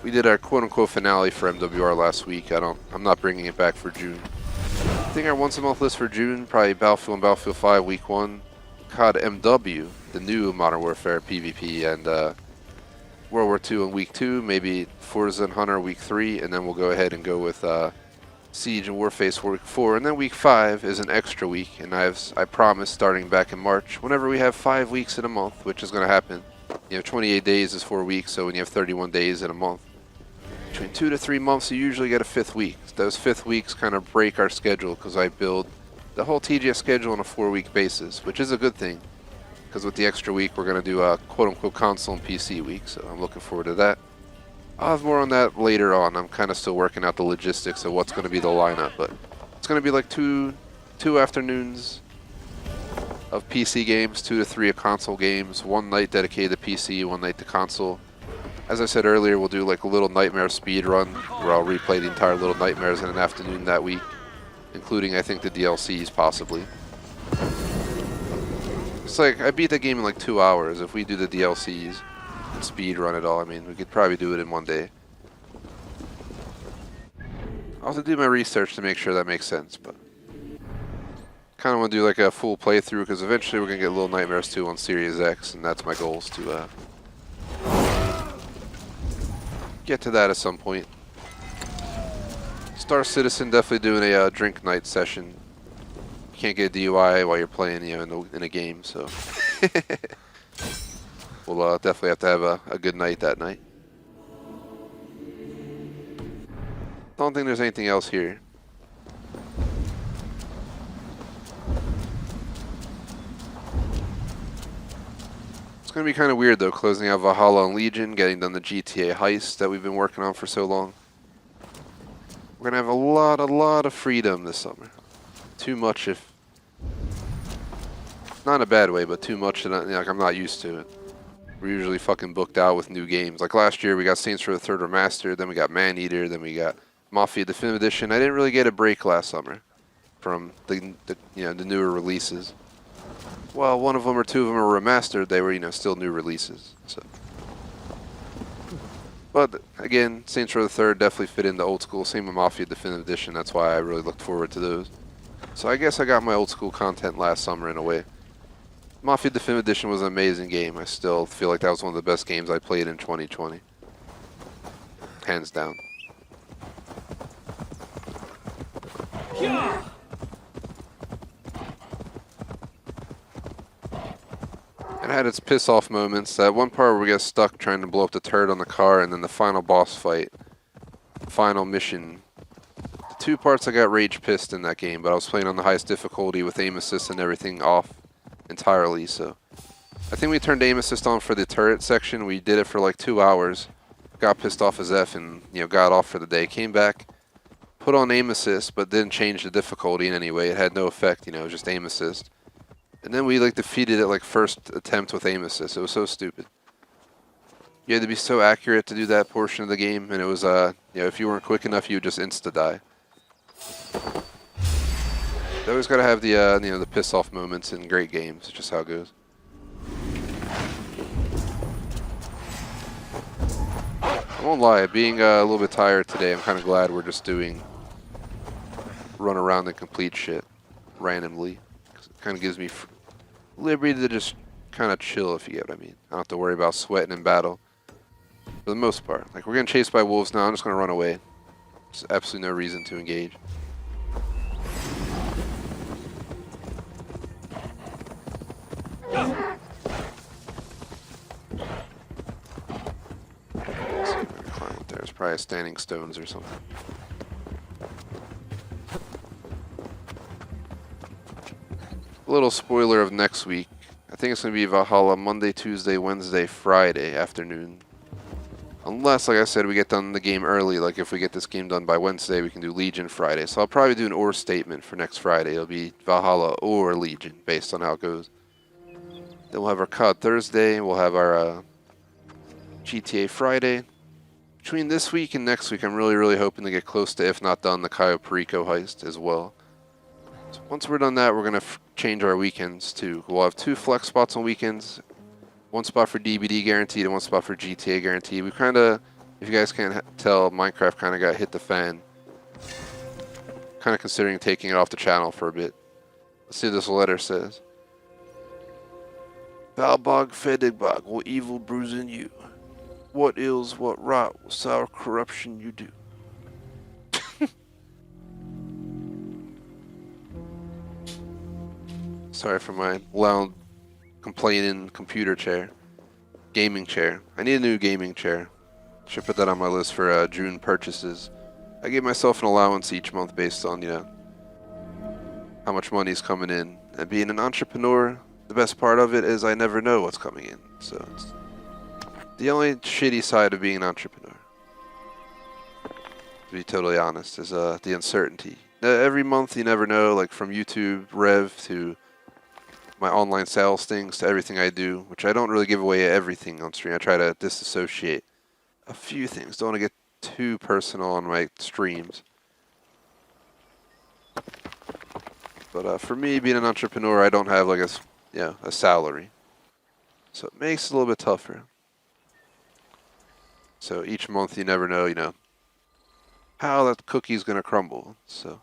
We did our quote-unquote finale for MWR last week. I'm not bringing it back for June. I think our once a month list for June, probably Battlefield and Battlefield 5 week 1, COD MW, the new Modern Warfare PvP, and World War II in week 2, maybe Forza and Hunter week 3, and then we'll go ahead and go with Siege and Warface week 4, and then week 5 is an extra week, and I promise starting back in March, whenever we have 5 weeks in a month, which is going to happen. 28 days is 4 weeks, so when you have 31 days in a month, between 2 to 3 months, you usually get a 5th week. Those 5th weeks kind of break our schedule because I build the whole TGS schedule on a 4-week basis, which is a good thing, because with the extra week, we're going to do a quote-unquote console and PC week, so I'm looking forward to that. I'll have more on that later on. I'm kind of still working out the logistics of what's going to be the lineup, but it's going to be like two afternoons of PC games, 2 to 3 of console games, 1 night dedicated to PC, 1 night to console. As I said earlier, we'll do like a Little Nightmare speed run where I'll replay the entire Little Nightmares in an afternoon that week, including I think the DLCs possibly. It's like I beat the game in like 2 hours. If we do the DLCs and speed run it all, I mean, we could probably do it in 1 day. I'll have to do my research to make sure that makes sense, but kind of want to do like a full playthrough because eventually we're going to get Little Nightmares 2 on Series X, and that's my goal, is to get to that at some point. Star Citizen, definitely doing a drink night session. You can't get a DUI while you're playing, in a game, so we'll definitely have to have a good night that night. Don't think there's anything else here. It's going to be kind of weird though, closing out Valhalla and Legion, getting done the GTA heist that we've been working on for so long. We're going to have a lot of freedom this summer. Too much, if not in a bad way, but too much that I'm not used to it. We're usually fucking booked out with new games. Like last year we got Saints Row the 3rd Remastered, then we got Maneater, then we got Mafia Definitive Edition. I didn't really get a break last summer from the newer releases. Well, 1 of them or 2 of them are remastered. They were, still new releases. So, but again, Saints Row the 3rd definitely fit into old school. Same with Mafia Definitive Edition. That's why I really looked forward to those. So I guess I got my old school content last summer in a way. Mafia Definitive Edition was an amazing game. I still feel like that was one of the best games I played in 2020. Hands down. Yeah. It had its piss-off moments. That one part where we got stuck trying to blow up the turret on the car, and then the final boss fight, final mission. The 2 parts I got rage pissed in that game, but I was playing on the highest difficulty with aim assist and everything off entirely, so I think we turned aim assist on for the turret section. We did it for like 2 hours, got pissed off as F, and got off for the day. Came back, put on aim assist, but didn't change the difficulty in any way. It had no effect, just aim assist. And then we defeated it first attempt with aim assist. It was so stupid. You had to be so accurate to do that portion of the game, and it was, if you weren't quick enough, you would just insta-die. You always gotta have the, the piss-off moments in great games. It's just how it goes. I won't lie, being a little bit tired today, I'm kind of glad we're just doing run around and complete shit randomly. 'Cause it kind of gives me liberty to just kind of chill, if you get what I mean. I don't have to worry about sweating in battle. For the most part. Like, we're getting chased by wolves now, I'm just going to run away. There's absolutely no reason to engage. Climb up there. There's probably standing stones or something. A little spoiler of next week. I think it's going to be Valhalla Monday, Tuesday, Wednesday, Friday afternoon. Unless, like I said, we get done the game early. Like if we get this game done by Wednesday, we can do Legion Friday. So I'll probably do an or statement for next Friday. It'll be Valhalla or Legion based on how it goes. Then we'll have our COD Thursday. We'll have our GTA Friday. Between this week and next week, I'm really hoping to get close to, if not done, the Cayo Perico heist as well. So once we're done that, we're going to change our weekends too. We'll have 2 flex spots on weekends. 1 spot for DBD guaranteed and 1 spot for GTA guaranteed. We kind of, if you guys can't tell, Minecraft kind of got hit the fan. Kind of considering taking it off the channel for a bit. Let's see what this letter says. Valbog Fedigbog, what evil brews in you? What ills, what rot, what sour corruption you do? Sorry for my loud complaining computer chair. Gaming chair. I need a new gaming chair. Should put that on my list for June purchases. I give myself an allowance each month based on, how much money's coming in. And being an entrepreneur, the best part of it is I never know what's coming in. So it's the only shitty side of being an entrepreneur, to be totally honest, is the uncertainty. Every month you never know, like from YouTube Rev to my online sales things to everything I do, which I don't really give away everything on stream. I try to disassociate a few things. Don't want to get too personal on my streams. But for me, being an entrepreneur, I don't have like a salary. So it makes it a little bit tougher. So each month you never know, how that cookie's going to crumble. So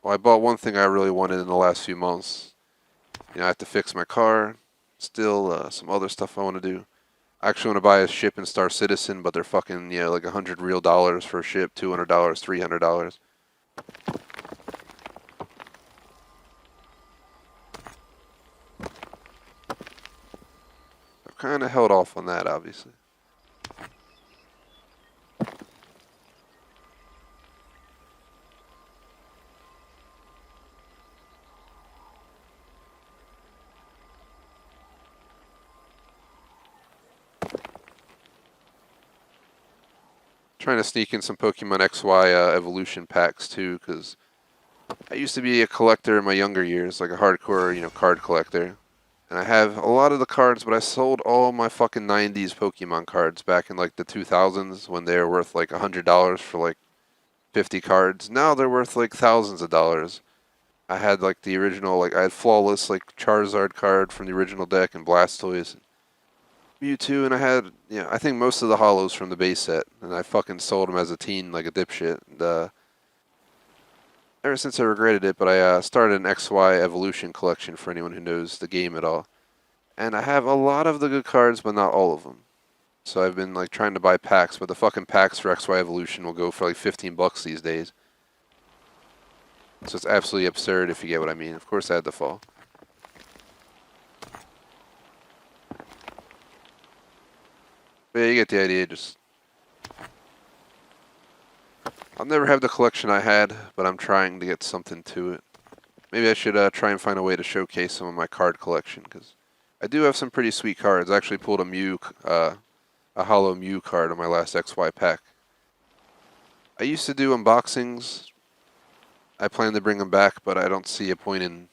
well, I bought one thing I really wanted in the last few months. I have to fix my car. Still, some other stuff I want to do. I actually want to buy a ship in Star Citizen, but they're fucking, like $100 real for a ship, $200, $300. I've kind of held off on that, obviously. Trying to sneak in some Pokemon XY evolution packs too, because I used to be a collector in my younger years, like a hardcore, card collector. And I have a lot of the cards, but I sold all my fucking 90s Pokemon cards back in like the 2000s when they were worth like $100 for like 50 cards. Now they're worth like thousands of dollars. I had like the original, I had Flawless, like Charizard card from the original deck and Blastoise. Mewtwo, and I had, I think most of the holos from the base set, and I fucking sold them as a teen like a dipshit. And, ever since I regretted it, but I started an XY evolution collection for anyone who knows the game at all. And I have a lot of the good cards, but not all of them. So I've been trying to buy packs, but the fucking packs for XY evolution will go for like $15 these days. So it's absolutely absurd if you get what I mean. Of course I had to fall. But yeah, you get the idea. I'll never have the collection I had, but I'm trying to get something to it. Maybe I should try and find a way to showcase some of my card collection, because I do have some pretty sweet cards. I actually pulled a holo Mew card on my last XY pack. I used to do unboxings. I plan to bring them back, but I don't see a point in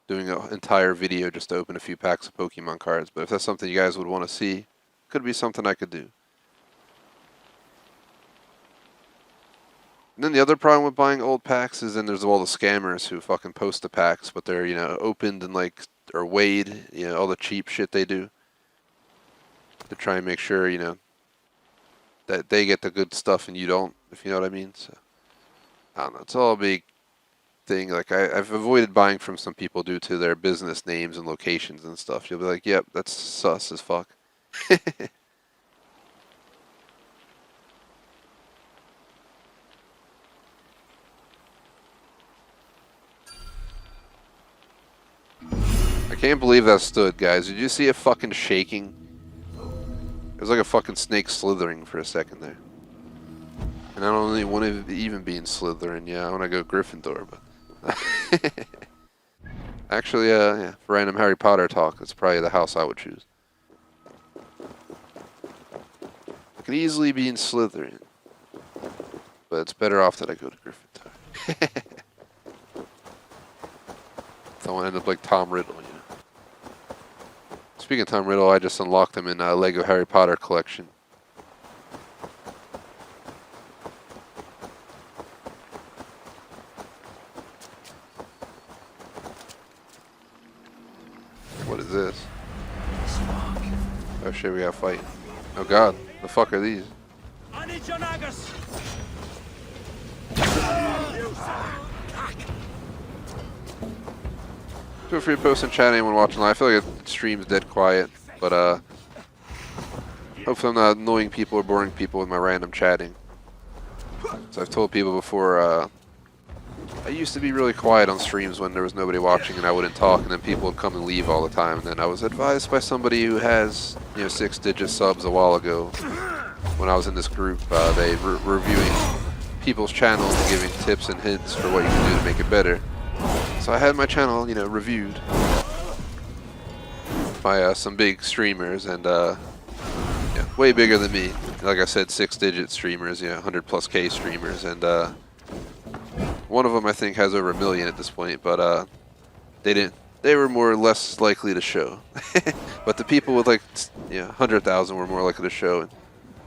doing an entire video just to open a few packs of Pokemon cards. But if that's something you guys would want to see, could be something I could do. And then the other problem with buying old packs is then there's all the scammers who fucking post the packs, but they're, you know, opened and like, or weighed, you know, all the cheap shit they do to try and make sure, you know, that they get the good stuff and you don't, if you know what I mean. So, I don't know, it's all a big thing. Like, I've avoided buying from some people due to their business names and locations and stuff. You'll be like, yep, that's sus as fuck. I can't believe that stood, guys. Did you see it fucking shaking? It was like a fucking snake slithering for a second there. And I don't really want to even be in Slytherin. Yeah, I want to go Gryffindor, but... Actually, yeah, for random Harry Potter talk, it's probably the house I would choose. I could easily be in Slytherin. But it's better off that I go to Gryffindor. Don't want to end up like Tom Riddle, you know. Speaking of Tom Riddle, I just unlocked him in Lego Harry Potter collection. What is this? Oh shit, we gotta fight. Oh god, the fuck are these? Feel free to post in chat, anyone watching live. I feel like the stream's dead quiet, but hopefully I'm not annoying people or boring people with my random chatting. So I've told people before, I used to be really quiet on streams when there was nobody watching and I wouldn't talk, and then people would come and leave all the time. And then I was advised by somebody who has, you know, 6-digit subs a while ago, when I was in this group, they were reviewing people's channels and giving tips and hints for what you can do to make it better. So I had my channel, you know, reviewed by some big streamers, and yeah, way bigger than me. Like I said, 6-digit streamers, you know, 100+ K streamers, and one of them I think has over 1 million at this point, but they were more or less likely to show. But the people with like, you know, 100,000 were more likely to show. And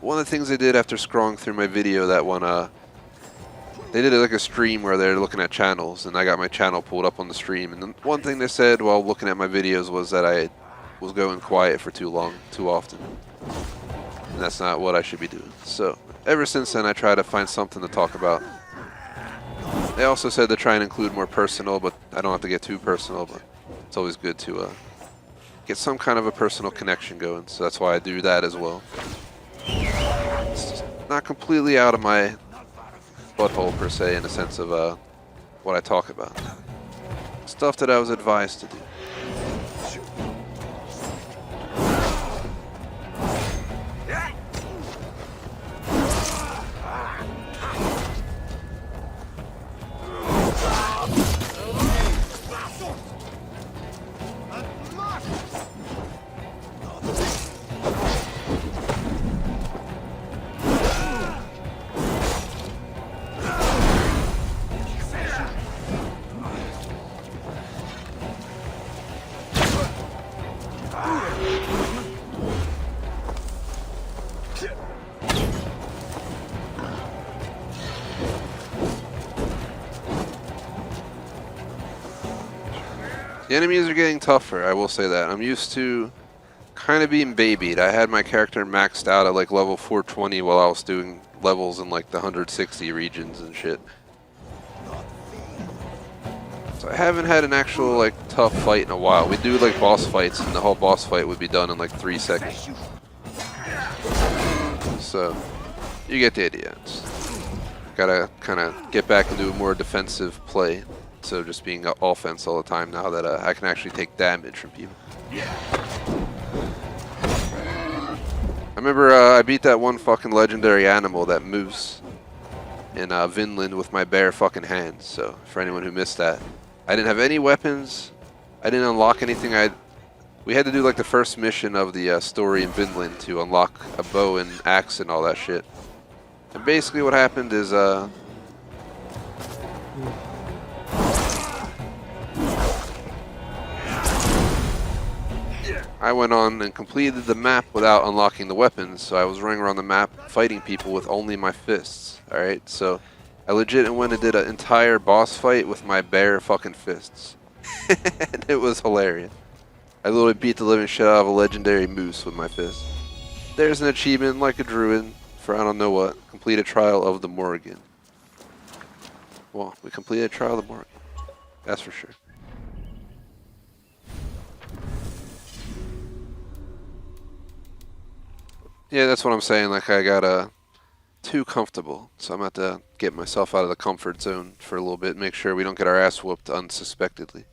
one of the things they did after scrolling through my video, that one, they did like a stream where they're looking at channels, and I got my channel pulled up on the stream. And the one thing they said while looking at my videos was that I was going quiet for too long, too often. And that's not what I should be doing. So ever since then, I try to find something to talk about. They also said to try and include more personal, but I don't have to get too personal, but it's always good to get some kind of a personal connection going. So that's why I do that as well. It's just not completely out of my butthole per se, in the sense of what I talk about. Stuff that I was advised to do. The enemies are getting tougher, I will say that. I'm used to kind of being babied. I had my character maxed out at like level 420 while I was doing levels in like the 160 regions and shit. So I haven't had an actual like tough fight in a while. We do like boss fights, and the whole boss fight would be done in like 3 seconds. So you get the idea. It's gotta kind of get back into a more defensive play. So just being offense all the time now that I can actually take damage from people. I remember I beat that one fucking legendary animal, that moose, in Vinland with my bare fucking hands. So for anyone who missed that, I didn't have any weapons. I didn't unlock anything. We had to do like the first mission of the story in Vinland to unlock a bow and axe and all that shit. And basically what happened is I went on and completed the map without unlocking the weapons, so I was running around the map fighting people with only my fists. Alright, so I legit went and did an entire boss fight with my bare fucking fists. And it was hilarious. I literally beat the living shit out of a legendary moose with my fist. There's an achievement like a druid for I don't know what. Complete a trial of the Morrigan. Well, we completed a trial of the Morrigan. That's for sure. Yeah, that's what I'm saying. Like, I got too comfortable. So I'm going to have to get myself out of the comfort zone for a little bit. Make sure we don't get our ass whooped unsuspectedly.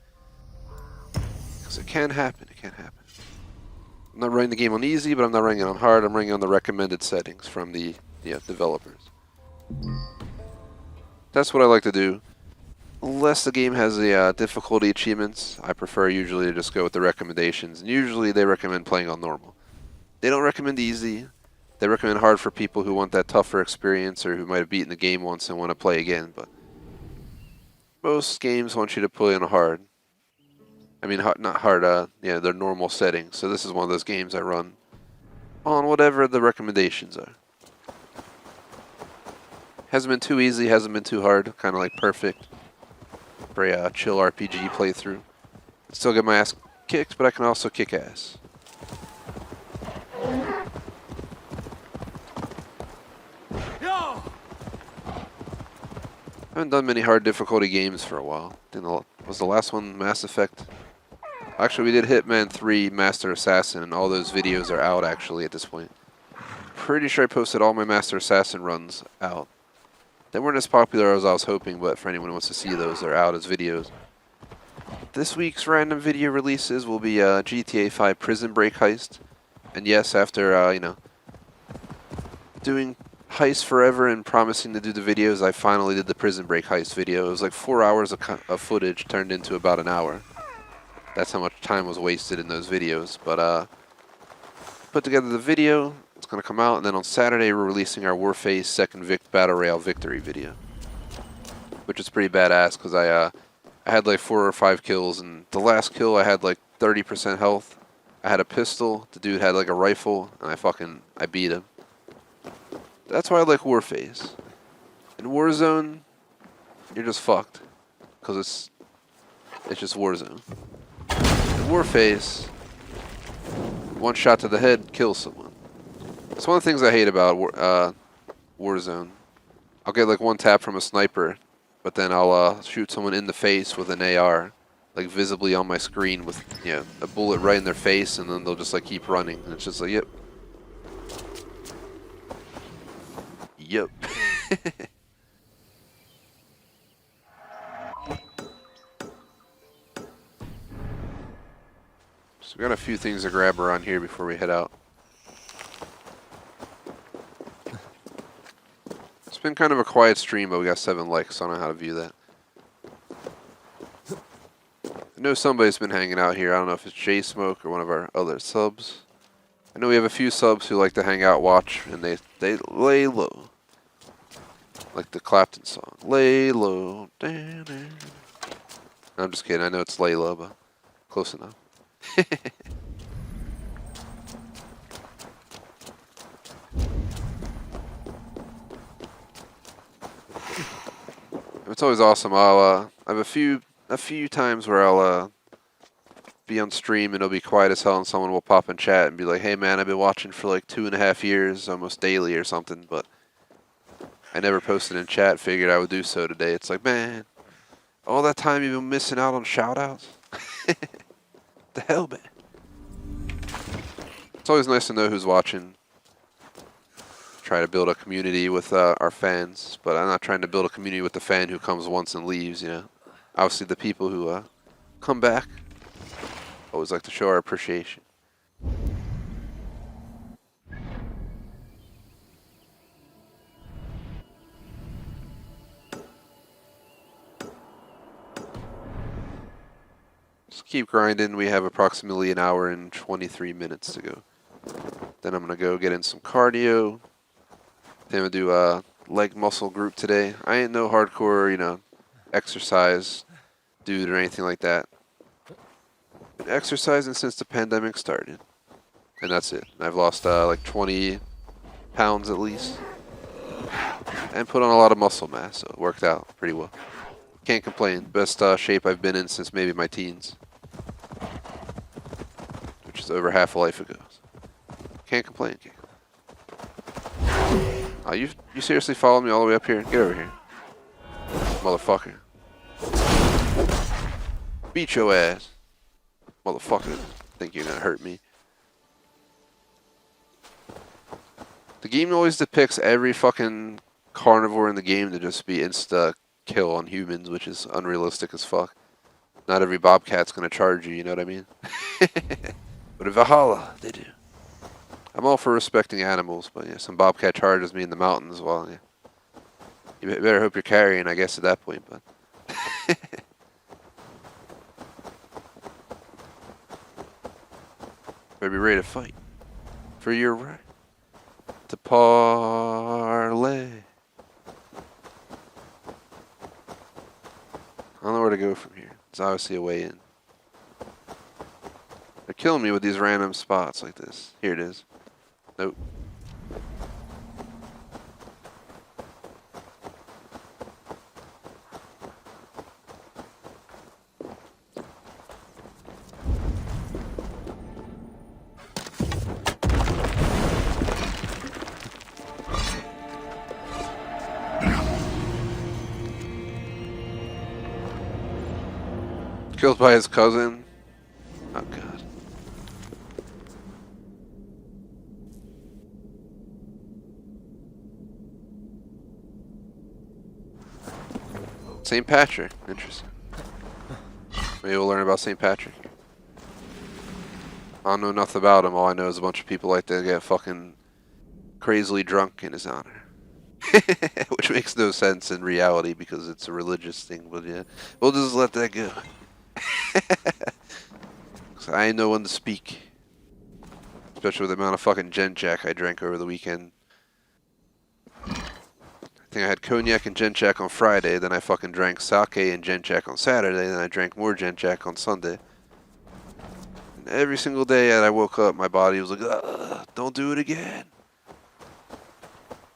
Because it can happen. It can happen. I'm not running the game on easy, but I'm not running it on hard. I'm running on the recommended settings from the developers. That's what I like to do. Unless the game has the difficulty achievements, I prefer usually to just go with the recommendations. And usually they recommend playing on normal. They don't recommend easy. They recommend hard for people who want that tougher experience or who might have beaten the game once and want to play again. But most games want you to play on hard. I mean, not hard, their normal settings. So this is one of those games I run on whatever the recommendations are. Hasn't been too easy, hasn't been too hard. Kind of like perfect for a chill RPG playthrough. Still get my ass kicked, but I can also kick ass. Yo! I haven't done many hard difficulty games for a while. Was the last one Mass Effect? Actually, we did Hitman 3 Master Assassin, and all those videos are out actually at this point. Pretty sure I posted all my Master Assassin runs out. They weren't as popular as I was hoping, but for anyone who wants to see those, they're out as videos. This week's random video releases will be GTA 5 Prison Break Heist. And yes, after, doing Heist forever and promising to do the videos, I finally did the Prison Break Heist video. It was like 4 hours of footage turned into about an hour. That's how much time was wasted in those videos. But put together the video. It's going to come out, and then on Saturday we're releasing our Warface second Battle Royale victory video. Which is pretty badass, because I had like 4 or 5 kills, and the last kill I had like 30% health. I had a pistol, the dude had like a rifle, and I beat him. That's why I like Warface. In Warzone, you're just fucked. Because it's just Warzone. In Warface, one shot to the head kills someone. It's one of the things I hate about Warzone. I'll get like one tap from a sniper, but then I'll shoot someone in the face with an AR, like visibly on my screen with a bullet right in their face, and then they'll just like keep running, and it's just like, yep. Yep. So we got a few things to grab around here before we head out. It's been kind of a quiet stream, but we got 7 likes, so I don't know how to view that. I know somebody's been hanging out here. I don't know if it's J-Smoke or one of our other subs. I know we have a few subs who like to hang out, watch, and they lay low. Like the Clapton song. Lay low. No, I'm just kidding. I know it's Layla, but close enough. It's always awesome. I have a few times where I'll be on stream and it'll be quiet as hell, and someone will pop in chat and be like, "Hey man, I've been watching for like 2.5 years, almost daily or something, but I never posted in chat. Figured I would do so today." It's like, man, all that time you've been missing out on shoutouts. The hell, man. It's always nice to know who's watching. Try to build a community with our fans, but I'm not trying to build a community with the fan who comes once and leaves, Obviously the people who come back, always like to show our appreciation. Just keep grinding. We have approximately 1 hour and 23 minutes to go. Then I'm going to go get in some cardio. Then I'm going to do a leg muscle group today. I ain't no hardcore, exercise dude or anything like that. exercising since the pandemic started. And that's it. I've lost like 20 pounds at least. And put on a lot of muscle mass, so it worked out pretty well. Can't complain. Best shape I've been in since maybe my teens. Which is over half a life ago. Can't complain. Oh, you seriously followed me all the way up here? Get over here. Motherfucker. Beat your ass. Motherfucker. Think you're gonna hurt me. The game always depicts every fucking carnivore in the game to just be insta kill on humans, which is unrealistic as fuck. Not every bobcat's gonna charge you, you know what I mean? But in Valhalla, they do. I'm all for respecting animals, but yeah, some bobcat charges me in the mountains, well, yeah. You better hope you're carrying, I guess, at that point, but... Better be ready to fight. For your right. To parlay. I don't know where to go from here. There's obviously a way in. They're killing me with these random spots like this. Here it is. Nope. Killed by his cousin. Oh god. St. Patrick. Interesting. Maybe we'll learn about St. Patrick. I don't know nothing about him. All I know is a bunch of people like to get fucking crazily drunk in his honor. Which makes no sense in reality because it's a religious thing, but yeah. We'll just let that go. I ain't no one to speak. Especially with the amount of fucking Gen Jack I drank over the weekend. I think I had cognac and Gen Jack on Friday, then I fucking drank sake and Gen Jack on Saturday, then I drank more Gen Jack on Sunday. And every single day that I woke up, my body was like, ugh, don't do it again.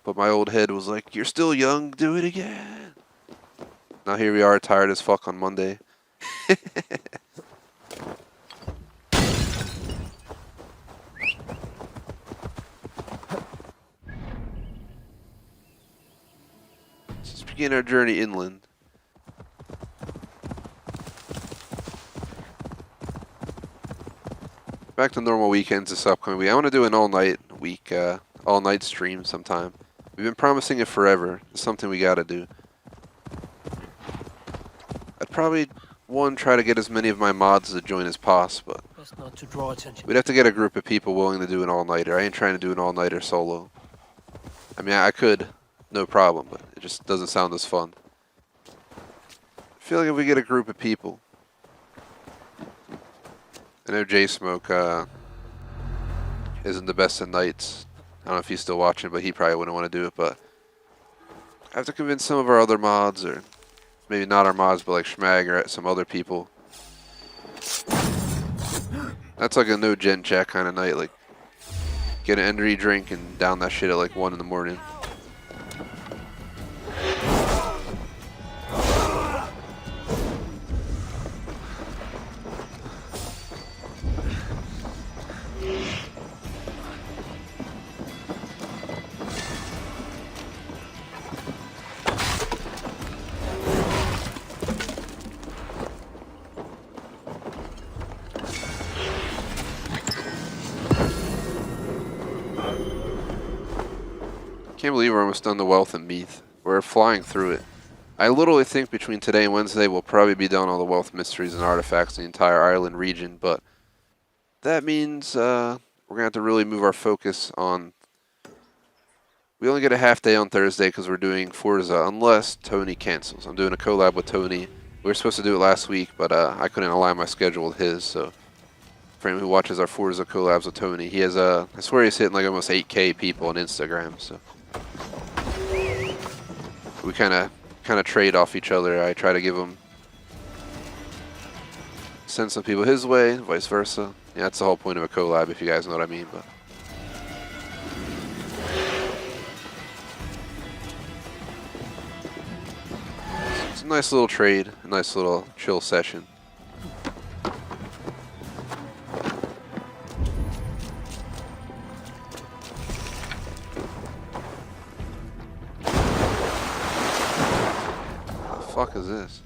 But my old head was like, you're still young, do it again. Now here we are, tired as fuck on Monday. Let's begin our journey inland. Back to normal weekends this upcoming week. I want to do an all-night week, all-night stream sometime. We've been promising it forever. It's something we gotta do. I'd probably, try to get as many of my mods to join as possible, but Best not to draw attention. we'd have to get a group of people willing to do an all-nighter. I ain't trying to do an all-nighter solo. I mean, I could, no problem, but it just doesn't sound as fun. I feel like if we get a group of people... I know J-Smoke isn't the best at nights. I don't know if he's still watching, but he probably wouldn't want to do it, but... I have to convince some of our other mods, or maybe not our mods, but like Schmag or some other people. That's like a no gen chat kind of night, like get an energy drink and down that shit at like 1 in the morning. Can't believe we're almost done the Wealth and Meath. We're flying through it. I literally think between today and Wednesday we'll probably be done all the Wealth Mysteries and Artifacts in the entire Ireland region, but that means we're going to have to really move our focus on... We only get a half day on Thursday because we're doing Forza, unless Tony cancels. I'm doing a collab with Tony. We were supposed to do it last week, but I couldn't align my schedule with his, so... For anyone who watches our Forza collabs with Tony, he has I swear he's hitting like almost 8K people on Instagram, so... We kind of trade off each other. I try to give him send some people his way, vice versa. Yeah, that's the whole point of a collab, if you guys know what I mean. But it's a nice little trade, a nice little chill session. What the fuck is this?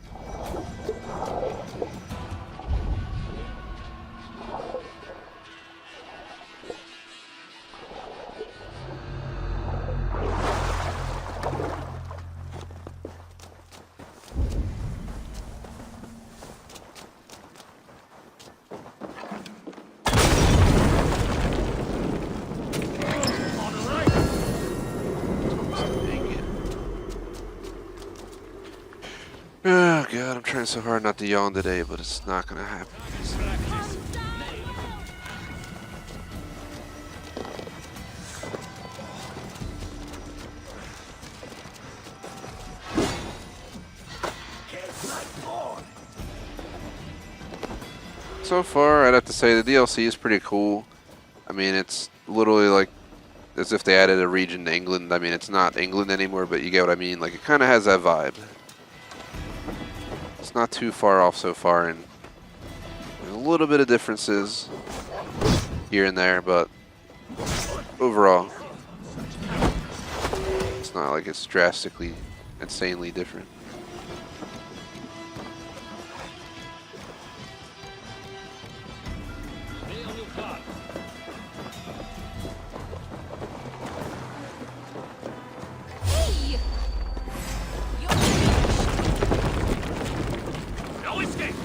Oh god, I'm trying so hard not to yawn today, but it's not gonna happen. So far, I'd have to say the DLC is pretty cool. I mean, it's literally like as if they added a region to England. I mean, it's not England anymore, but you get what I mean. Like, it kind of has that vibe. It's not too far off so far, and there's a little bit of differences here and there, but overall, it's not like it's drastically, insanely different. No escape!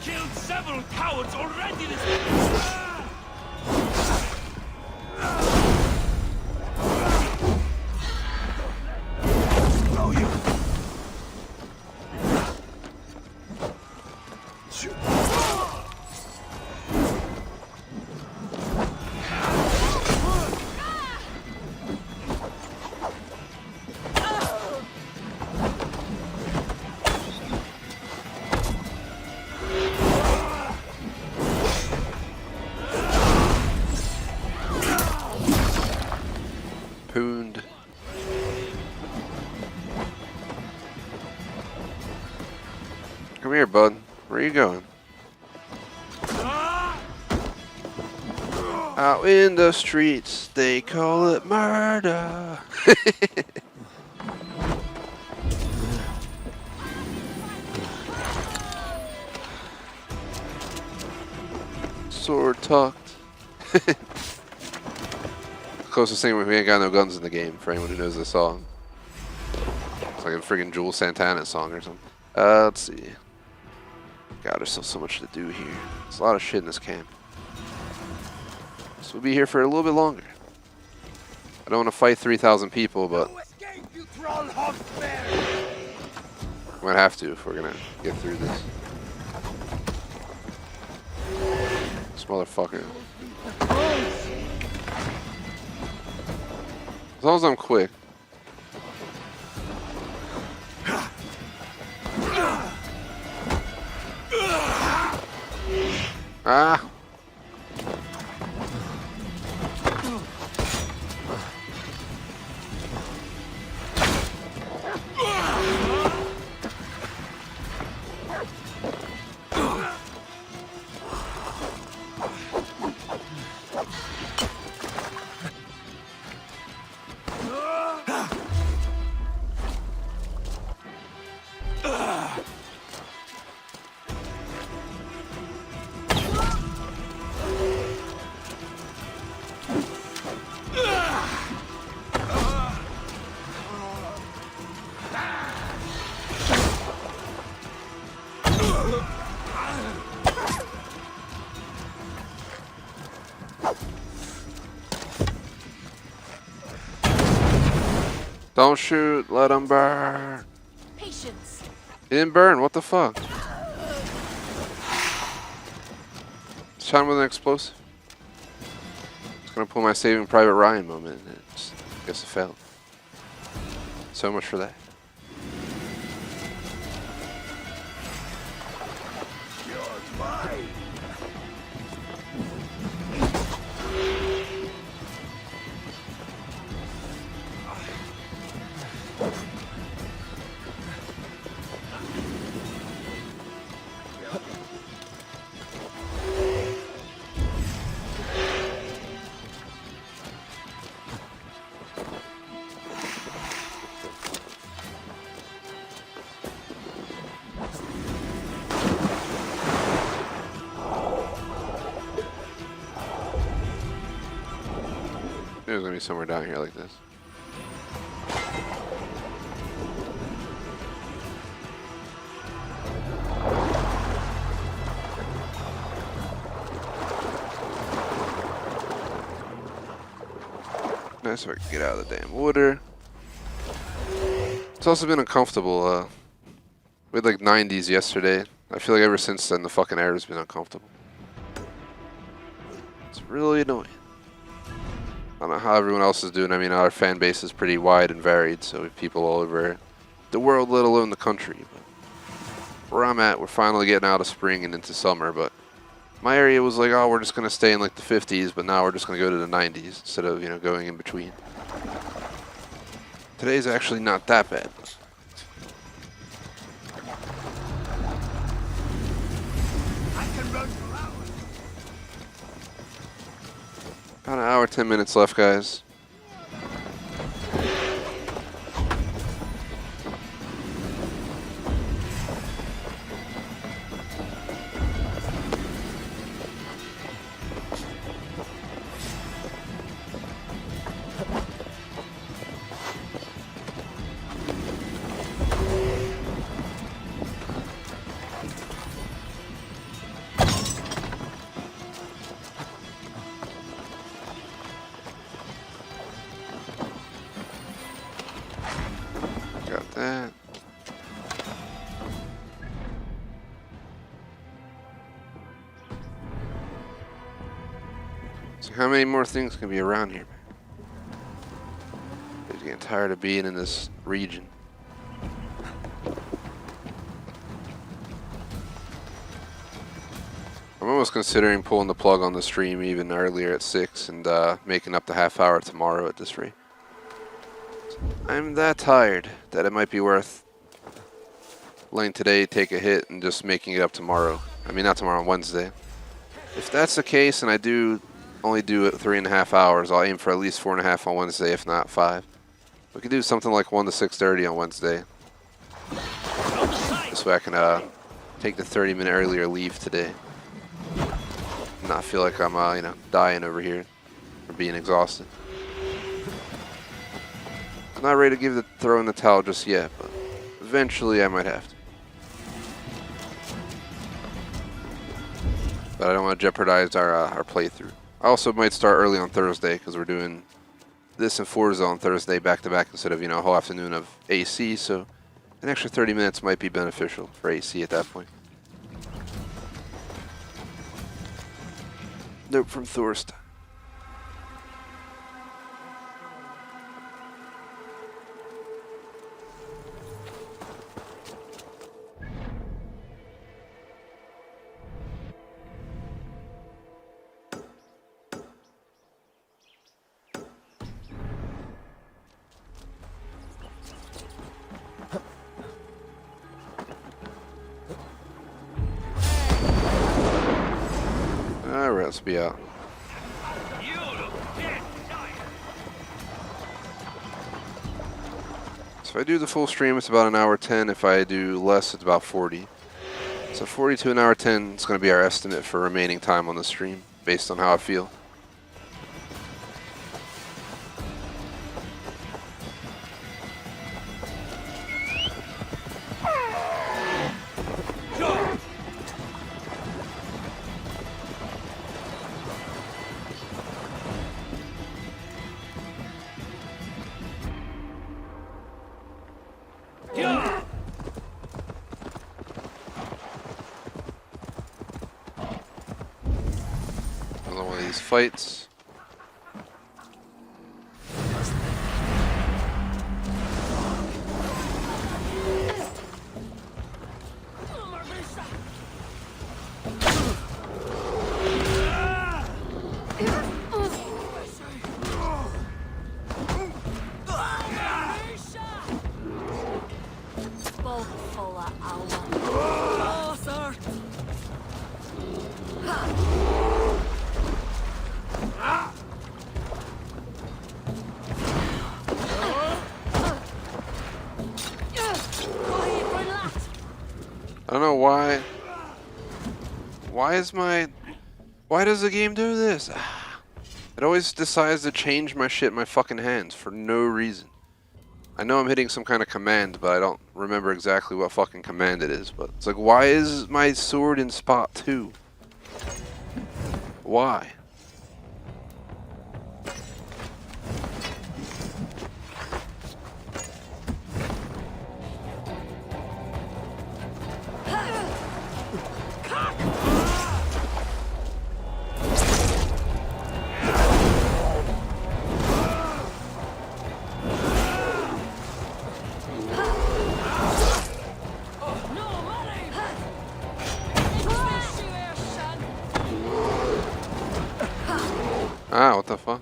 Killed several cowards already this Pooned. Come here, bud. Where are you going? Out in the streets, they call it murder. Sword tucked. Closest thing, we ain't got no guns in the game, for anyone who knows the song. It's like a friggin' Jules Santana song or something. Let's see. God, there's still so much to do here. There's a lot of shit in this camp. So we'll be here for a little bit longer. I don't want to fight 3,000 people, but might have to if we're gonna get through this. This motherfucker. As long as I'm quick. Ah! Don't shoot, let him burn. Patience. He didn't burn, what the fuck? Shot him with an explosive. It's gonna pull my Saving Private Ryan moment, and I guess it failed. So much for that. There's gonna be somewhere down here like this. Nice, so I can get out of the damn water. It's also been uncomfortable. We had like 90s yesterday. I feel like ever since then the fucking air has been uncomfortable. It's really annoying. I don't know how everyone else is doing. I mean, our fan base is pretty wide and varied, so we have people all over the world, let alone the country. But where I'm at, we're finally getting out of spring and into summer, but my area was like, oh, we're just going to stay in like the 50s, but now we're just going to go to the 90s instead of, you know, going in between. Today's actually not that bad. About an hour, 10 minutes left, guys. Got that. So how many more things can be around here? I'm getting tired of being in this region. I'm almost considering pulling the plug on the stream even earlier at 6 and making up the half hour tomorrow at this rate. I'm that tired that it might be worth letting today take a hit and just making it up tomorrow. I mean, not tomorrow, Wednesday. If that's the case and I do only do it 3.5 hours, I'll aim for at least 4.5 on Wednesday, if not 5. We could do something like 1 to 6:30 on Wednesday. This way I can take the 30-minute earlier leave today. Not feel like I'm, you know, dying over here or being exhausted. I'm not ready to give the throw in the towel just yet, but eventually I might have to. But I don't want to jeopardize our playthrough. I also might start early on Thursday because we're doing this and Forza on Thursday back to back instead of, you know, a whole afternoon of AC. So an extra 30 minutes might be beneficial for AC at that point. Note from Thorst. Alright, let's be out. So if I do the full stream, it's about 1:10. If I do less, it's about 40. So 40 to 1:10 is going to be our estimate for remaining time on the stream, based on how I feel. Fights. I don't know why. Why does the game do this? It always decides to change my shit in my fucking hands for no reason. I know I'm hitting some kind of command, but I don't remember exactly what fucking command it is. But it's like, why is my sword in spot 2? Why? Ah, what the fuck?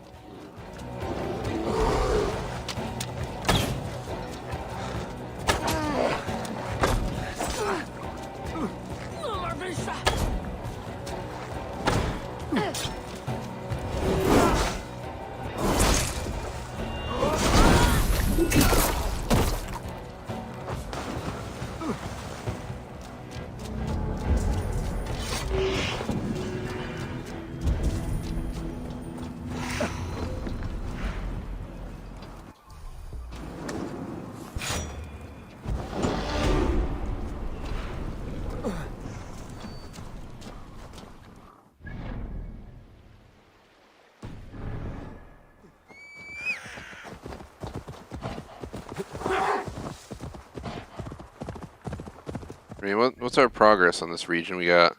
I mean, what's our progress on this region? We got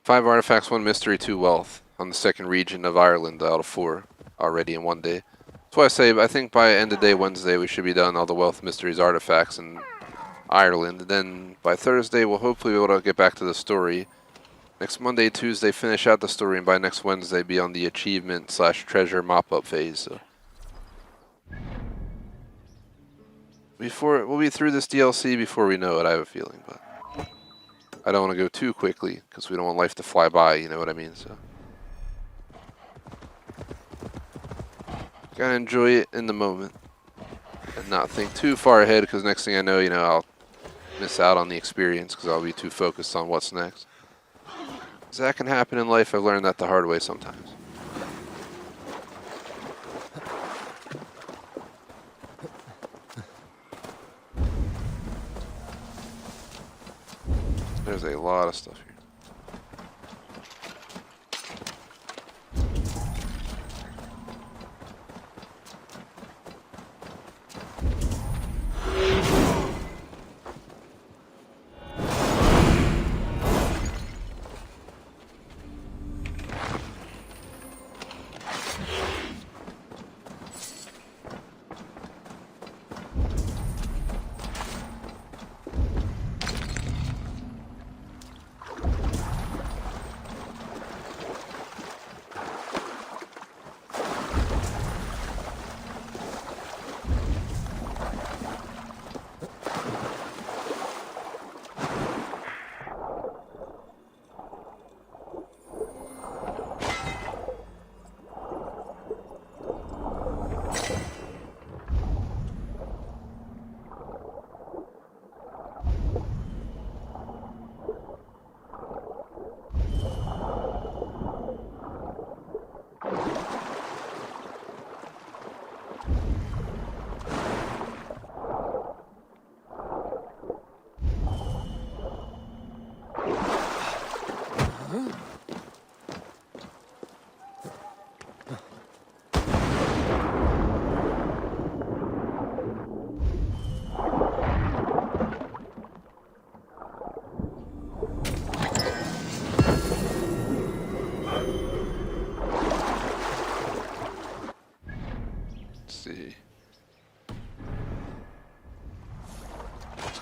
5 artifacts, 1 mystery, 2 wealth on the second region of Ireland out of 4 already in one day. That's why I say I think by end of day Wednesday we should be done all the wealth, mysteries, artifacts in Ireland. And then by Thursday we'll hopefully be able to get back to the story. Next Monday, Tuesday finish out the story, and by next Wednesday be on the achievement / treasure mop-up phase. So we'll be through this DLC before we know it, I have a feeling, but I don't want to go too quickly because we don't want life to fly by, you know what I mean? So gotta enjoy it in the moment and not think too far ahead, because next thing I know, I'll miss out on the experience because I'll be too focused on what's next. 'Cause that can happen in life. I've learned that the hard way sometimes. There's a lot of stuff here.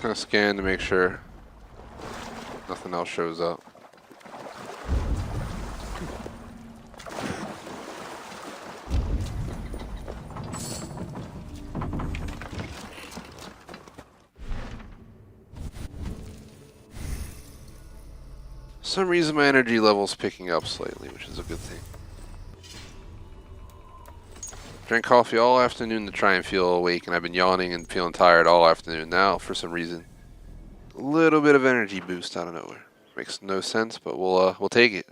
Gonna scan to make sure nothing else shows up. For some reason my energy level's picking up slightly, which is a good thing. Drank coffee all afternoon to try and feel awake, and I've been yawning and feeling tired all afternoon. Now, for some reason, a little bit of energy boost out of nowhere. Makes no sense, but we'll take it.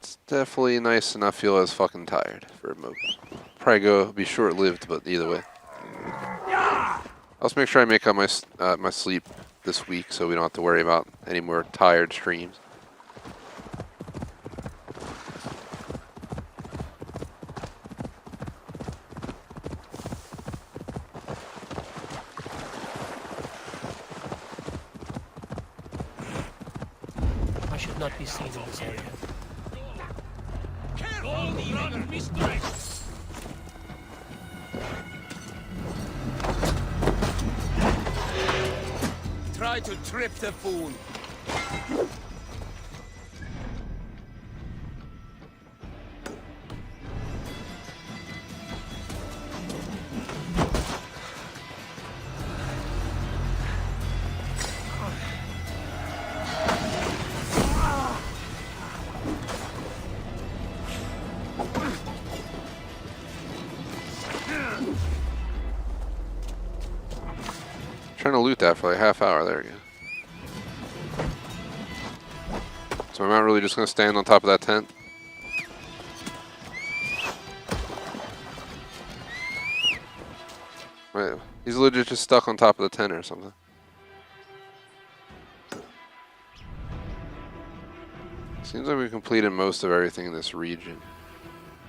It's It's definitely nice to not feel as fucking tired for a moment. Probably be short-lived, but either way. I'll just make sure I make up my sleep this week so we don't have to worry about any more tired streams. I should not be seen in this area. Careful, run, mistress! Try to trip the fool. Trying to loot that for like a half hour. There we go. So I'm not really just going to stand on top of that tent. Wait, he's legit just stuck on top of the tent or something. Seems like we completed most of everything in this region.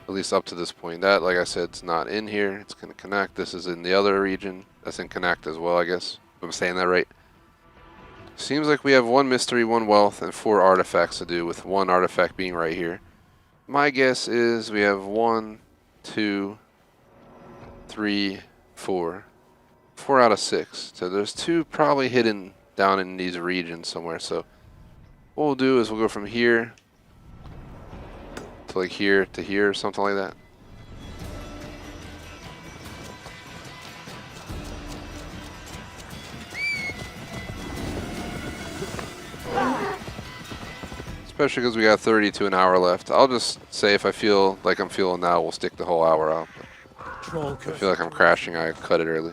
At least up to this point. That, like I said, it's not in here. It's going to connect. This is in the other region. That's in connect as well, I guess. If I'm saying that right. Seems like we have 1 mystery, 1 wealth, and 4 artifacts to do, with 1 artifact being right here. My guess is we have 1, 2, 3, 4. 4 out of 6. So there's 2 probably hidden down in these regions somewhere. So what we'll do is we'll go from here to like here to here or something like that. Especially because we got 30 to an hour left. I'll just say if I feel like I'm feeling now, we'll stick the whole hour out. If I feel like I'm crashing, I cut it early.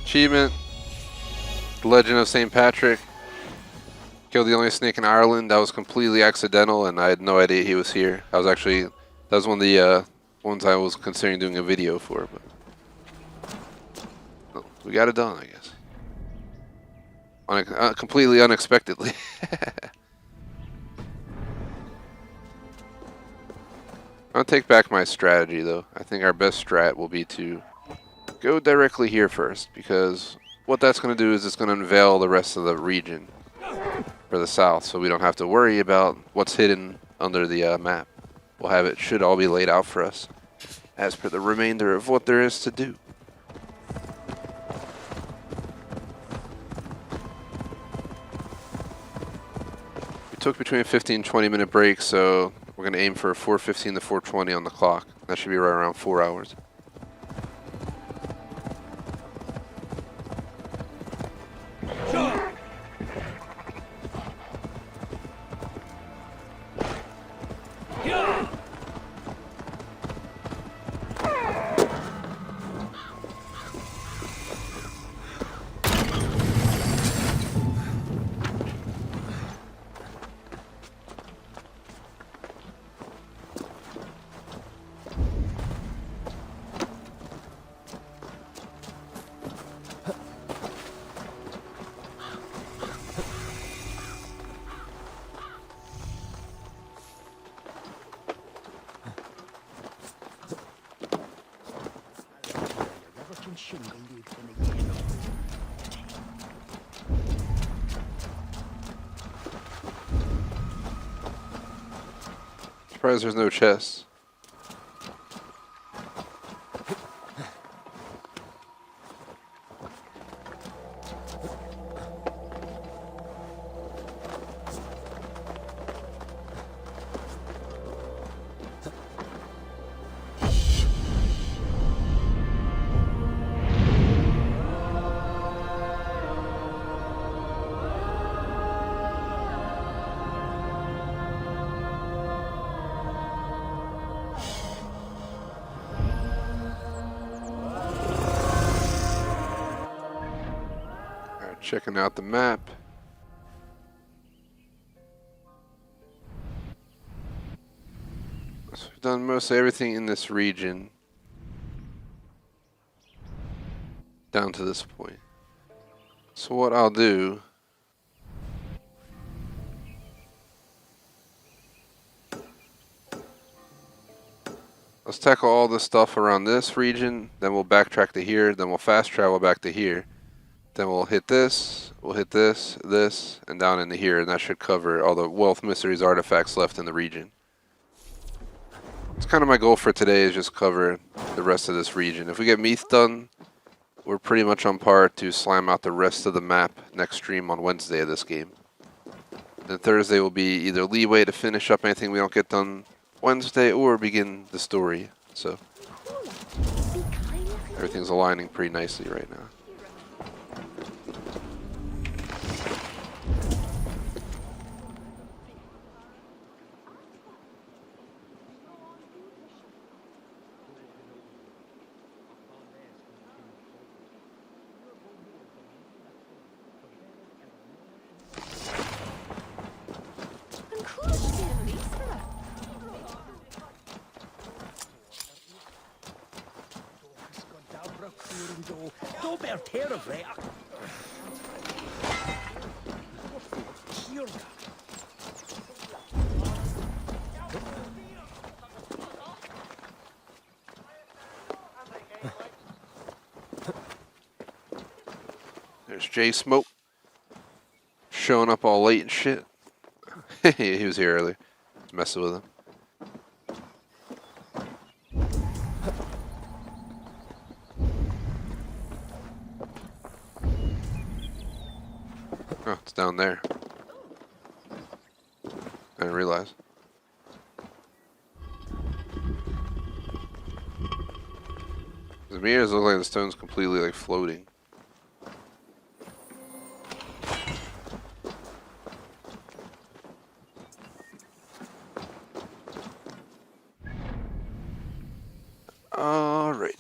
Achievement, The Legend of St. Patrick. Killed the only snake in Ireland. That was completely accidental, and I had no idea he was here. That was one of the ones I was considering doing a video for, but well, we got it done, I guess. Completely unexpectedly. I'll take back my strategy, though. I think our best strat will be to go directly here first, because what that's going to do is it's going to unveil the rest of the region for the south, so we don't have to worry about what's hidden under the map. We'll have it, should all be laid out for us as per the remainder of what there is to do. We took between a 15 and 20 minute break, so we're going to aim for 4:15 to 4:20 on the clock. That should be right around 4 hours. Surprised there's no chests. Checking out the map. So we've done mostly everything in this region down to this point. So what I'll do, let's tackle all the stuff around this region, then we'll backtrack to here, then we'll fast travel back to here. Then we'll hit this, this, and down into here, and that should cover all the wealth, mysteries, artifacts left in the region. It's kind of my goal for today, is just cover the rest of this region. If we get Meath done, we're pretty much on par to slam out the rest of the map next stream on Wednesday of this game. Then Thursday will be either leeway to finish up anything we don't get done Wednesday, or begin the story. So everything's aligning pretty nicely right now. There's J Smoke showing up all late and shit. He was here earlier. Just messing with him. Oh, it's down there. I didn't realize. The mirrors look like the stone's completely like floating. Alrighty.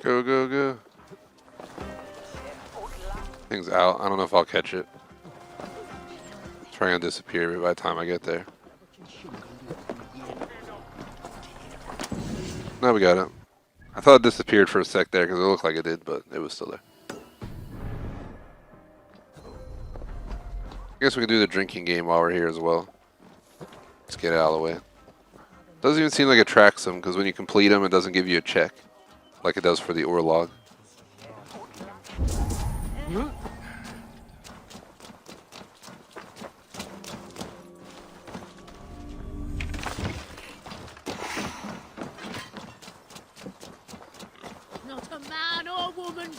Go, go, go. Thing's out. I don't know if I'll catch it. It's trying to disappear by the time I get there. Now we got it. I thought it disappeared for a sec there because it looked like it did, but it was still there. I guess we can do the drinking game while we're here as well. Let's get it out of the way. Doesn't even seem like it tracks them because when you complete them, it doesn't give you a check. like it does for the Orlog. Not a man or woman.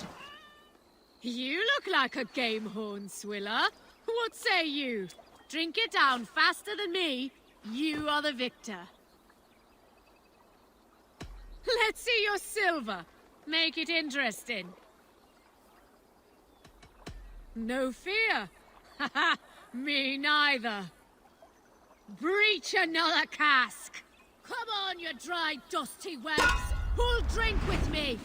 You look like a game horn swiller. What say you? Drink it down faster than me. You are the victor. Let's see your silver. Make it interesting. No fear. Haha, me neither. Breach another cask. Come on, you dry, dusty whelps. Who'll drink with me?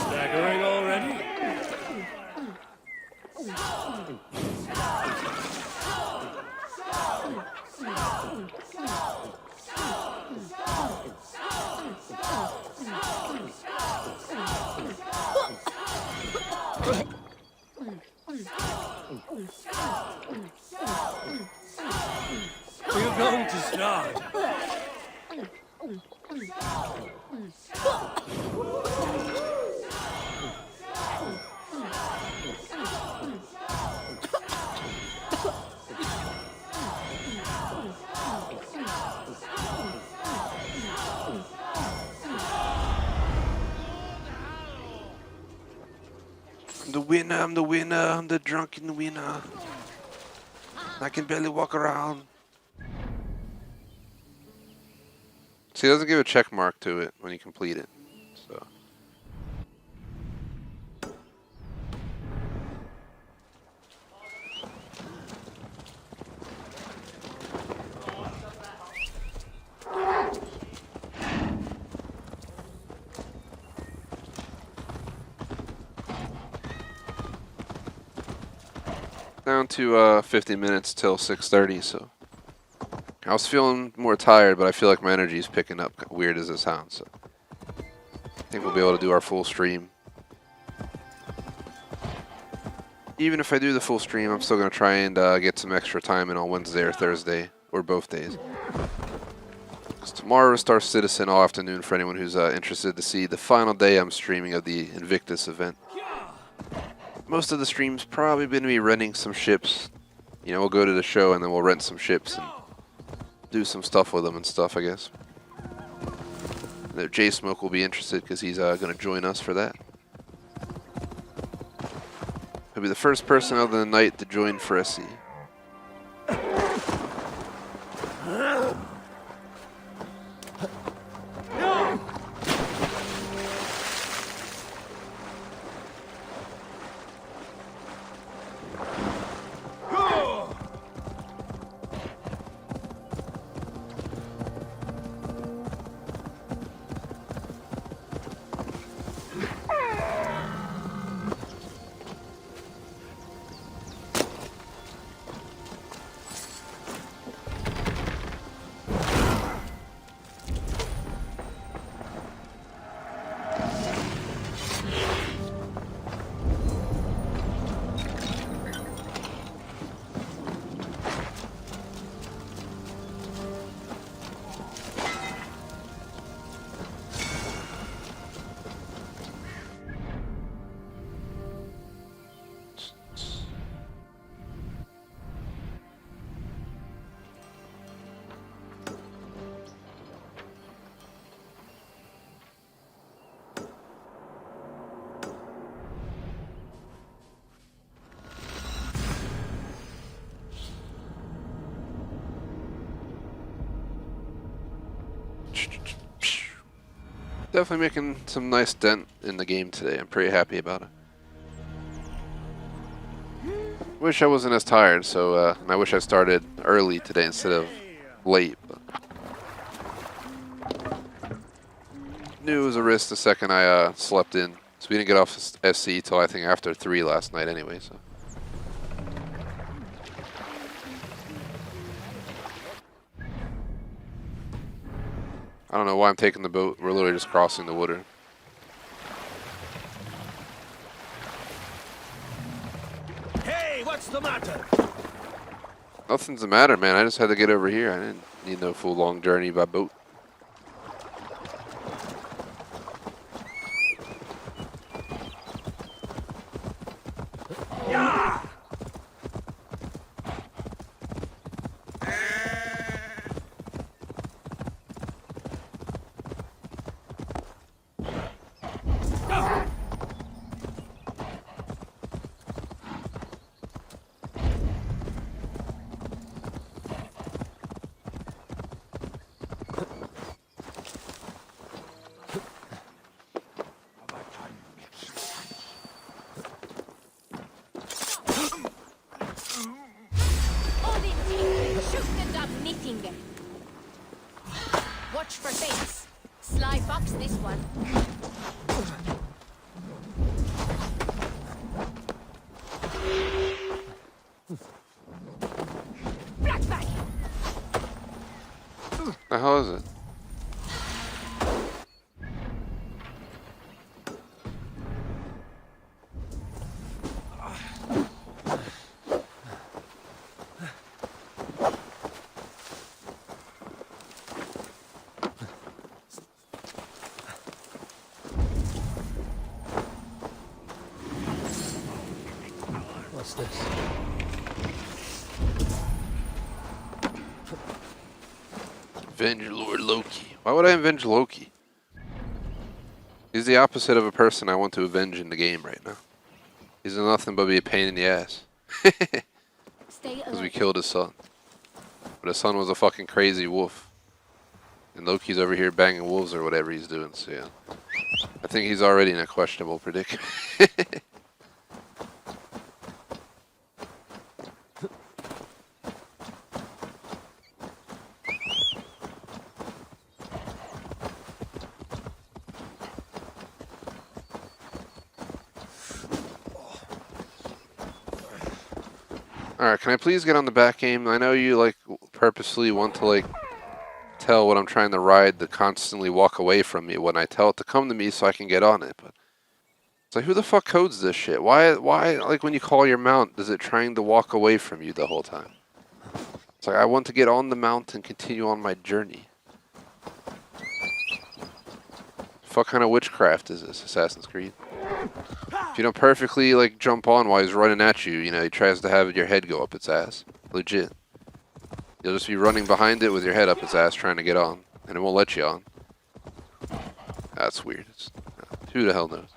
Staggering already? We're going to start. I'm the winner, I'm the drunken winner. I can barely walk around. See, it doesn't give a check mark to it when you complete it. So. Down to 50 minutes till 6:30, so I was feeling more tired, but I feel like my energy is picking up, weird as it sounds. So I think we'll be able to do our full stream. Even if I do the full stream, I'm still going to try and get some extra time in on Wednesday or Thursday, or both days. So tomorrow is Star Citizen all afternoon for anyone who's interested to see the final day I'm streaming of the Invictus event. Most of the stream's probably going to be renting some ships. You know, we'll go to the show and then we'll rent some ships and do some stuff with them and stuff, I guess. J-Smoke will be interested because he's going to join us for that. He'll be the first person of the night to join for SC. Definitely making some nice dent in the game today. I'm pretty happy about it. Wish I wasn't as tired, so and I wish I started early today instead of late. But knew it was a risk the second I slept in. So we didn't get off SC till I think after 3 last night anyway. So. I don't know why I'm taking the boat. We're literally just crossing the water. Hey, what's the matter? Nothing's the matter, man. I just had to get over here. I didn't need no full long journey by boat. Watch for baits. Sly fox this one. Black bag. The hell is it? What's this? Avenge Lord Loki. Why would I avenge Loki? He's the opposite of a person I want to avenge in the game right now. He's nothing but be a pain in the ass. Because we killed his son. But his son was a fucking crazy wolf. And Loki's over here banging wolves or whatever he's doing, so yeah. I think he's already in a questionable predicament. Alright, can I please get on the back aim? I know you, like, purposely want to, like, tell what I'm trying to ride to constantly walk away from me when I tell it to come to me so I can get on it, but it's like, who the fuck codes this shit? Why, like, when you call your mount, is it trying to walk away from you the whole time? It's like, I want to get on the mount and continue on my journey. What kind of witchcraft is this, Assassin's Creed? If you don't perfectly, like, jump on while he's running at you, you know, he tries to have your head go up its ass. Legit. You'll just be running behind it with your head up its ass trying to get on, and it won't let you on. That's weird. Who the hell knows?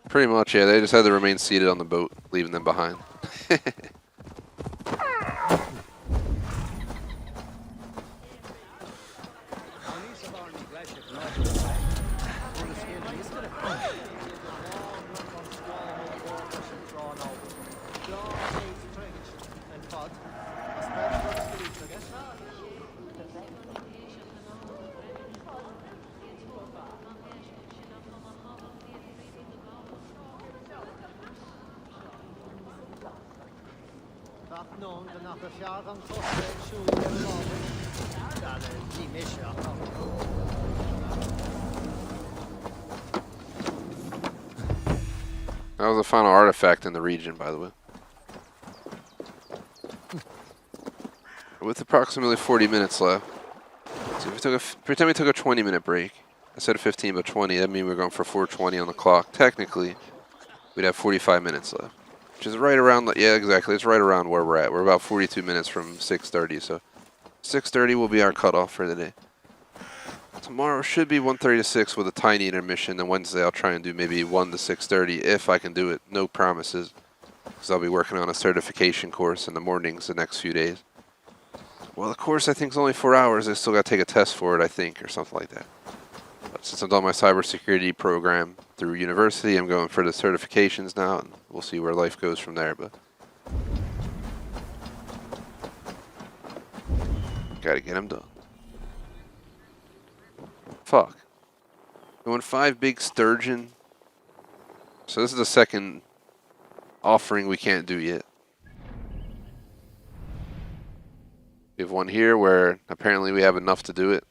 Pretty much, yeah, they just had to remain seated on the boat, leaving them behind. That was the final artifact in the region, by the way. With approximately 40 minutes left. So if we pretend we took a 20-minute break. I said 15, but 20. That means we're going for 4:20 on the clock. Technically, we'd have 45 minutes left. Which is right around, yeah, exactly. It's right around where we're at. We're about 42 minutes from 6:30, so 6:30 will be our cutoff for the day. Tomorrow should be 1:30 to 6 with a tiny intermission. Then Wednesday I'll try and do maybe 1 to 6:30 if I can do it. No promises, because I'll be working on a certification course in the mornings the next few days. Well, the course I think is only 4 hours. I still got to take a test for it, I think, or something like that. But since I've done my cybersecurity program through university, I'm going for the certifications now, and we'll see where life goes from there. But gotta get them done. Fuck. Doing 5 big sturgeon. So this is the second offering we can't do yet. We have one here where apparently we have enough to do it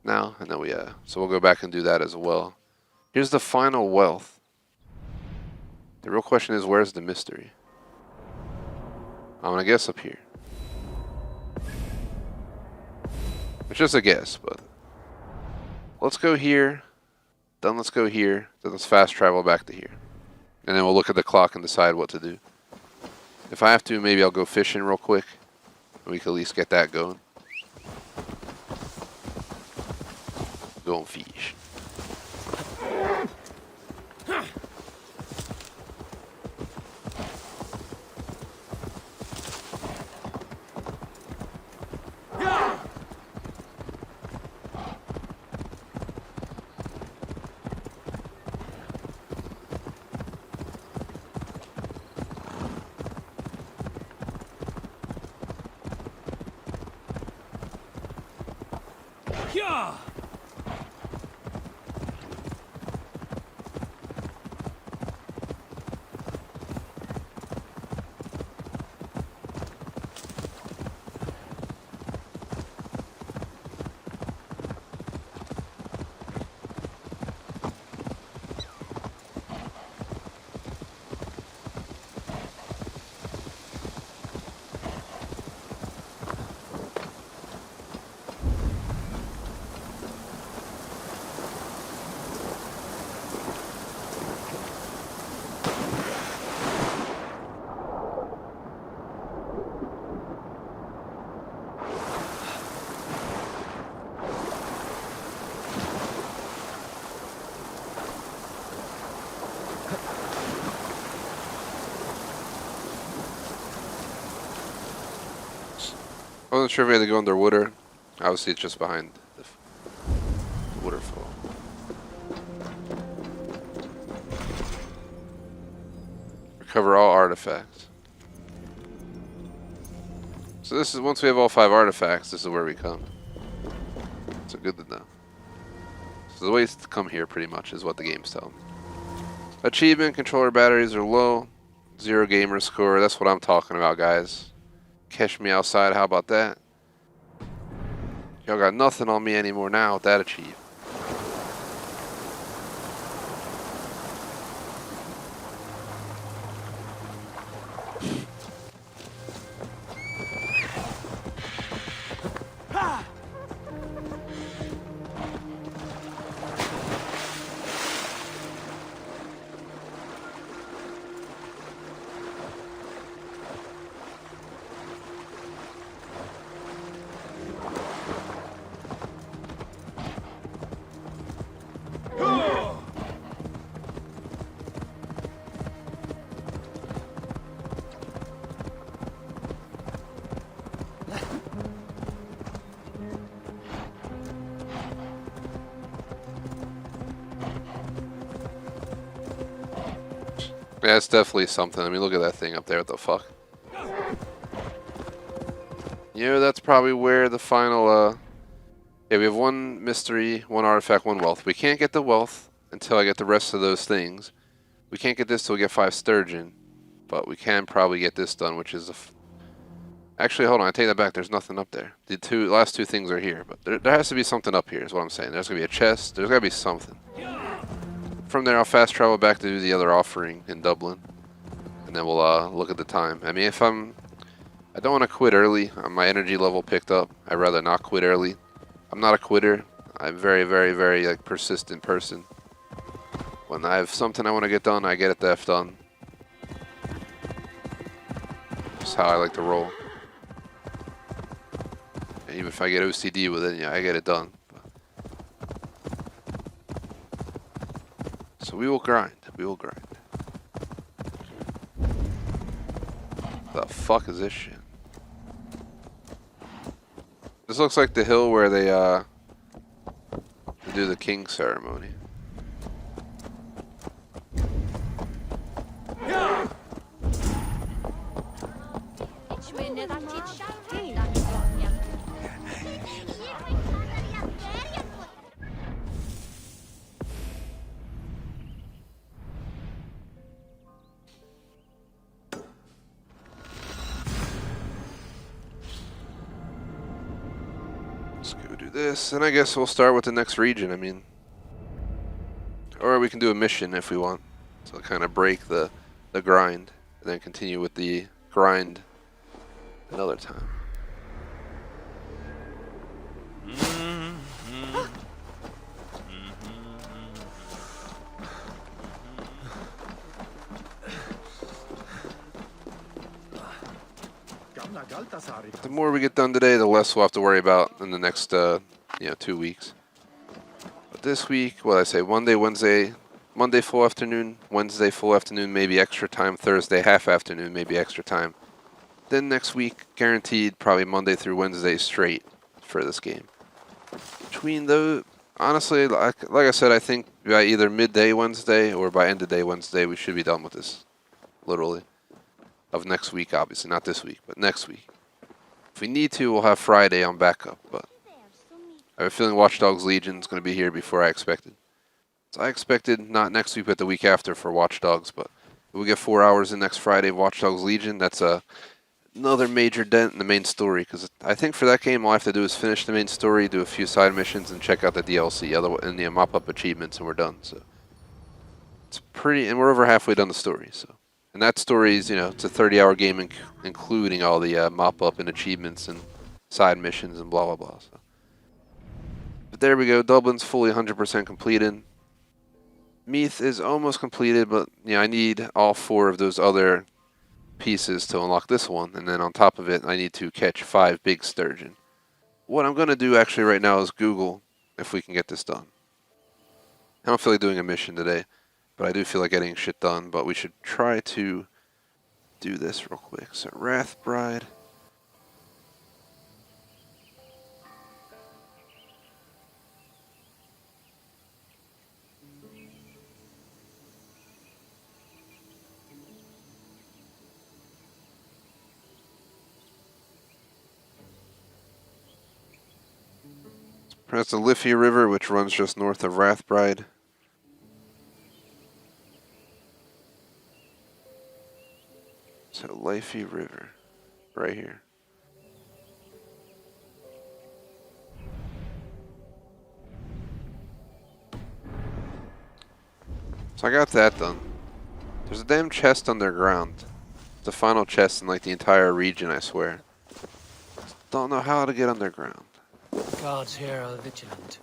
now, and then so we'll go back and do that as well. Here's the final wealth. The real question is, where's the mystery? I'm gonna guess up here. It's just a guess, but let's go here. Then let's go here. Then let's fast travel back to here, and then we'll look at the clock and decide what to do. If I have to, maybe I'll go fishing real quick. We can at least get that going. Go and fish. Yeah! I wasn't sure if we had to go underwater. Obviously, it's just behind the waterfall. Recover all artifacts. So this is, once we have all 5 artifacts, this is where we come. So good to know. So the ways to come here pretty much is what the game's telling me. Achievement, controller batteries are low. 0 gamer score, that's what I'm talking about, guys. Catch me outside, how about that? Y'all got nothing on me anymore now with that achievement. Yeah, it's definitely something. I mean, look at that thing up there. What the fuck? Yeah, that's probably where the final, yeah, we have 1 mystery, 1 artifact, 1 wealth. We can't get the wealth until I get the rest of those things. We can't get this till we get 5 sturgeon. But we can probably get this done, which is actually, hold on. I take that back. There's nothing up there. The last 2 things are here. But there has to be something up here is what I'm saying. There's going to be a chest. There's got to be something. From there, I'll fast travel back to do the other offering in Dublin, and then we'll look at the time. I mean, I don't want to quit early. My energy level picked up. I'd rather not quit early. I'm not a quitter. I'm a very, very, very like persistent person. When I have something I want to get done, I get it the F done. That's how I like to roll. And even if I get OCD with it, yeah, I get it done. So we will grind. We will grind. The fuck is this shit? This looks like the hill where they do the king ceremony. do this, and I guess we'll start with the next region. I mean, or we can do a mission if we want. So kind of break the grind, and then continue with the grind another time. But the more we get done today, the less we'll have to worry about in the next 2 weeks. But this week, what I say, Monday full afternoon, Wednesday full afternoon, maybe extra time, Thursday half afternoon, maybe extra time. Then next week, guaranteed, probably Monday through Wednesday straight for this game. Between those, honestly, like I said, I think by either midday Wednesday or by end of day Wednesday, we should be done with this, literally. Of next week, obviously, not this week, but next week. If we need to, we'll have Friday on backup, but I have a feeling Watch Dogs Legion is going to be here before I expected. So I expected not next week, but the week after for Watch Dogs, but if we get 4 hours in next Friday of Watch Dogs Legion, that's another major dent in the main story, because I think for that game, all I have to do is finish the main story, do a few side missions, and check out the DLC, and the mop-up achievements, and we're done. So it's pretty, and we're over halfway done the story, so. And that story is, it's a 30-hour game, including all the mop-up and achievements and side missions and blah, blah, blah. So. But there we go. Dublin's fully 100% completed. Meath is almost completed, but I need all 4 of those other pieces to unlock this one. And then on top of it, I need to catch 5 big sturgeon. What I'm going to do actually right now is Google if we can get this done. I don't feel like doing a mission today. But I do feel like getting shit done, but we should try to do this real quick. So, Wrathbride. That's the Liffey River, which runs just north of Wrathbride. So Liffey River, right here. So I got that done. There's a damn chest underground. The final chest in like the entire region, I swear. Don't know how to get underground. Guards here are vigilant.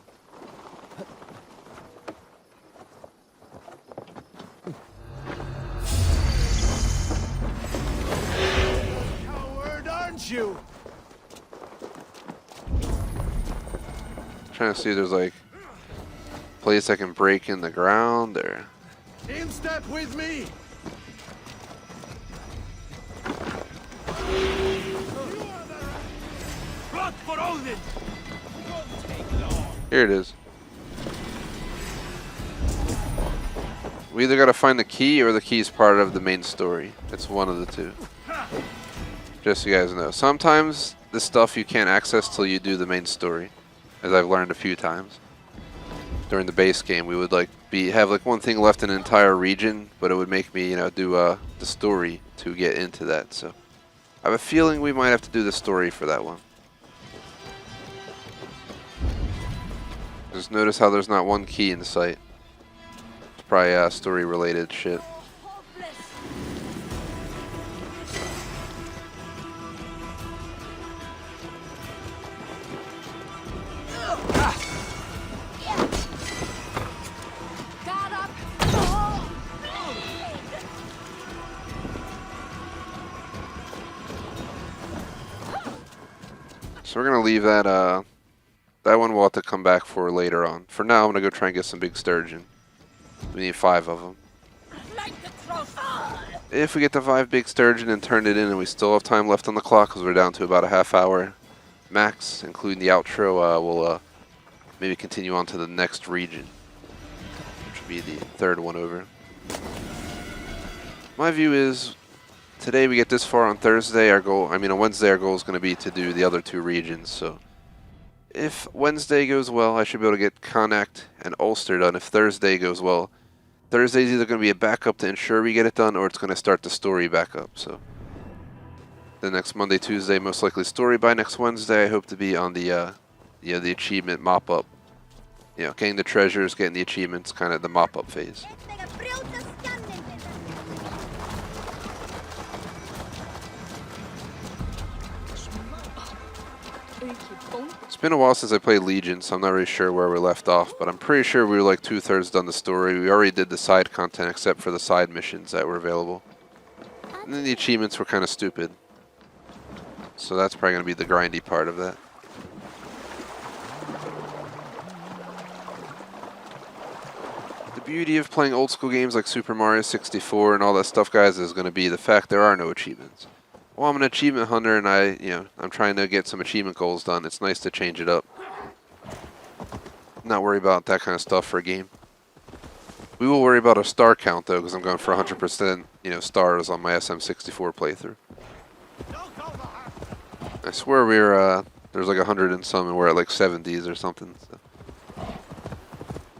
You. Trying to see if there's like a place I can break in the ground or. In step with me. Blood for Odin. Here it is. We either gotta find the key or the key's part of the main story. It's one of the two. Just so you guys know. Sometimes this stuff you can't access till you do the main story, as I've learned a few times. During the base game, we would have one thing left in an entire region, but it would make me, do the story to get into that. So I have a feeling we might have to do the story for that one. Just notice how there's not one key in sight. It's probably story-related shit. So we're gonna leave that. That one we'll have to come back for later on. For now, I'm gonna go try and get some big sturgeon. We need 5 of them. If we get the 5 big sturgeon and turn it in, and we still have time left on the clock, because we're down to about a half hour max, including the outro, we'll maybe continue on to the next region, which will be the 3rd one over. My view is, today we get this far on Thursday. On Wednesday, our goal is going to be to do the other 2 regions. So if Wednesday goes well, I should be able to get Connacht and Ulster done. If Thursday goes well, Thursday's either going to be a backup to ensure we get it done, or it's going to start the story back up. So the next Monday, Tuesday, most likely story. By next Wednesday, I hope to be on the the achievement mop up. Getting the treasures, getting the achievements, kind of the mop up phase. It's been a while since I played Legion, so I'm not really sure where we left off, but I'm pretty sure we were like 2/3 done the story. We already did the side content except for the side missions that were available. And then the achievements were kind of stupid. So that's probably going to be the grindy part of that. The beauty of playing old school games like Super Mario 64 and all that stuff, guys, is going to be the fact there are no achievements. Well, I'm an achievement hunter and I'm trying to get some achievement goals done. It's nice to change it up. Not worry about that kind of stuff for a game. We will worry about a star count though, because I'm going for 100% stars on my SM64 playthrough. I swear there's like 100 and some, and we're at like 70s or something. So.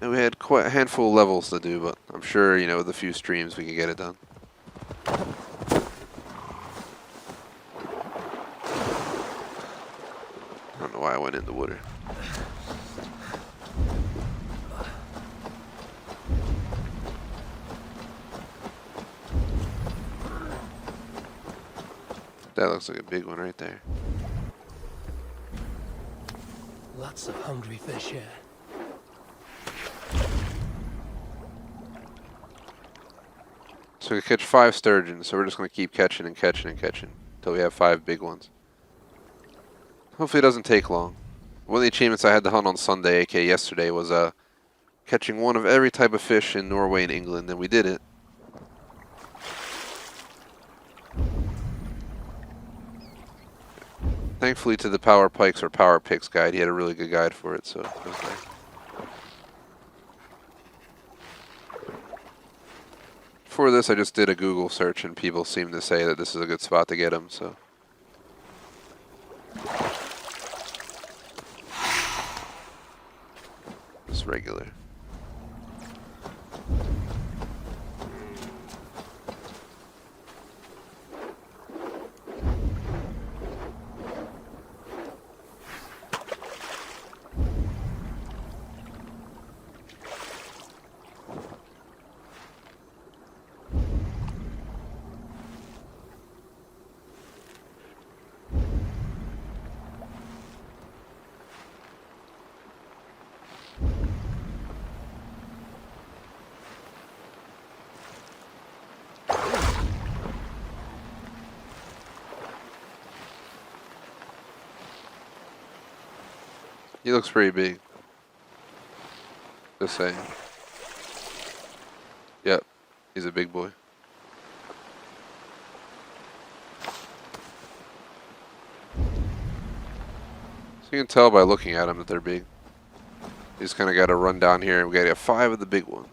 And we had quite a handful of levels to do, but I'm sure with a few streams we can get it done. I don't know why I went in the water. That looks like a big one right there. Lots of hungry fish here. So we catch 5 sturgeons, so we're just going to keep catching and catching and catching until we have 5 big ones. Hopefully it doesn't take long. One of the achievements I had to hunt on Sunday, aka yesterday, was catching one of every type of fish in Norway and England, and we did it. Thankfully to the Power Pikes or Power Picks guide, he had a really good guide for it, so it was nice. For this, I just did a Google search, and people seem to say that this is a good spot to get them, so. Just regular. He looks pretty big. Just saying. Yep, he's a big boy. So you can tell by looking at them that they're big. You just kind of got to run down here and we got to get 5 of the big ones.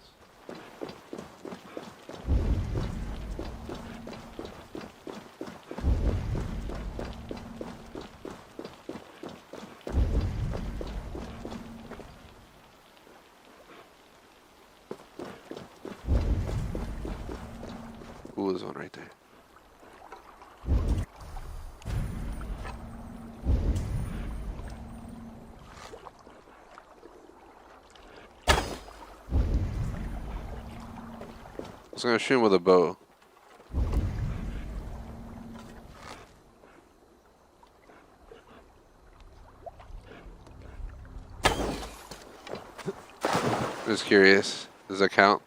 Ooh, there's one right there. I was gonna shoot him with a bow. Just curious. Does that count?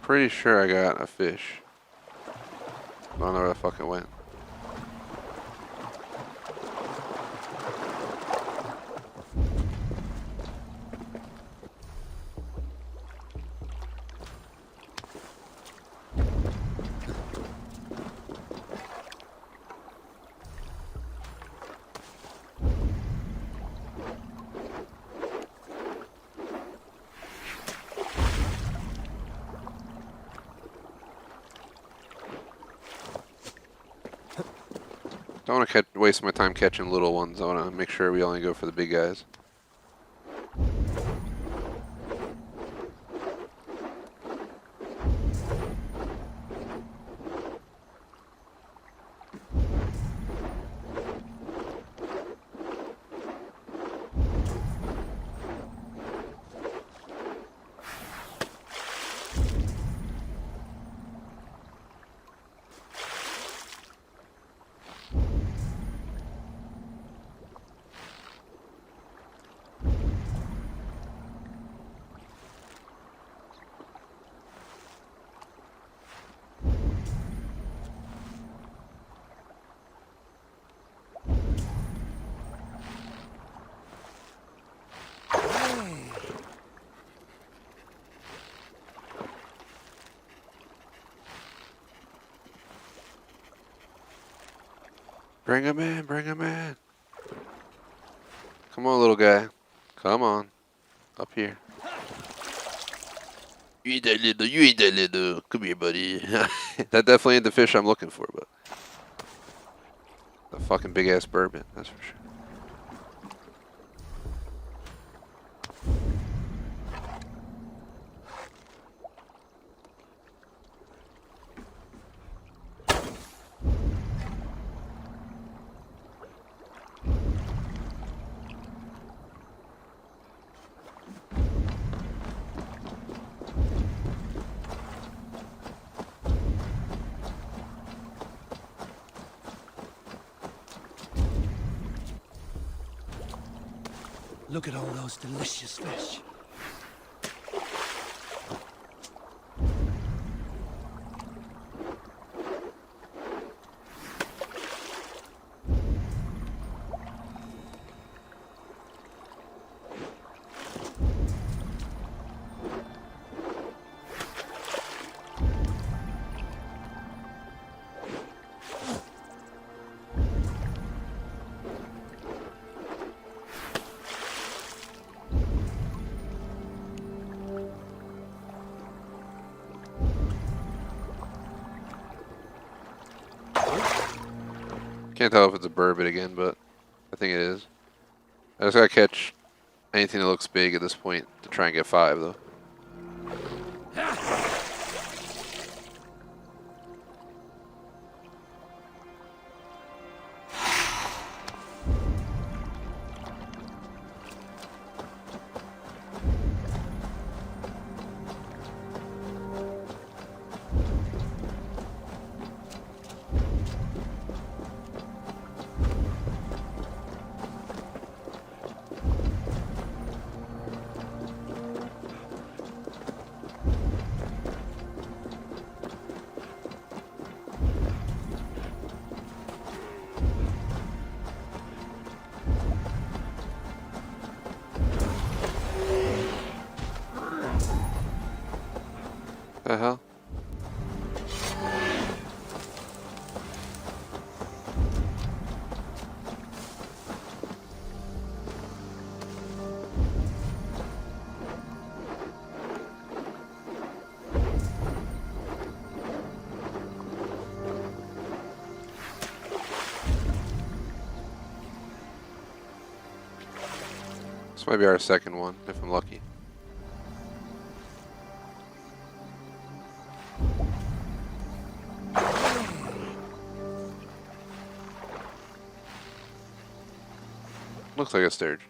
Pretty sure I got a fish. I don't know where the fuck it went. Don't want to waste my time catching little ones. I want to make sure we only go for the big guys. Bring him in, bring him in. Come on, little guy. Come on. Up here. You ain't that little, you ain't that little. Come here, buddy. That definitely ain't the fish I'm looking for, but the fucking big ass bourbon, that's for sure. Look at all those delicious fish. Can't tell if it's a burbot again, but I think it is. I just gotta catch anything that looks big at this point to try and get 5, though. The hell? This might be our second one, if I'm lucky. Looks like a sturge.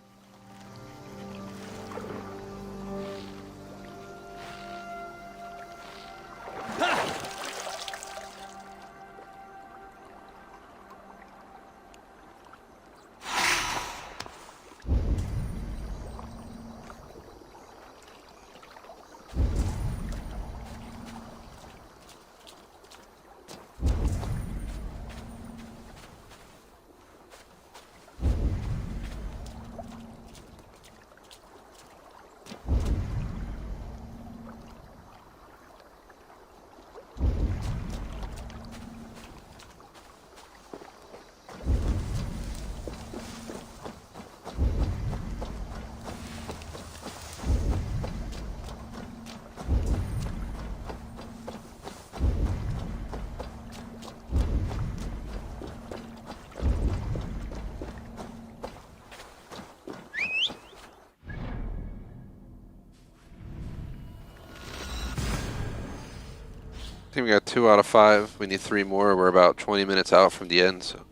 I think we got 2 out of 5. We need 3 more. We're about 20 minutes out from the end, so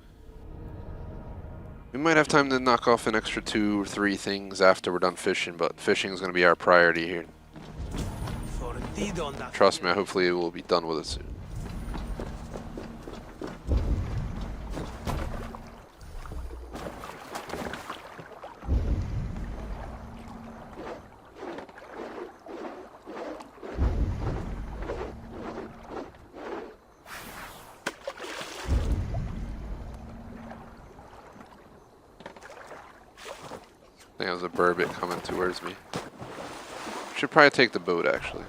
we might have time to knock off an extra 2 or 3 things after we're done fishing, but fishing is going to be our priority here. Trust me, hopefully we'll be done with it soon. I think that was a burbot coming towards me. Should probably take the boat, actually.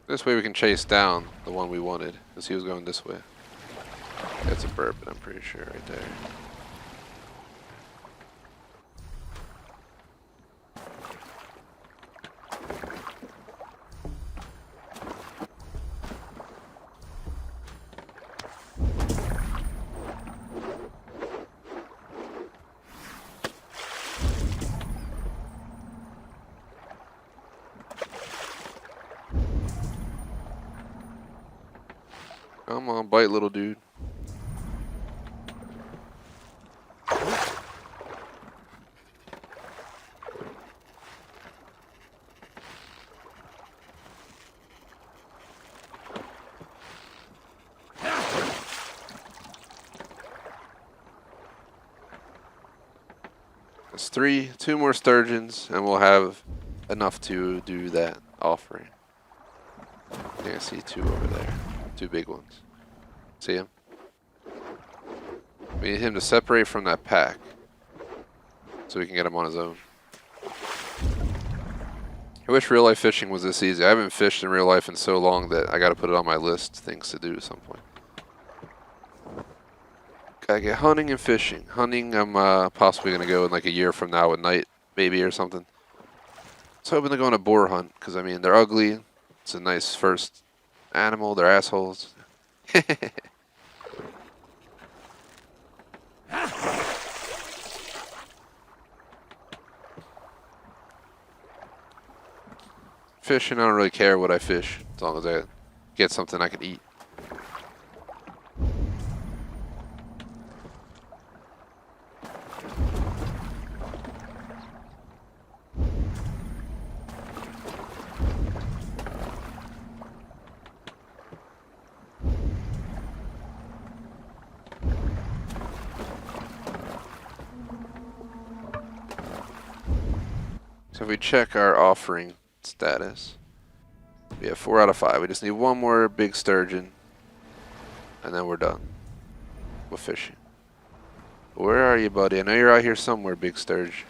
This way we can chase down the one we wanted, because he was going this way. That's a bourbon, I'm pretty sure, right there. Come on, bite, little dude. That's two more sturgeons, and we'll have enough to do that offering. I think I see two over there. Two big ones. See him? We need him to separate from that pack so we can get him on his own. I wish real life fishing was this easy. I haven't fished in real life in so long that I gotta put it on my list of things to do at some point. Gotta get hunting and fishing. Hunting, I'm possibly gonna go in like a year from now at night, maybe, or something. I was hoping to go on a boar hunt, because I mean, they're ugly. It's a nice first animal, they're assholes. Fishing, I don't really care what I fish, as long as I get something I can eat. So if we check our offering status, we have 4 out of 5. We just need one more big sturgeon, and then we're done with fishing. Where are you, buddy? I know you're out here somewhere, big sturge.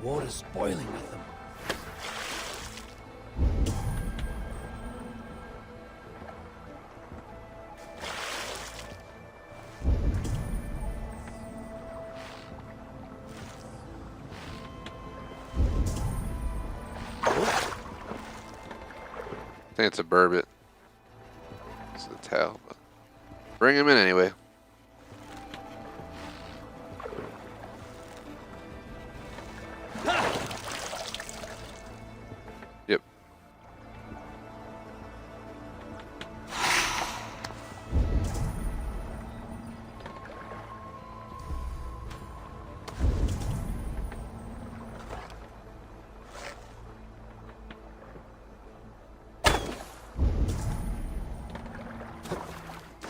The water's boiling with them. I think it's a burbot. It's the tail, but bring him in anyway. Yep.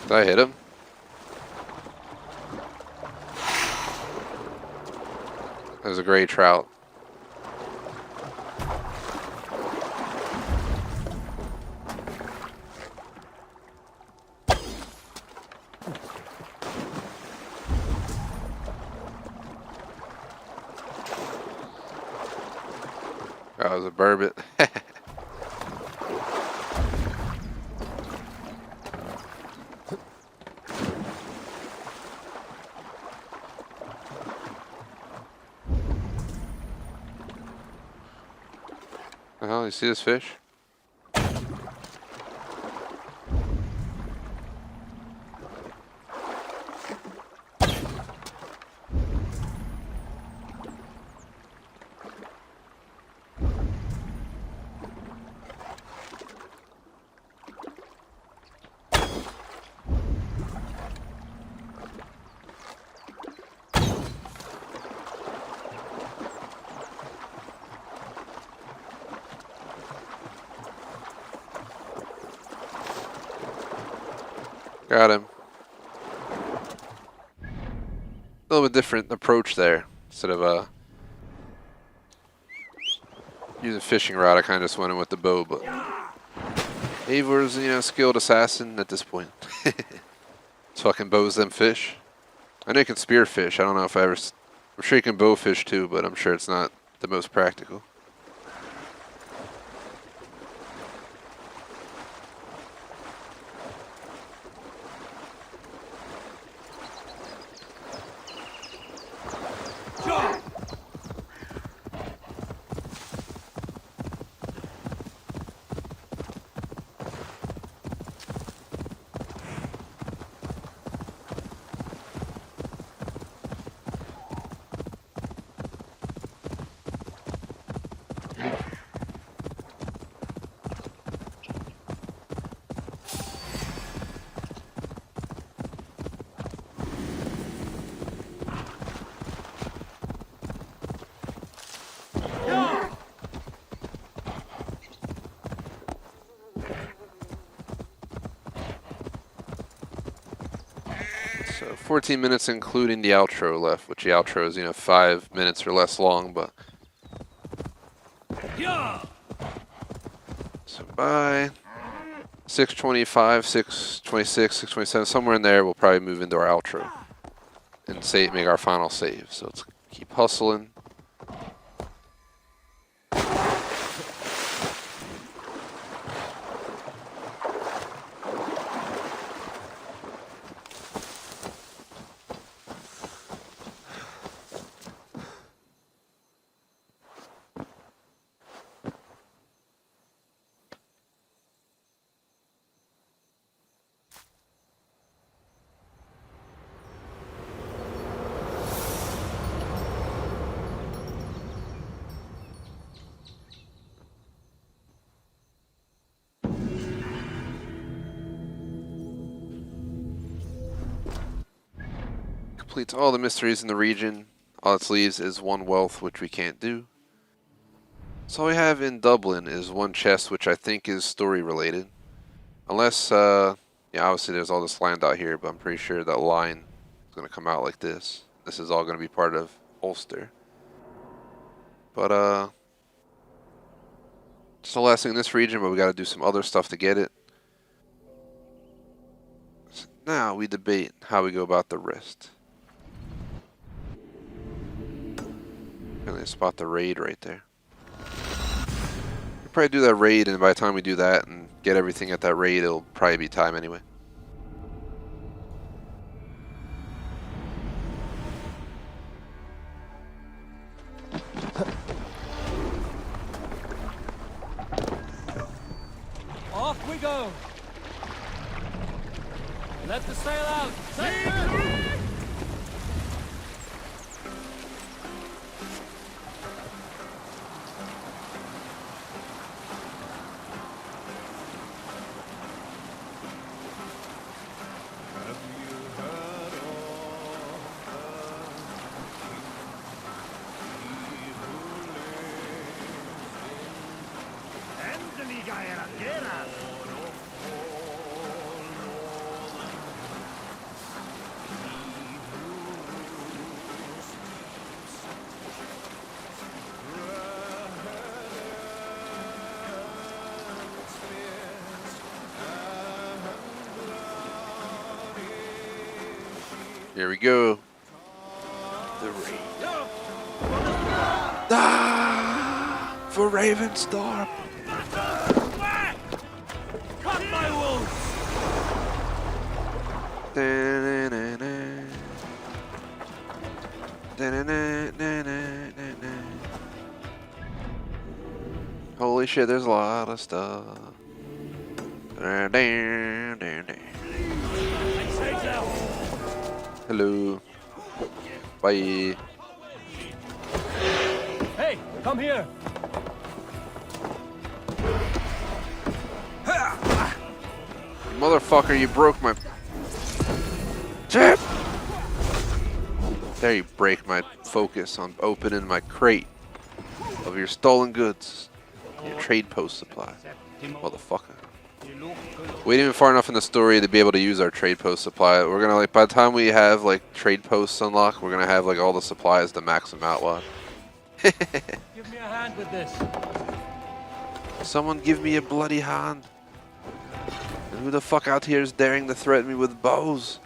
Did I hit him? That was a great trout. That was a burbot. The hell, you see this fish? Got him. A little bit different approach there. Instead of using fishing rod, I kind of just went in with the bow, but Eivor's, you know, skilled assassin at this point. Just fucking bows them fish. I know you can spear fish. I don't know if I ever... I'm sure you can bow fish too, but I'm sure it's not the most practical. So 14 minutes including the outro left, which the outro is, you know, 5 minutes or less long, but... So by 6:25, 6:26, 6:27, somewhere in there, we'll probably move into our outro and make our final save. So let's keep hustling. Completes all the mysteries in the region. All it leaves is 1 wealth, which we can't do. So all we have in Dublin is 1 chest, which I think is story related. Unless, yeah, obviously there's all this land out here, but I'm pretty sure that line is going to come out like this. This is all going to be part of Ulster. But, it's the last thing in this region, but we got to do some other stuff to get it. So now we debate how we go about the rest. Gonna spot the raid right there. We'll probably do that raid, and by the time we do that and get everything at that raid, it'll probably be time anyway. Off we go! Let the sail out! Sail! Here we go. The raid. Ah! For Ravenstorm. Cut my wounds! Holy shit, there's a lot of stuff. Hello. Bye. Hey, come here! Motherfucker, you broke my... Shit! There you break my focus on opening my crate of your stolen goods. Your trade post supply. Motherfucker. We ain't even far enough in the story to be able to use our trade post supply. We're gonna, like, by the time we have like trade posts unlocked, we're gonna have like all the supplies to max them out. Lad. Give me a hand with this. Someone give me a bloody hand. And who the fuck out here is daring to threaten me with bows?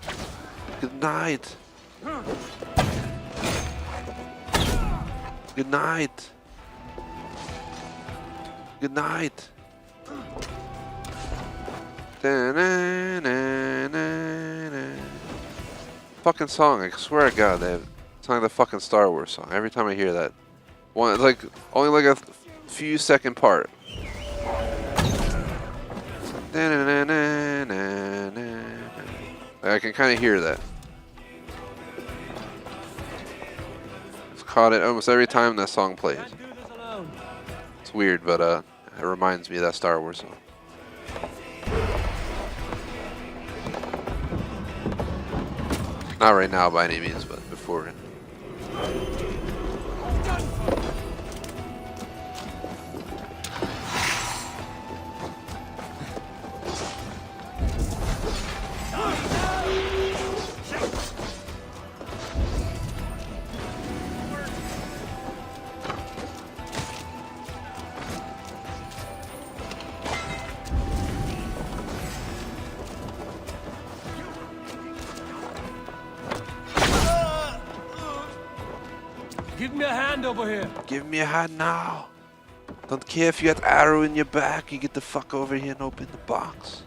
Good night. Good night. Good night. Fucking song, I swear to God, it's like the fucking Star Wars song. Every time I hear that, one, it's like only like a few second part. I can kind of hear that. I've caught it almost every time that song plays. It's weird, but it reminds me of that Star Wars song. Not right now by any means, but before. Give me a hand over here. Give me a hand now. Don't care if you got arrow in your back. You get the fuck over here and open the box.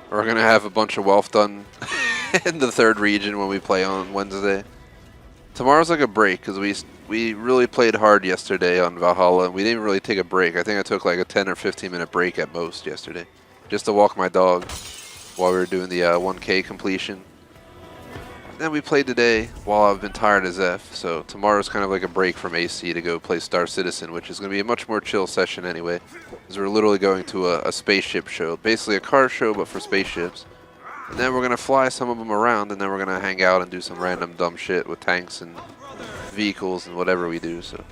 We're gonna have a bunch of wealth done in the third region when we play on Wednesday. Tomorrow's like a break because we really played hard yesterday on Valhalla and we didn't really take a break. I think I took like a 10 or 15 minute break at most yesterday just to walk my dog while we were doing the 1K completion. Then we played today while I've been tired as F, so tomorrow's kind of like a break from AC to go play Star Citizen, which is going to be a much more chill session anyway, because we're literally going to a spaceship show, basically a car show but for spaceships. And then we're going to fly some of them around, and then we're going to hang out and do some random dumb shit with tanks and vehicles and whatever we do, so.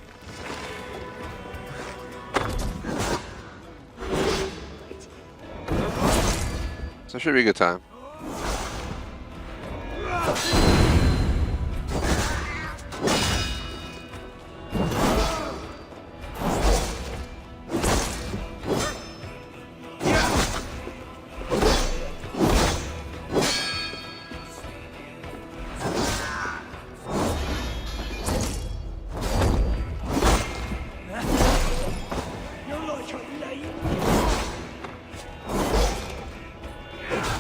So it should be a good time.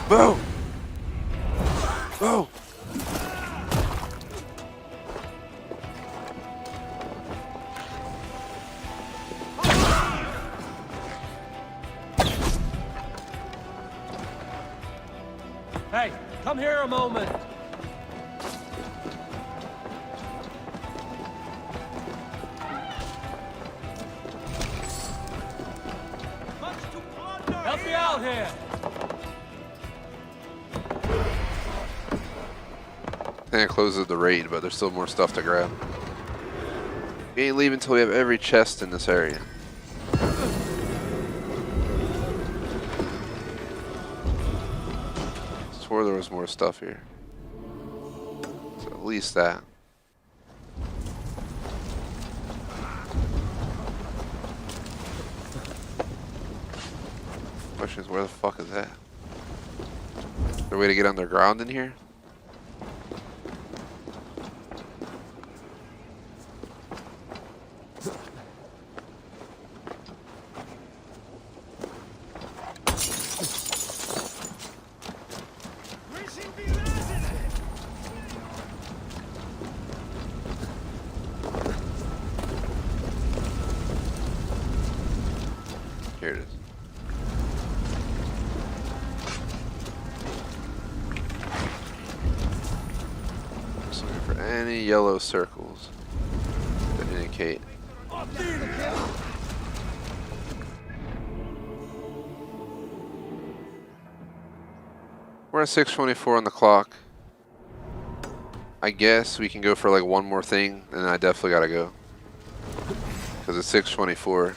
Boom! Boom! Hey, come here a moment. Help me out here. I think it closes the raid, but there's still more stuff to grab. We ain't leaving until we have every chest in this area. I swore there was more stuff here. So at least that. Question is, where the fuck is that? Is there a way to get underground in here? Here it is. Just looking for any yellow circles that indicate. We're at 6:24 on the clock. I guess we can go for like one more thing, and I definitely gotta go. because it's 6:24.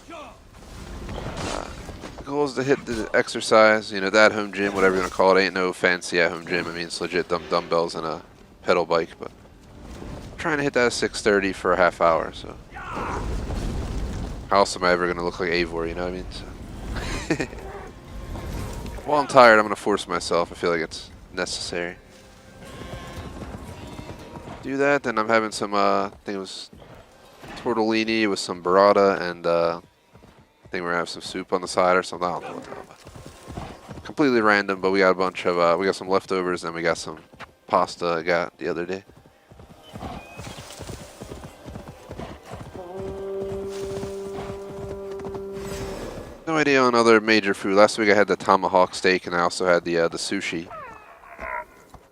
The goal is to hit the exercise, you know, the at-home gym, whatever you want to call it. Ain't no fancy at-home gym. I mean, it's legit dumbbells and a pedal bike, but I'm trying to hit that at 6:30 for a half hour. So how else am I ever gonna look like Eivor? You know what I mean? So while I'm tired, I'm gonna force myself. I feel like it's necessary. Do that, then I'm having some. I think it was tortellini with some burrata, and I think we're gonna have some soup on the side or something. I don't know what the hell. Completely random, but we got a bunch of. We got some leftovers, and we got some pasta I got the other day. No idea on other major food. Last week I had the tomahawk steak, and I also had the sushi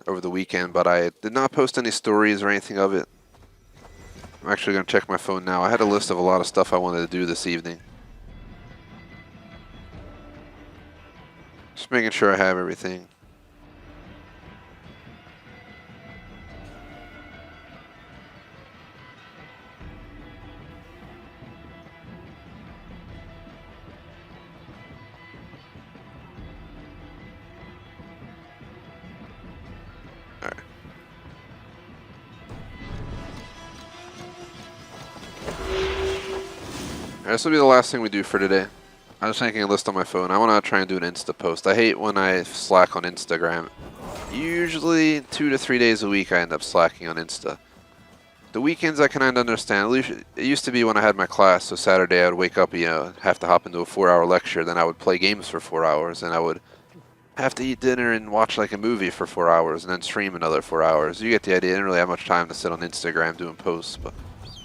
over the weekend, but I did not post any stories or anything of it. I'm actually going to check my phone now. I had a list of a lot of stuff I wanted to do this evening. Just making sure I have everything. This will be the last thing we do for today. I was making a list on my phone. I want to try and do an Insta post. I hate when I slack on Instagram. Usually 2 to 3 days a week I end up slacking on Insta. The weekends I can kind of understand. At least it used to be when I had my class, so Saturday I would wake up, you know, have to hop into a 4-hour lecture, then I would play games for 4 hours, and I would have to eat dinner and watch like a movie for 4 hours, and then stream another 4 hours. You get the idea. I didn't really have much time to sit on Instagram doing posts, but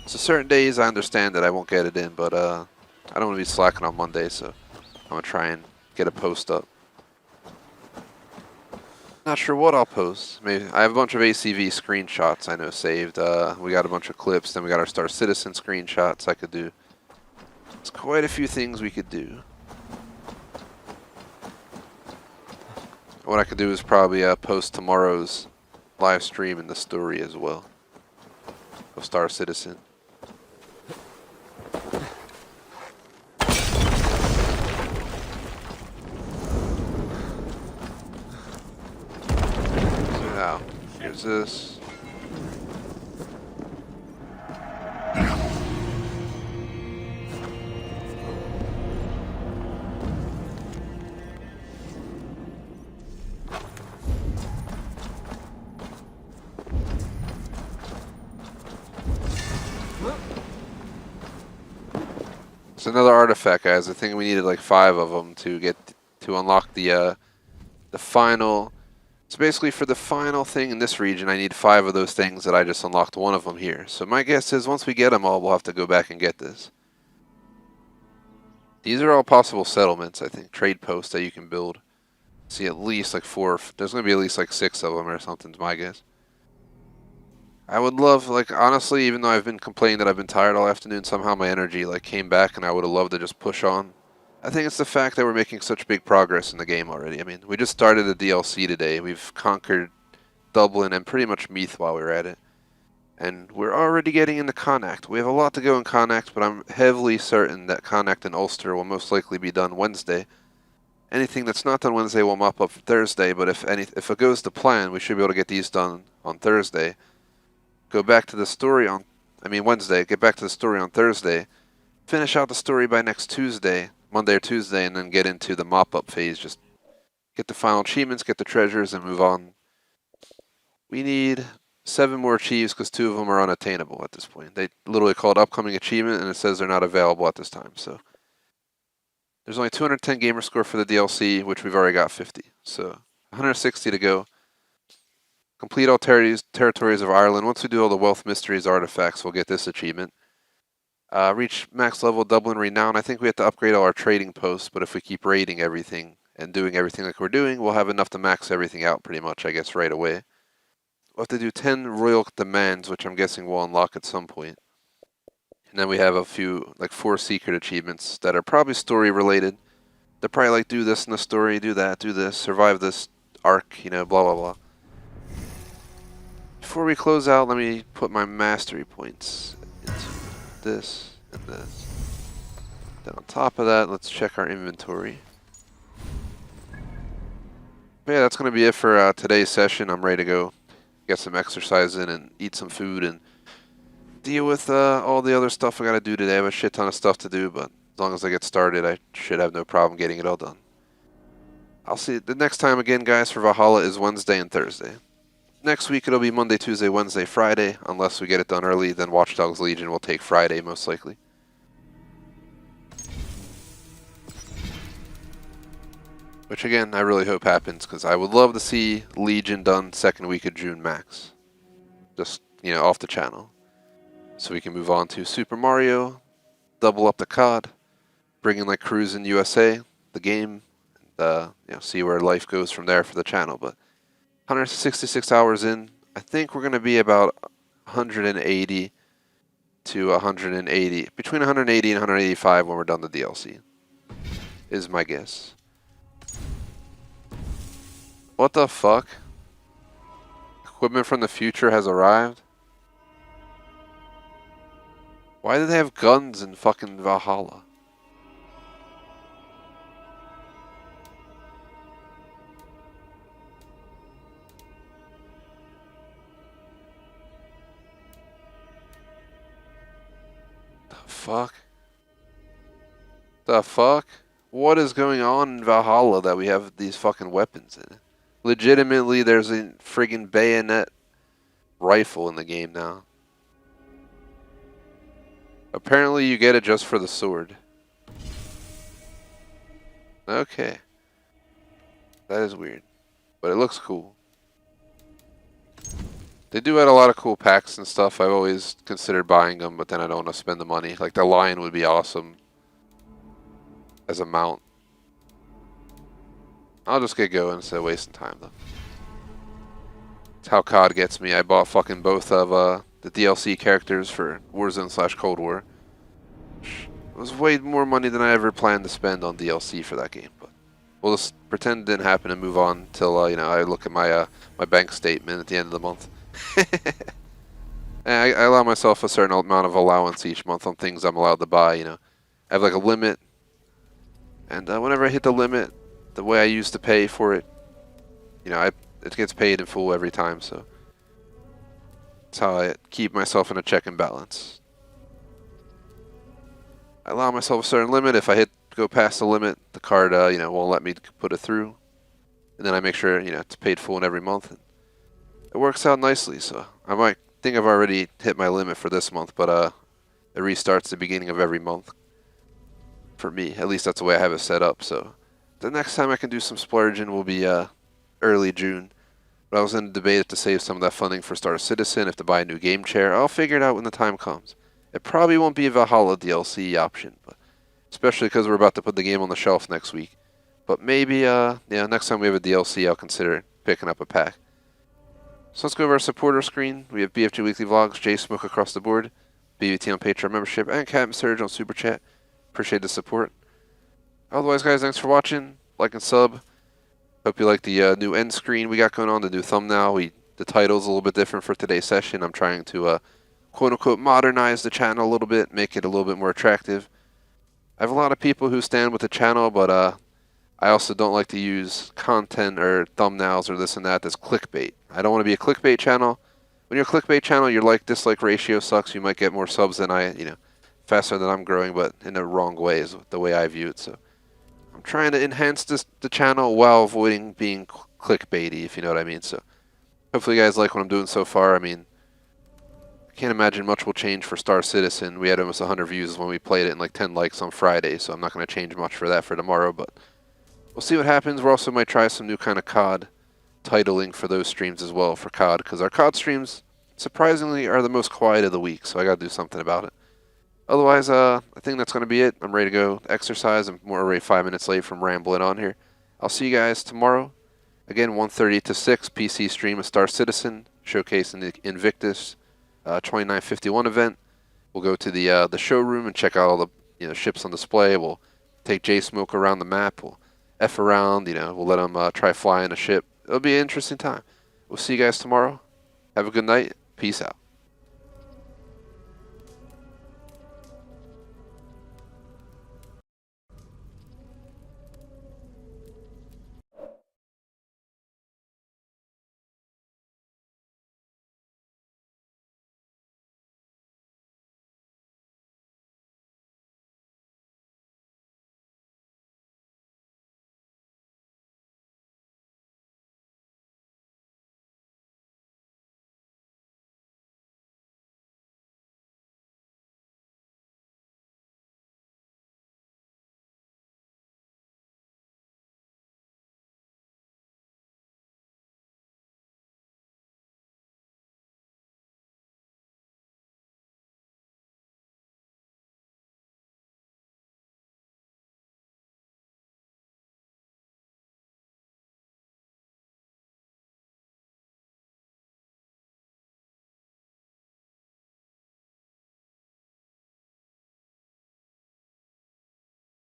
so certain days I understand that I won't get it in, but I don't want to be slacking on Monday, so I'm going to try and get a post up. Not sure what I'll post. Maybe I have a bunch of ACV screenshots I know saved. We got a bunch of clips, then we got our Star Citizen screenshots I could do. There's quite a few things we could do. What I could do is probably post tomorrow's live stream in the story as well of Star Citizen. Now, here's this. It's another artifact, guys. I think we needed like 5 of them to get to unlock the final. So basically, for the final thing in this region, I need 5 of those things that I just unlocked 1 of them here. So my guess is once we get them all, we'll have to go back and get this. These are all possible settlements, I think, trade posts that you can build. See at least like 4. There's going to be at least like 6 of them or something's my guess. I would love, like, honestly, even though I've been complaining that I've been tired all afternoon, somehow my energy, like, came back and I would have loved to just push on. I think it's the fact that we're making such big progress in the game already. I mean, we just started the DLC today. We've conquered Dublin and pretty much Meath while we were at it. And we're already getting into Connacht. We have a lot to go in Connacht, but I'm heavily certain that Connacht and Ulster will most likely be done Wednesday. Anything that's not done Wednesday will mop up for Thursday, but if it goes to plan, we should be able to get these done on Thursday. Go back to the story on, Wednesday, get back to the story on Thursday, finish out the story by next Tuesday, Monday or Tuesday, and then get into the mop-up phase. Just get the final achievements, get the treasures, and move on. We need 7 more achieves because 2 of them are unattainable at this point. They literally call it upcoming achievement, and it says they're not available at this time. So there's only 210 gamer score for the DLC, which we've already got 50. So 160 to go. Complete all territories of Ireland. Once we do all the Wealth Mysteries artifacts, we'll get this achievement. Reach max level Dublin Renown. I think we have to upgrade all our trading posts, but if we keep raiding everything and doing everything like we're doing, we'll have enough to max everything out pretty much, I guess, right away. We'll have to do 10 royal demands, which I'm guessing we'll unlock at some point. And then we have a few, like 4 secret achievements that are probably story related. They're probably like, do this in the story, do that, do this, survive this arc, you know, blah, blah, blah. Before we close out, let me put my mastery points into this and this. Then on top of that, let's check our inventory. But yeah, that's going to be it for today's session. I'm ready to go get some exercise in and eat some food and deal with all the other stuff I got to do today. I have a shit ton of stuff to do, but as long as I get started, I should have no problem getting it all done. I'll see you the next time again, guys, for Valhalla is Wednesday and Thursday. Next week it'll be Monday, Tuesday, Wednesday, Friday. Unless we get it done early, then Watch Dogs Legion will take Friday most likely. Which again, I really hope happens, because I would love to see Legion done second week of June max. Just, you know, off the channel. So we can move on to Super Mario, double up the COD, bring in like Cruisin' USA, the game, and you know, see where life goes from there for the channel. But 166 hours in, I think we're going to be about 180 to 180, between 180 and 185 when we're done the DLC, is my guess. What the fuck? Equipment from the future has arrived? Why do they have guns in fucking Valhalla? The fuck? The fuck? What is going on in Valhalla that we have these fucking weapons in it? Legitimately, there's a friggin' bayonet rifle in the game now. Apparently you get it just for the sword. Okay. That is weird. But it looks cool. They do add a lot of cool packs and stuff. I've always considered buying them, but then I don't want to spend the money. Like the lion would be awesome as a mount. I'll just get going instead of wasting time though. That's how COD gets me. I bought fucking both of the DLC characters for Warzone/Cold War. It was way more money than I ever planned to spend on DLC for that game. But we'll just pretend it didn't happen and move on till you know, I look at my my bank statement at the end of the month. And I allow myself a certain amount of allowance each month on things I'm allowed to buy. You know, I have like a limit, and whenever I hit the limit, the way I used to pay for it, you know, it gets paid in full every time. So that's how I keep myself in a check and balance. I allow myself a certain limit. If I go past the limit, the card you know, won't let me put it through, and then I make sure, you know, it's paid full in every month. It works out nicely. So I might think I've already hit my limit for this month, but it restarts the beginning of every month for me. At least that's the way I have it set up. So the next time I can do some splurging will be early June. But I was in a debate to save some of that funding for Star Citizen, if to buy a new game chair. I'll figure it out when the time comes. It probably won't be a Valhalla DLC option, but especially because we're about to put the game on the shelf next week. But maybe, yeah, next time we have a DLC, I'll consider picking up a pack. So let's go over our supporter screen. We have BFG Weekly Vlogs, J Smoke across the board, BVT on Patreon membership, and Captain Surge on Super Chat. Appreciate the support. Otherwise, guys, thanks for watching. Like and sub. Hope you like the new end screen we got going on, the new thumbnail. The title's a little bit different for today's session. I'm trying to quote-unquote modernize the channel a little bit, make it a little bit more attractive. I have a lot of people who stand with the channel, but I also don't like to use content or thumbnails or this and that that's clickbait. I don't want to be a clickbait channel. When you're a clickbait channel, your like-dislike ratio sucks. You might get more subs than faster than I'm growing, but in the wrong way is the way I view it. So I'm trying to enhance the channel while avoiding being clickbaity, if you know what I mean. So hopefully you guys like what I'm doing so far. I mean, I can't imagine much will change for Star Citizen. We had almost 100 views when we played it and like 10 likes on Friday, so I'm not going to change much for that for tomorrow, but we'll see what happens. We also might try some new kind of COD titling for those streams as well for COD, because our COD streams surprisingly are the most quiet of the week, so I got to do something about it. Otherwise, I think that's going to be it. I'm ready to go exercise. I'm already 5 minutes late from rambling on here. I'll see you guys tomorrow. Again, 1:30 to 6, PC stream of Star Citizen, showcasing the Invictus 2951 event. We'll go to the showroom and check out all the ships on display. We'll take J-Smoke around the map. We'll F around, we'll let him try flying a ship. It'll be an interesting time. We'll see you guys tomorrow. Have a good night. Peace out.